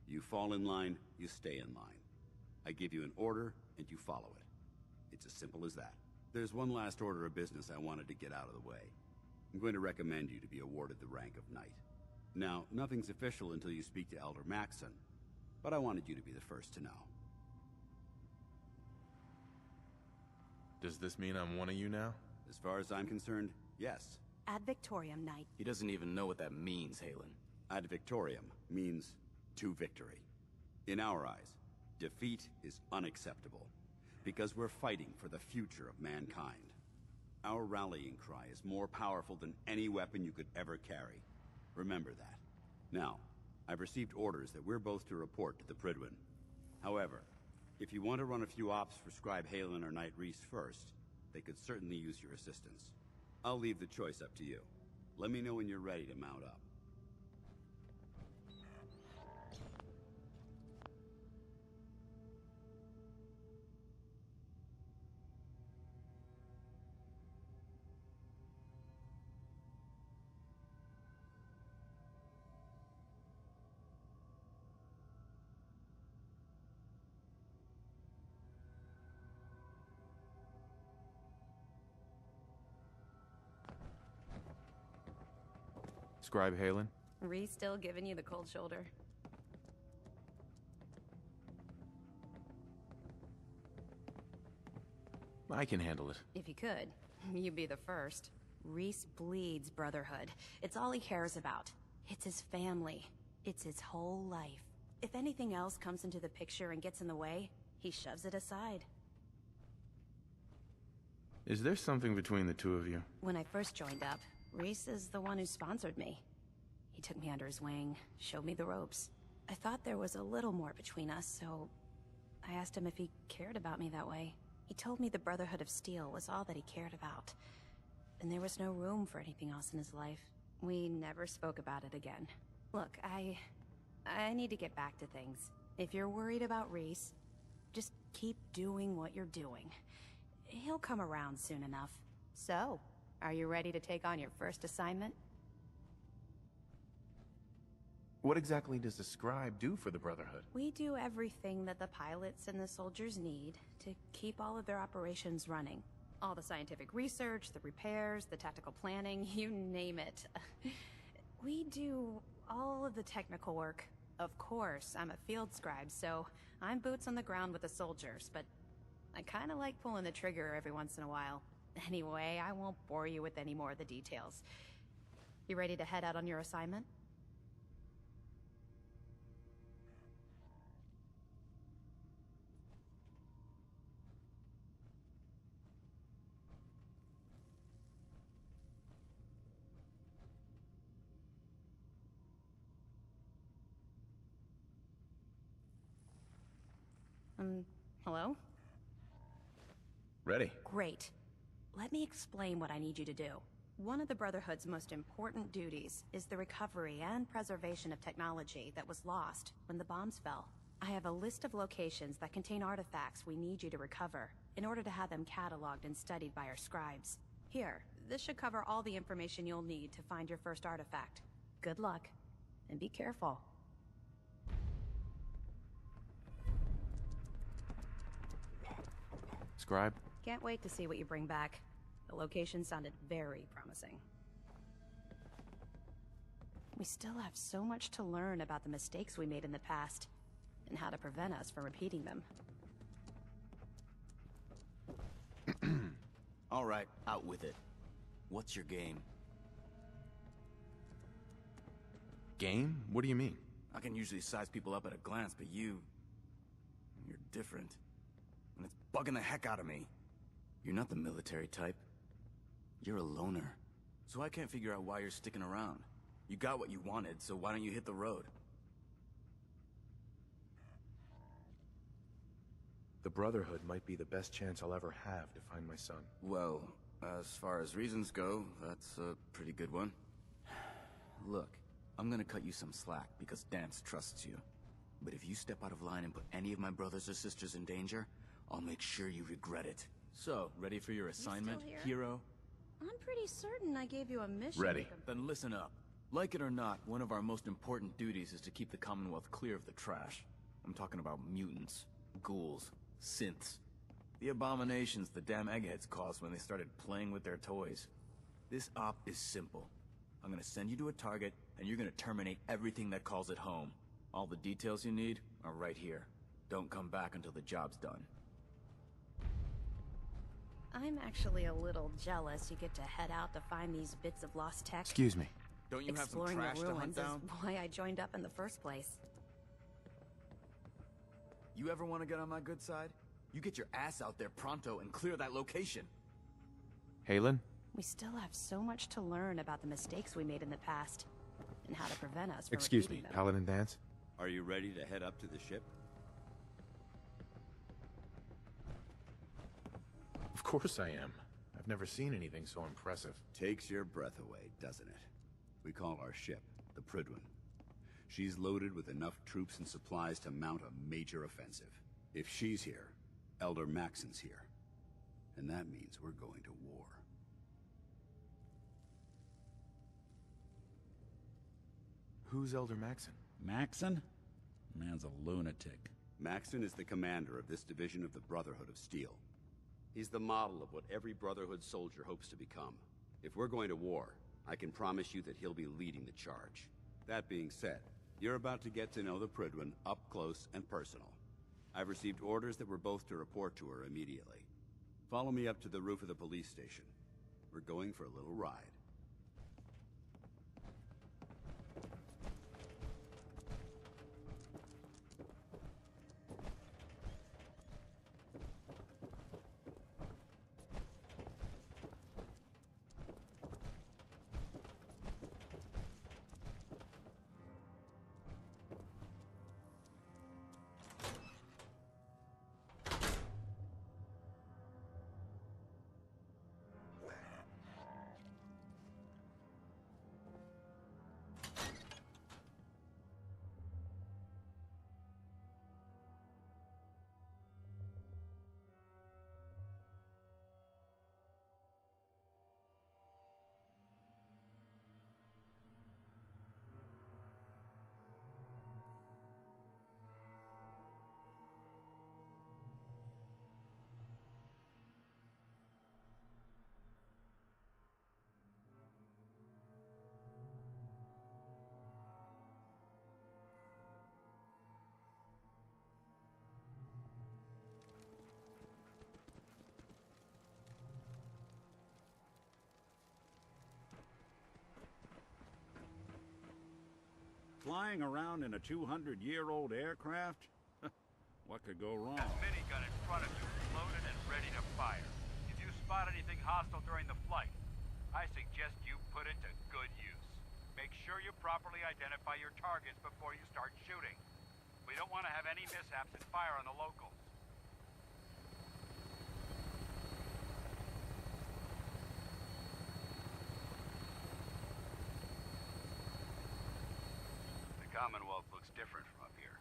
S25: You fall in line, you stay in line. I give you an order, and you follow it. It's as simple as that. There's one last order of business I wanted to get out of the way. I'm going to recommend you to be awarded the rank of Knight. Now, nothing's official until you speak to Elder Maxson, but I wanted you to be the first to know.
S23: Does this mean I'm one of you now?
S25: As far as I'm concerned, yes.
S22: Ad Victoriam, Knight.
S24: He doesn't even know what that means, Halen.
S25: Ad Victoriam means to victory. In our eyes, defeat is unacceptable, because we're fighting for the future of mankind. Our rallying cry is more powerful than any weapon you could ever carry. Remember that. Now, I've received orders that we're both to report to the Pridwin. However, if you want to run a few ops for Scribe Halen or Knight Reese first, they could certainly use your assistance. I'll leave the choice up to you. Let me know when you're ready to mount up.
S23: Scribe Halen?
S22: Reese still giving you the cold shoulder?
S23: I can handle it.
S22: If you could, you'd be the first. Reese bleeds Brotherhood. It's all he cares about. It's his family. It's his whole life. If anything else comes into the picture and gets in the way, he shoves it aside.
S23: Is there something between the two of you?
S22: When I first joined up, Reese is the one who sponsored me. He took me under his wing, showed me the ropes. I thought there was a little more between us, so I asked him if he cared about me that way. He told me the Brotherhood of Steel was all that he cared about, and there was no room for anything else in his life. We never spoke about it again. Look, I need to get back to things. If you're worried about Reese, just keep doing what you're doing. He'll come around soon enough. So, are you ready to take on your first assignment?
S23: What exactly does the scribe do for the Brotherhood?
S22: We do everything that the pilots and the soldiers need to keep all of their operations running. All the scientific research, the repairs, the tactical planning, you name it. We do all of the technical work. Of course, I'm a field scribe, so I'm boots on the ground with the soldiers, but I kinda like pulling the trigger every once in a while. Anyway, I won't bore you with any more of the details. You ready to head out on your assignment? Hello?
S23: Ready.
S22: Great. Let me explain what I need you to do. One of the Brotherhood's most important duties is the recovery and preservation of technology that was lost when the bombs fell. I have a list of locations that contain artifacts we need you to recover in order to have them cataloged and studied by our scribes. Here, this should cover all the information you'll need to find your first artifact. Good luck, and be careful.
S23: Scribe?
S22: Can't wait to see what you bring back. The location sounded very promising. We still have so much to learn about the mistakes we made in the past, and how to prevent us from repeating them.
S24: All right, out with it. What's your game?
S23: Game? What do you mean?
S24: I can usually size people up at a glance, but you're different. And it's bugging the heck out of me. You're not the military type. You're a loner. So I can't figure out why you're sticking around. You got what you wanted, so why don't you hit the road?
S23: The Brotherhood might be the best chance I'll ever have to find my son.
S24: Well, as far as reasons go, that's a pretty good one. Look, I'm gonna cut you some slack because Dance trusts you. But if you step out of line and put any of my brothers or sisters in danger, I'll make sure you regret it. So, ready for your assignment,
S22: here?
S24: hero?
S22: I'm pretty certain I gave you a mission.
S23: Ready.
S24: Then listen up. Like it or not, one of our most important duties is to keep the Commonwealth clear of the trash. I'm talking about mutants, ghouls, synths. The abominations the damn eggheads caused when they started playing with their toys. This op is simple. I'm gonna send you to a target, and you're gonna terminate everything that calls it home. All the details you need are right here. Don't come back until the job's done.
S22: I'm actually a little jealous you get to head out to find these bits of lost tech.
S23: Excuse me.
S24: Don't you have some
S22: Exploring
S24: trash
S22: the
S24: to hunt
S22: ruins
S24: down?
S22: is why I joined up in the first place.
S24: You ever want to get on my good side? You get your ass out there pronto and clear that location.
S23: Halen?
S22: We still have so much to learn about the mistakes we made in the past, and how to prevent us from
S23: Excuse me,
S22: repeating them.
S23: Paladin Dance?
S25: Are you ready to head up to the ship?
S23: Of course I am. I've never seen anything so impressive.
S25: Takes your breath away, doesn't it? We call our ship the Prydwen. She's loaded with enough troops and supplies to mount a major offensive. If she's here, Elder Maxon's here. And that means we're going to war.
S23: Who's Elder Maxon?
S11: Maxon? Man's a lunatic.
S25: Maxon is the commander of this division of the Brotherhood of Steel. He's the model of what every Brotherhood soldier hopes to become. If we're going to war, I can promise you that he'll be leading the charge. That being said, you're about to get to know the Prydwen up close and personal. I've received orders that we're both to report to her immediately. Follow me up to the roof of the police station. We're going for a little ride.
S11: Flying around in a 200-year-old aircraft? What could go wrong?
S12: That minigun in front of you is loaded and ready to fire. If you spot anything hostile during the flight, I suggest you put it to good use. Make sure you properly identify your targets before you start shooting. We don't want to have any mishaps and fire on the locals. The Commonwealth looks different from up here,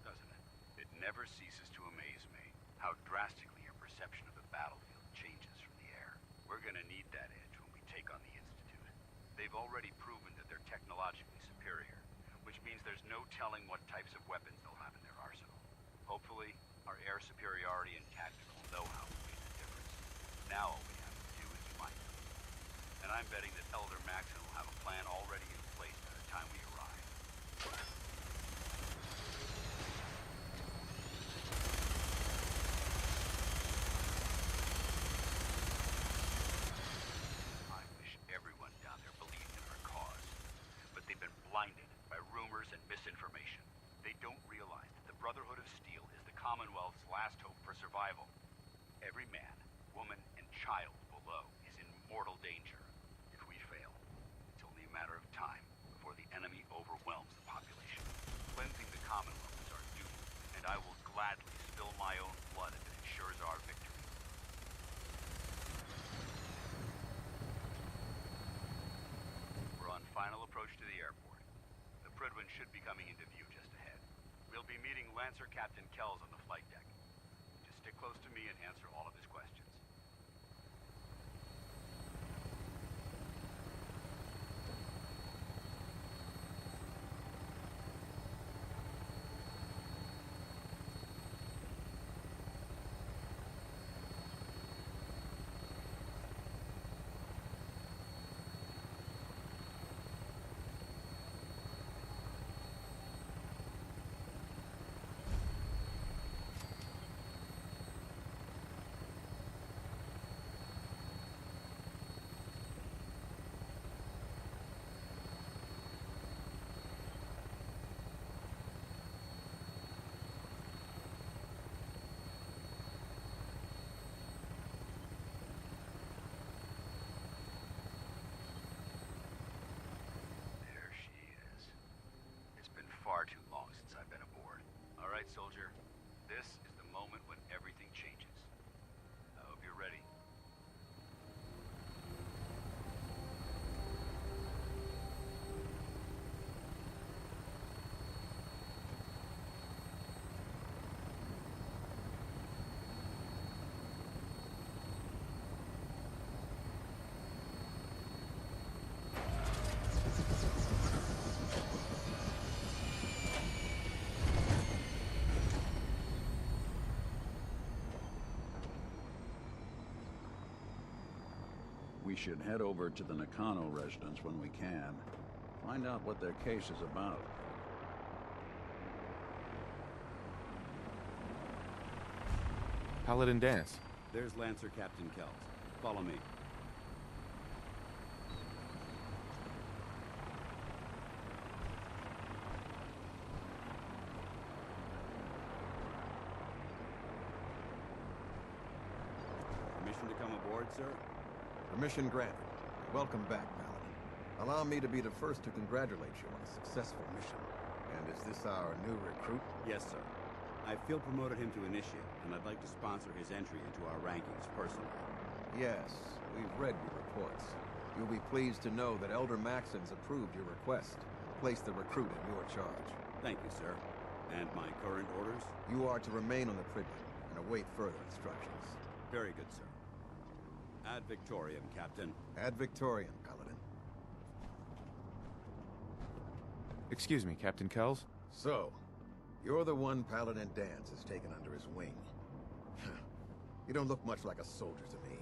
S12: doesn't it? It never ceases to amaze me how drastically your perception of the battlefield changes from the air. We're gonna need that edge when we take on the Institute. They've already proven that they're technologically superior, which means there's no telling what types of weapons they'll have in their arsenal. Hopefully, our air superiority and tactical know-how will make the difference. Now all we have to do is find them. And I'm betting that Elder Maxon will have a plan already in place by the time we arrive.
S25: last hope for survival. Every man, woman, and child below is in mortal danger. If we fail, it's only a matter of time before the enemy overwhelms the population. Cleansing the Commonwealth is our duty, and I will gladly spill my own blood if it ensures our victory. We're on final approach to the airport. The Prydwen should be coming into view just ahead. We'll be meeting Lancer Captain Kells on the flight deck. Just stick close to me and answer all of his questions. Far too long since I've been aboard. All right, soldier. This is the moment when everything changes. I hope you're ready.
S3: We should head over to the Nakano residence when we can. Find out what their case is about.
S23: Paladin Dance.
S25: There's Lancer Captain Kells. Follow me. Permission to come aboard, sir?
S4: Permission granted. Welcome back, Paladin. Allow me to be the first to congratulate you on a successful mission. And is this our new recruit?
S25: Yes, sir. I feel promoted him to initiate, and I'd like to sponsor his entry into our rankings personally.
S4: Yes, we've read your reports. You'll be pleased to know that Elder Maxon's approved your request. Place the recruit in your charge.
S25: Thank you, sir. And my current orders?
S4: You are to remain on the Prydwen and await further instructions.
S25: Very good, sir. Ad Victoriam, Captain.
S4: Ad Victoriam, Paladin.
S23: Excuse me, Captain Kells?
S4: So, you're the one Paladin Dance has taken under his wing. You don't look much like a soldier to me.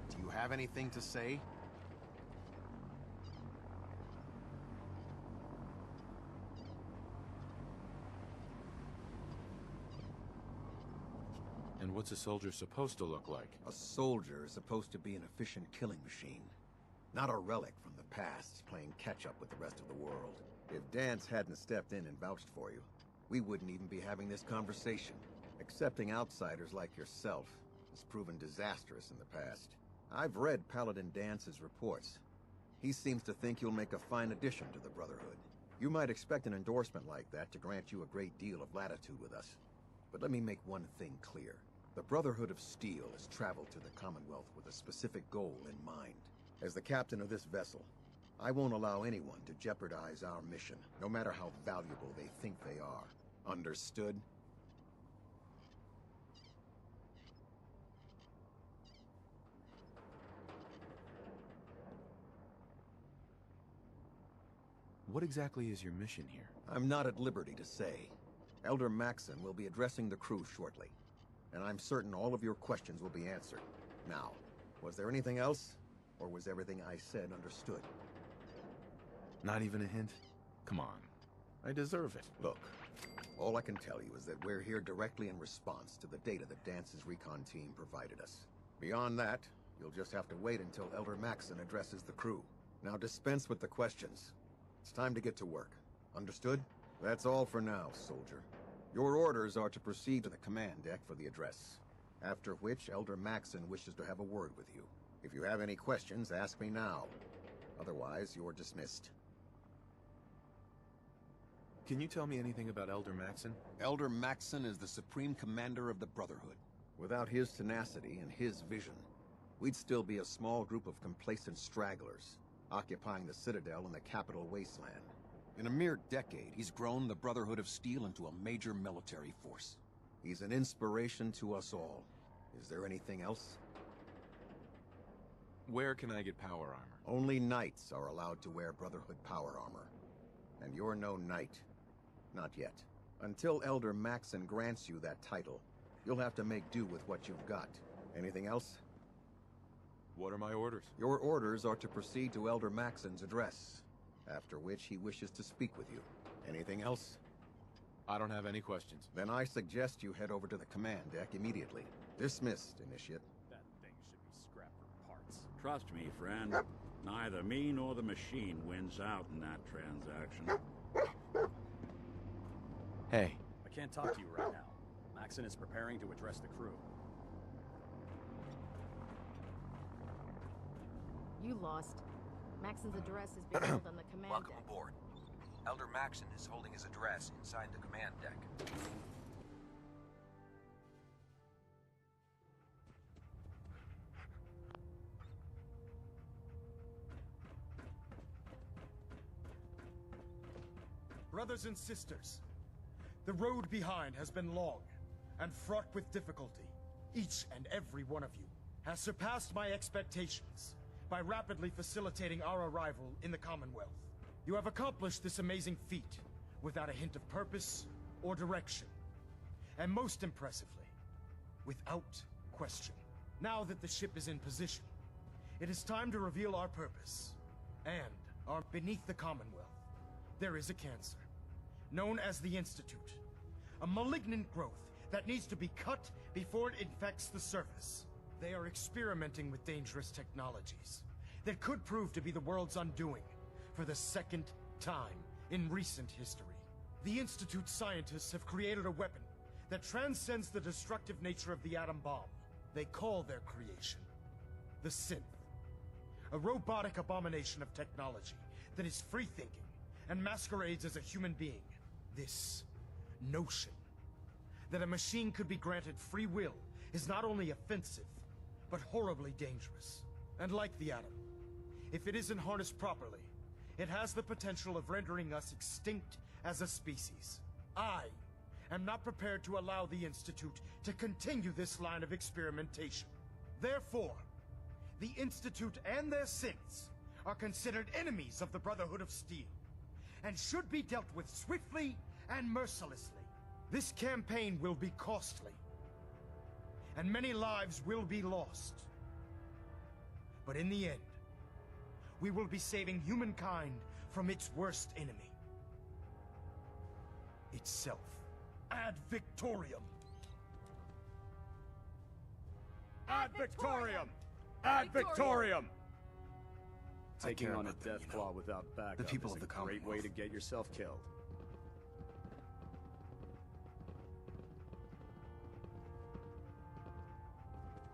S10: Do you have anything to say?
S23: And what's a soldier supposed to look like?
S4: A soldier is supposed to be an efficient killing machine. Not a relic from the past, playing catch-up with the rest of the world. If Dance hadn't stepped in and vouched for you, we wouldn't even be having this conversation. Accepting outsiders like yourself has proven disastrous in the past. I've read Paladin Dance's reports. He seems to think you'll make a fine addition to the Brotherhood. You might expect an endorsement like that to grant you a great deal of latitude with us. But let me make one thing clear. The Brotherhood of Steel has traveled to the Commonwealth with a specific goal in mind. As the captain of this vessel, I won't allow anyone to jeopardize our mission, no matter how valuable they think they are. Understood?
S23: What exactly is your mission here?
S4: I'm not at liberty to say. Elder Maxon will be addressing the crew shortly, and I'm certain all of your questions will be answered. Now, was there anything else, or was everything I said understood?
S23: Not even a hint? Come on. I deserve it.
S4: Look, all I can tell you is that we're here directly in response to the data that Dance's recon team provided us. Beyond that, you'll just have to wait until Elder Maxon addresses the crew. Now dispense with the questions. It's time to get to work. Understood? That's all for now, soldier. Your orders are to proceed to the command deck for the address. After which, Elder Maxon wishes to have a word with you. If you have any questions, ask me now. Otherwise, you're dismissed.
S23: Can you tell me anything about Elder Maxon?
S4: Elder Maxon is the Supreme Commander of the Brotherhood. Without his tenacity and his vision, we'd still be a small group of complacent stragglers, occupying the Citadel in the capital wasteland. In a mere decade, he's grown the Brotherhood of Steel into a major military force. He's an inspiration to us all. Is there anything else?
S23: Where can I get power armor?
S4: Only knights are allowed to wear Brotherhood power armor. And you're no knight. Not yet. Until Elder Maxon grants you that title, you'll have to make do with what you've got. Anything else?
S23: What are my orders?
S4: Your orders are to proceed to Elder Maxon's address, after which he wishes to speak with you. Anything else?
S23: I don't have any questions.
S4: Then I suggest you head over to the command deck immediately. Dismissed, Initiate.
S12: That thing should be scrapped for parts.
S11: Trust me, friend. Neither me nor the machine wins out in that transaction.
S23: Hey.
S12: I can't talk to you right now. Maxon is preparing to address the crew.
S16: You lost. Maxon's address is being held on the command
S7: Welcome
S16: deck.
S7: aboard. Elder Maxon is holding his address inside the command deck.
S2: Brothers and sisters, the road behind has been long and fraught with difficulty. Each and every one of you has surpassed my expectations by rapidly facilitating our arrival in the Commonwealth. You have accomplished this amazing feat without a hint of purpose or direction. And most impressively, without question. Now that the ship is in position, it is time to reveal our purpose. And beneath the Commonwealth, there is a cancer, known as the Institute. A malignant growth that needs to be cut before it infects the surface. They are experimenting with dangerous technologies that could prove to be the world's undoing for the second time in recent history. The Institute scientists have created a weapon that transcends the destructive nature of the atom bomb. They call their creation the Synth, a robotic abomination of technology that is free-thinking and masquerades as a human being. This notion that a machine could be granted free will is not only offensive, but horribly dangerous. And like the atom, if it isn't harnessed properly, it has the potential of rendering us extinct as a species. I am not prepared to allow the Institute to continue this line of experimentation. Therefore, the Institute and their synths are considered enemies of the Brotherhood of Steel, and should be dealt with swiftly and mercilessly. This campaign will be costly, and many lives will be lost. But in the end, we will be saving humankind from its worst enemy. Itself. Ad Victoriam!
S12: Ad Victoriam! Ad Victoriam! Taking on a death claw without backup
S23: The people
S12: is
S23: of
S12: a
S23: the
S12: great way
S23: Commonwealth.
S12: to get yourself killed.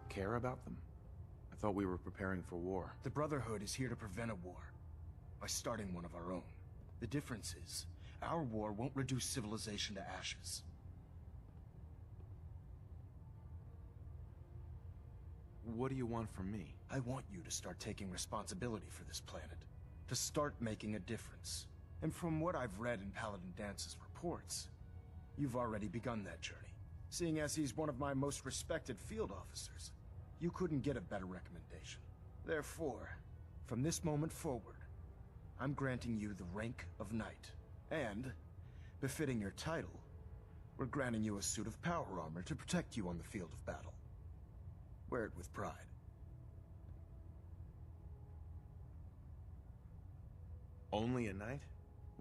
S23: Care about them? I thought we were preparing for war.
S2: The Brotherhood is here to prevent a war by starting one of our own. The difference is, our war won't reduce civilization to ashes.
S23: What do you want from me?
S2: I want you to start taking responsibility for this planet. To start making a difference. And from what I've read in Paladin Dance's reports, you've already begun that journey. Seeing as he's one of my most respected field officers, you couldn't get a better recommendation. Therefore, from this moment forward, I'm granting you the rank of Knight. And, befitting your title, we're granting you a suit of power armor to protect you on the field of battle. Wear it with pride.
S23: Only a knight?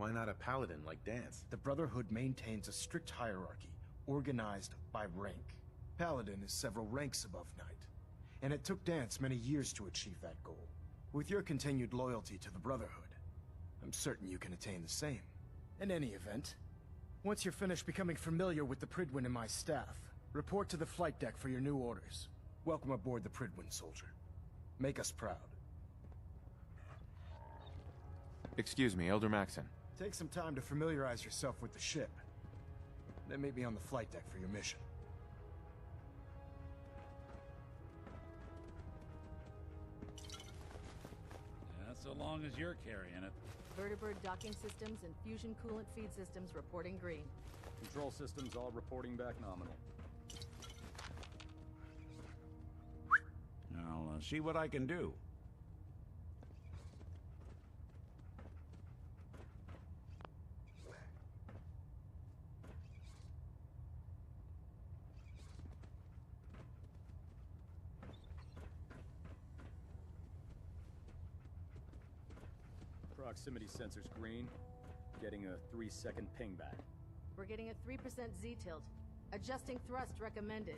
S23: Why not a paladin like Dance?
S2: The Brotherhood maintains a strict hierarchy, organized by rank. Paladin is several ranks above Knight, and it took Dance many years to achieve that goal. With your continued loyalty to the Brotherhood, I'm certain you can attain the same. In any event, once you're finished becoming familiar with the Pridwin and my staff, report to the flight deck for your new orders. Welcome aboard the Pridwin, soldier. Make us proud.
S23: Excuse me, Elder Maxon.
S2: Take some time to familiarize yourself with the ship. Then meet me on the flight deck for your mission.
S11: Yeah, so long as you're carrying it.
S16: Vertibird docking systems and fusion coolant feed systems reporting green.
S5: Control systems all reporting back nominal.
S11: I'll see what I can do.
S5: Proximity sensors green. Getting a 3-second ping back.
S16: We're getting a 3% Z-tilt. Adjusting thrust recommended.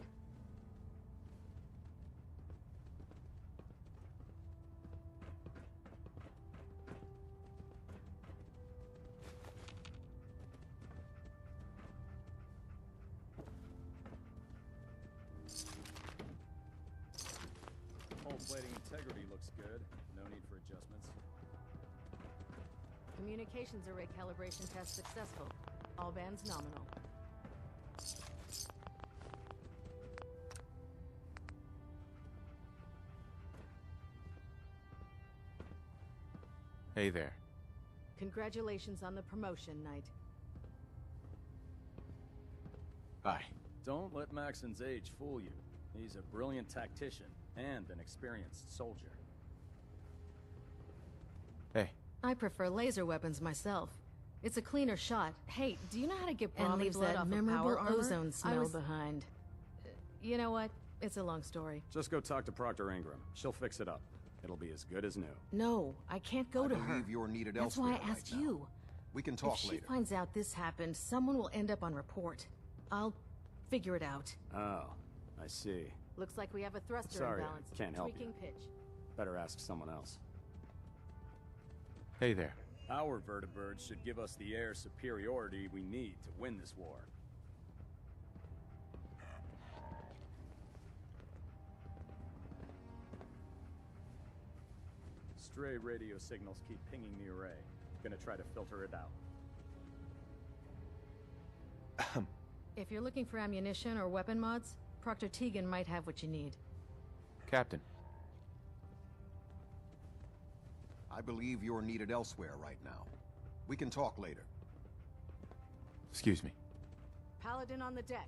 S5: Hull plating integrity looks good. No need for adjustments.
S16: Communications array calibration test successful. All bands nominal.
S23: Hey there.
S16: Congratulations on the promotion, Knight.
S23: Hi.
S5: Don't let Maxon's age fool you. He's a brilliant tactician and an experienced soldier.
S23: Hey.
S16: I prefer laser weapons myself. It's a cleaner shot. Hey, do you know how to get
S22: And
S16: Brahmin
S22: leaves
S16: blood
S22: that
S16: off
S22: memorable
S16: of power armor?
S22: ozone smell behind.
S16: You know what? It's a long story.
S5: Just go talk to Proctor Ingram. She'll fix it up. It'll be as good as new.
S22: No, I can't go to her.
S4: I believe you're needed
S22: That's
S4: elsewhere
S22: why I asked
S4: right now.
S22: you.
S4: We can talk
S22: If she
S4: later.
S22: finds out this happened, someone will end up on report. I'll figure it out.
S5: Oh, I see.
S16: Looks like we have a thruster
S5: Sorry,
S16: imbalance.
S5: can't help
S16: Tweaking pitch.
S5: Better ask someone else.
S23: Hey there.
S5: Our vertibirds should give us the air superiority we need to win this war. Stray radio signals keep pinging the array. Gonna try to filter it out.
S16: If you're looking for ammunition or weapon mods, Proctor Tegan might have what you need.
S23: Captain.
S4: I believe you're needed elsewhere right now. We can talk later.
S23: Excuse me.
S16: Paladin on the deck.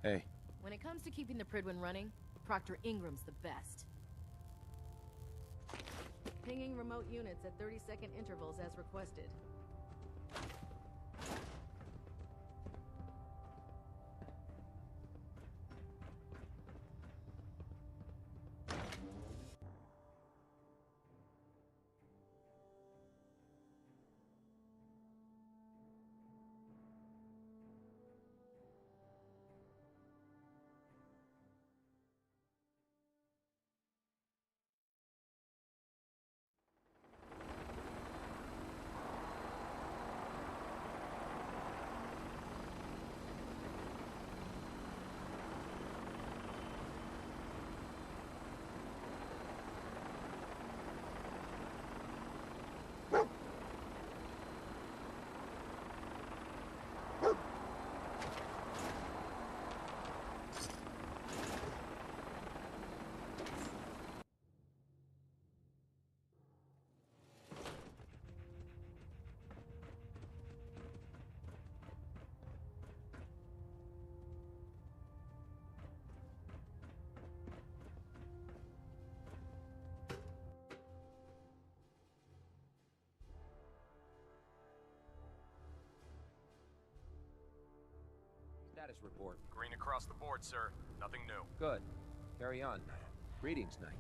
S23: Hey.
S16: When it comes to keeping the Pridwin running, Proctor Ingram's the best. Pinging remote units at 30-second intervals as requested.
S7: Status report.
S24: Green across the board, sir. Nothing new.
S7: Good. Carry on. Greetings, Knight.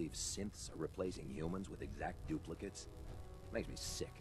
S7: believe synths are replacing humans with exact duplicates? Makes me sick.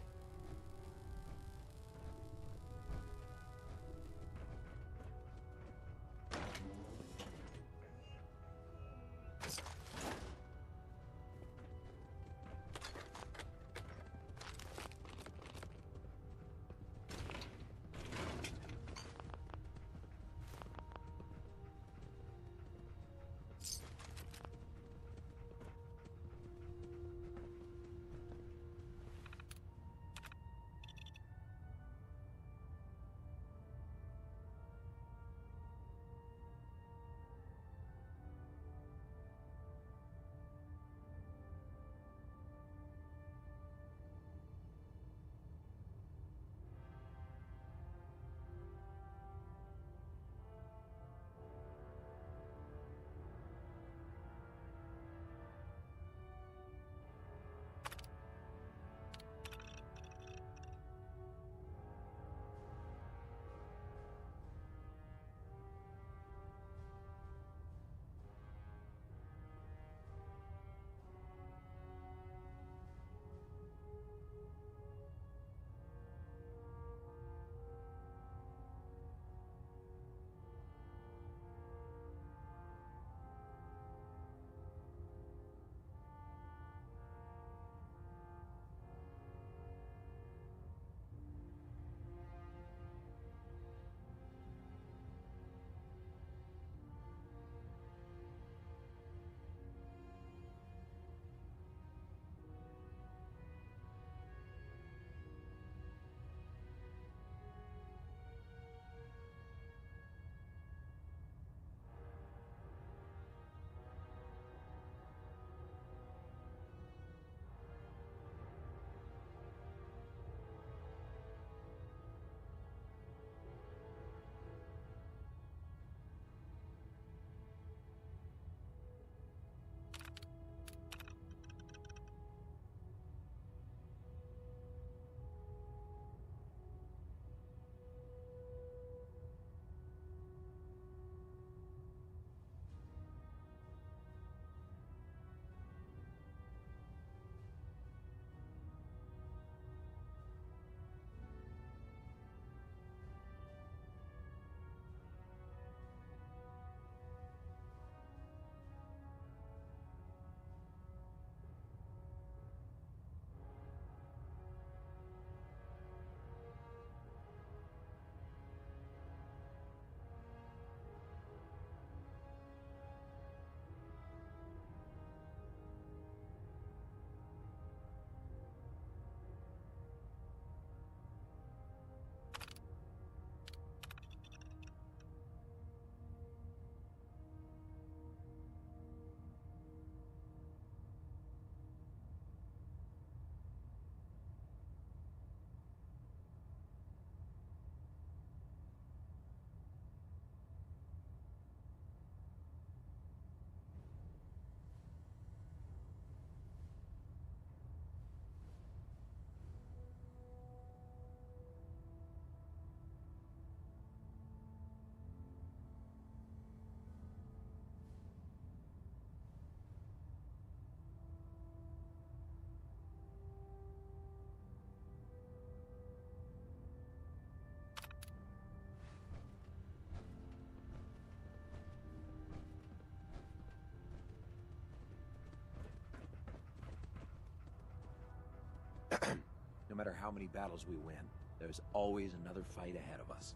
S7: No matter how many battles we win, there's always another fight ahead of us.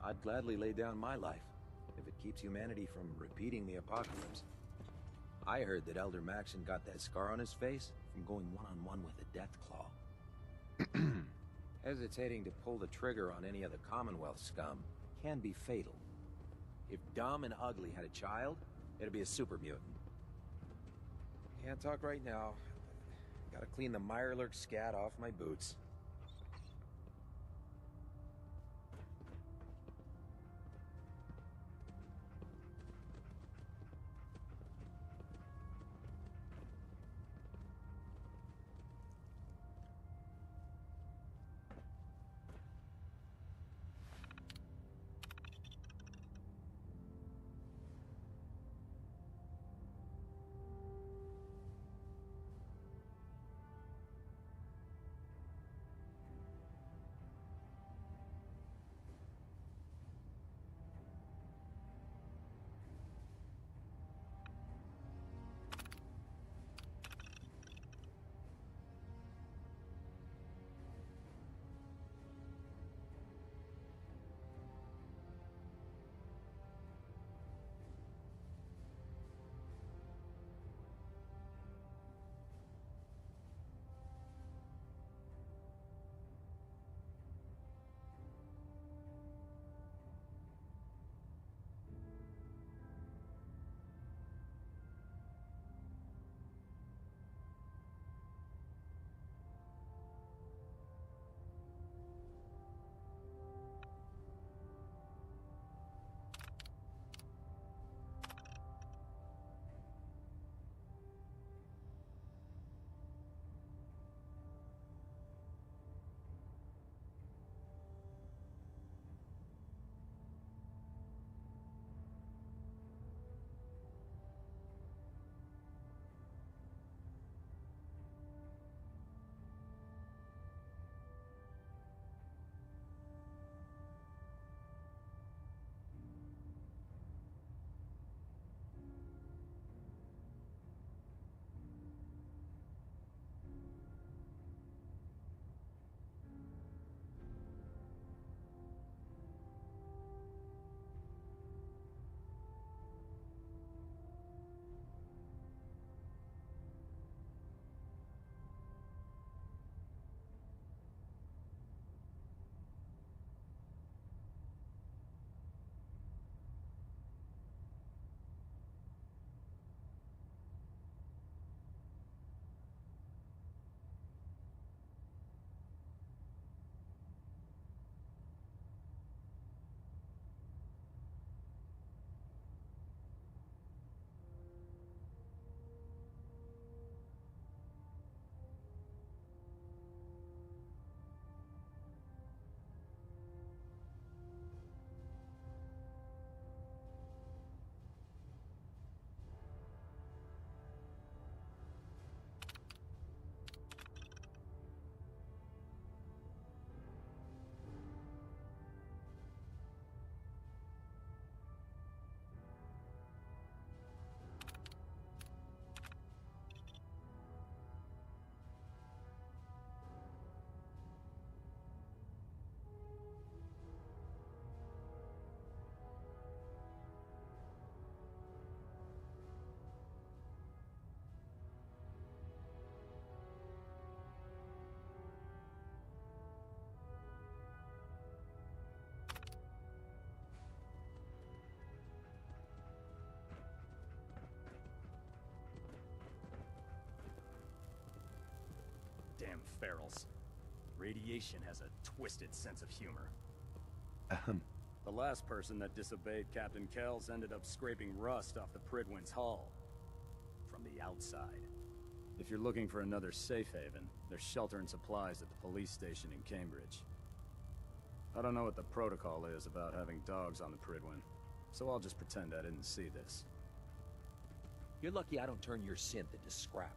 S7: I'd gladly lay down my life if it keeps humanity from repeating the apocalypse. I heard that Elder Maxon got that scar on his face from going one-on-one with a Deathclaw. Hesitating to pull the trigger on any of the Commonwealth scum can be fatal. If Dumb and Ugly had a child, it'd be a super mutant. Can't talk right now. Gotta clean the Mirelurk scat off my boots.
S5: ferals. Radiation has a twisted sense of humor.
S7: Ahem.
S5: The last person that disobeyed Captain Kells ended up scraping rust off the Pridwin's hull. From the outside. If you're looking for another safe haven, there's shelter and supplies at the police station in Cambridge. I don't know what the protocol is about having dogs on the Pridwin, so I'll just pretend I didn't see this.
S7: You're lucky I don't turn your synth into scrap.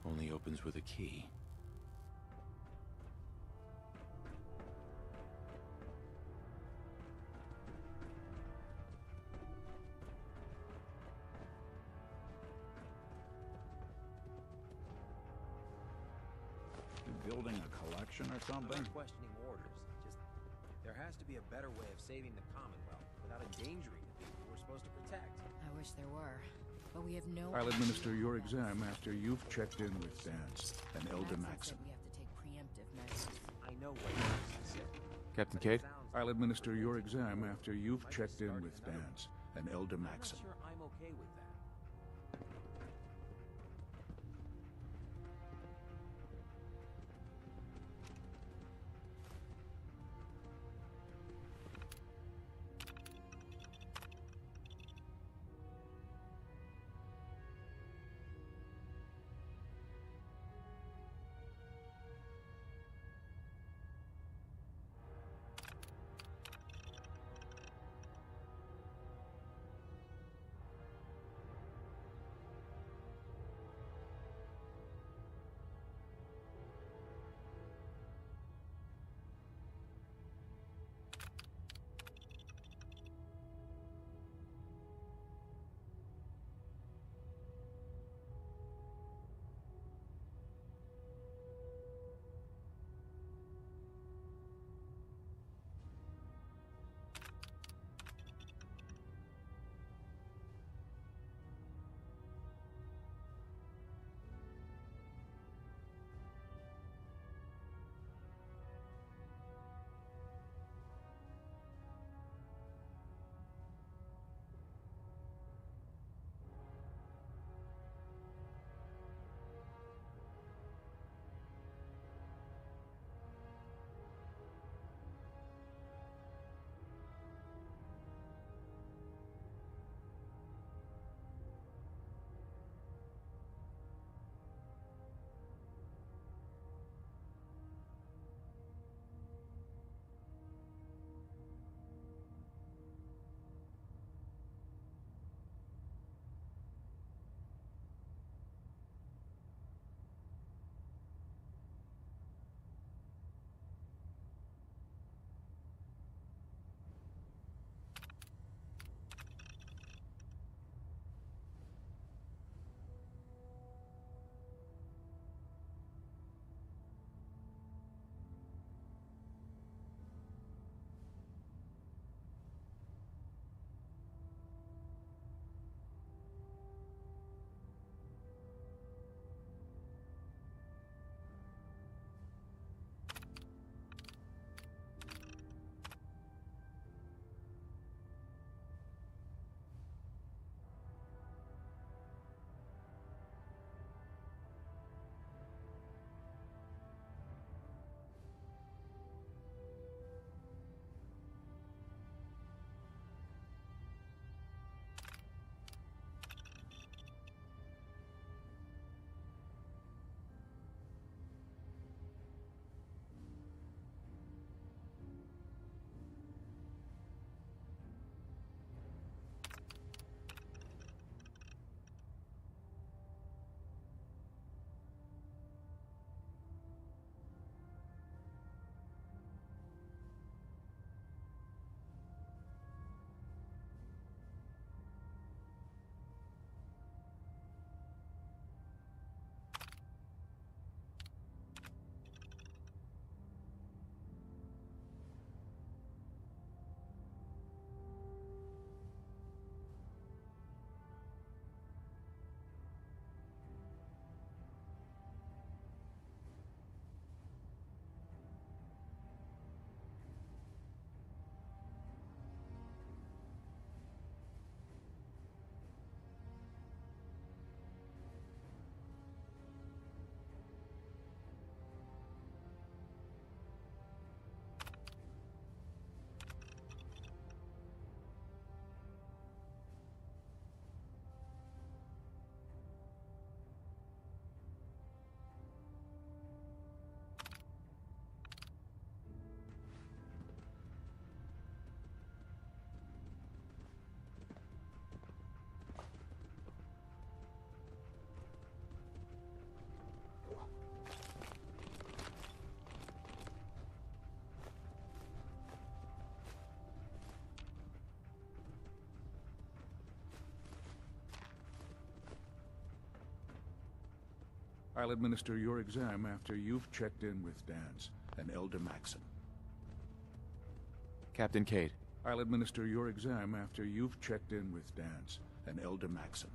S8: Only opens with a key.
S11: You building a collection or something?
S7: I'm not questioning orders. Just, there has to be a better way of saving the Commonwealth without endangering the people we're supposed to protect.
S9: I wish there were, but we have no...
S13: I'll administer your exam after you've checked in with Dance and Elder Maxim.
S9: We have to take preemptive measures.
S7: I know what you said.
S13: Captain Kate, I'll administer your exam after you've checked in with Dance and Elder Maxim.
S7: I'm not sure I'm okay with that.
S13: I'll administer your exam after you've checked in with Dance and Elder Maxim.
S1: Captain Cade.
S13: I'll administer your exam after you've checked in with Dance and Elder Maxim.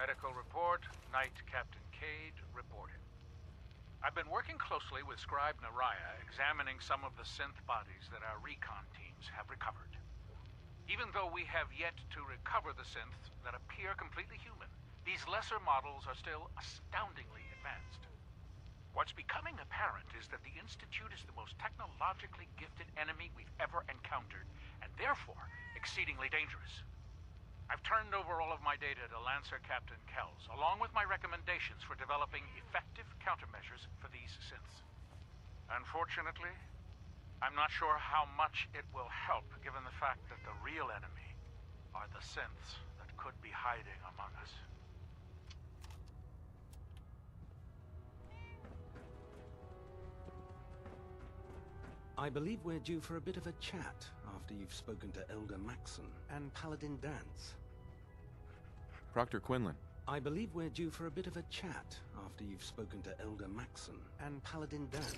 S14: Medical report, Knight Captain Cade reporting. I've been working closely with Scribe Naraya, examining some of the synth bodies that our recon teams have recovered. Even though we have yet to recover the synths that appear completely human, these lesser models are still astoundingly advanced. What's becoming apparent is that the Institute is the most technologically gifted enemy we've ever encountered, and therefore exceedingly dangerous. I've turned over all of my data to Lancer Captain Kells, along with my recommendations for developing effective countermeasures for these synths. Unfortunately, I'm not sure how much it will help, given the fact that the real enemy are the synths that could be hiding among us.
S15: I believe we're due for a bit of a chat after you've spoken to Elder Maxim and Paladin Dance.
S1: Proctor Quinlan.
S15: I believe we're due for a bit of a chat after you've spoken to Elder Maxim and Paladin Dance.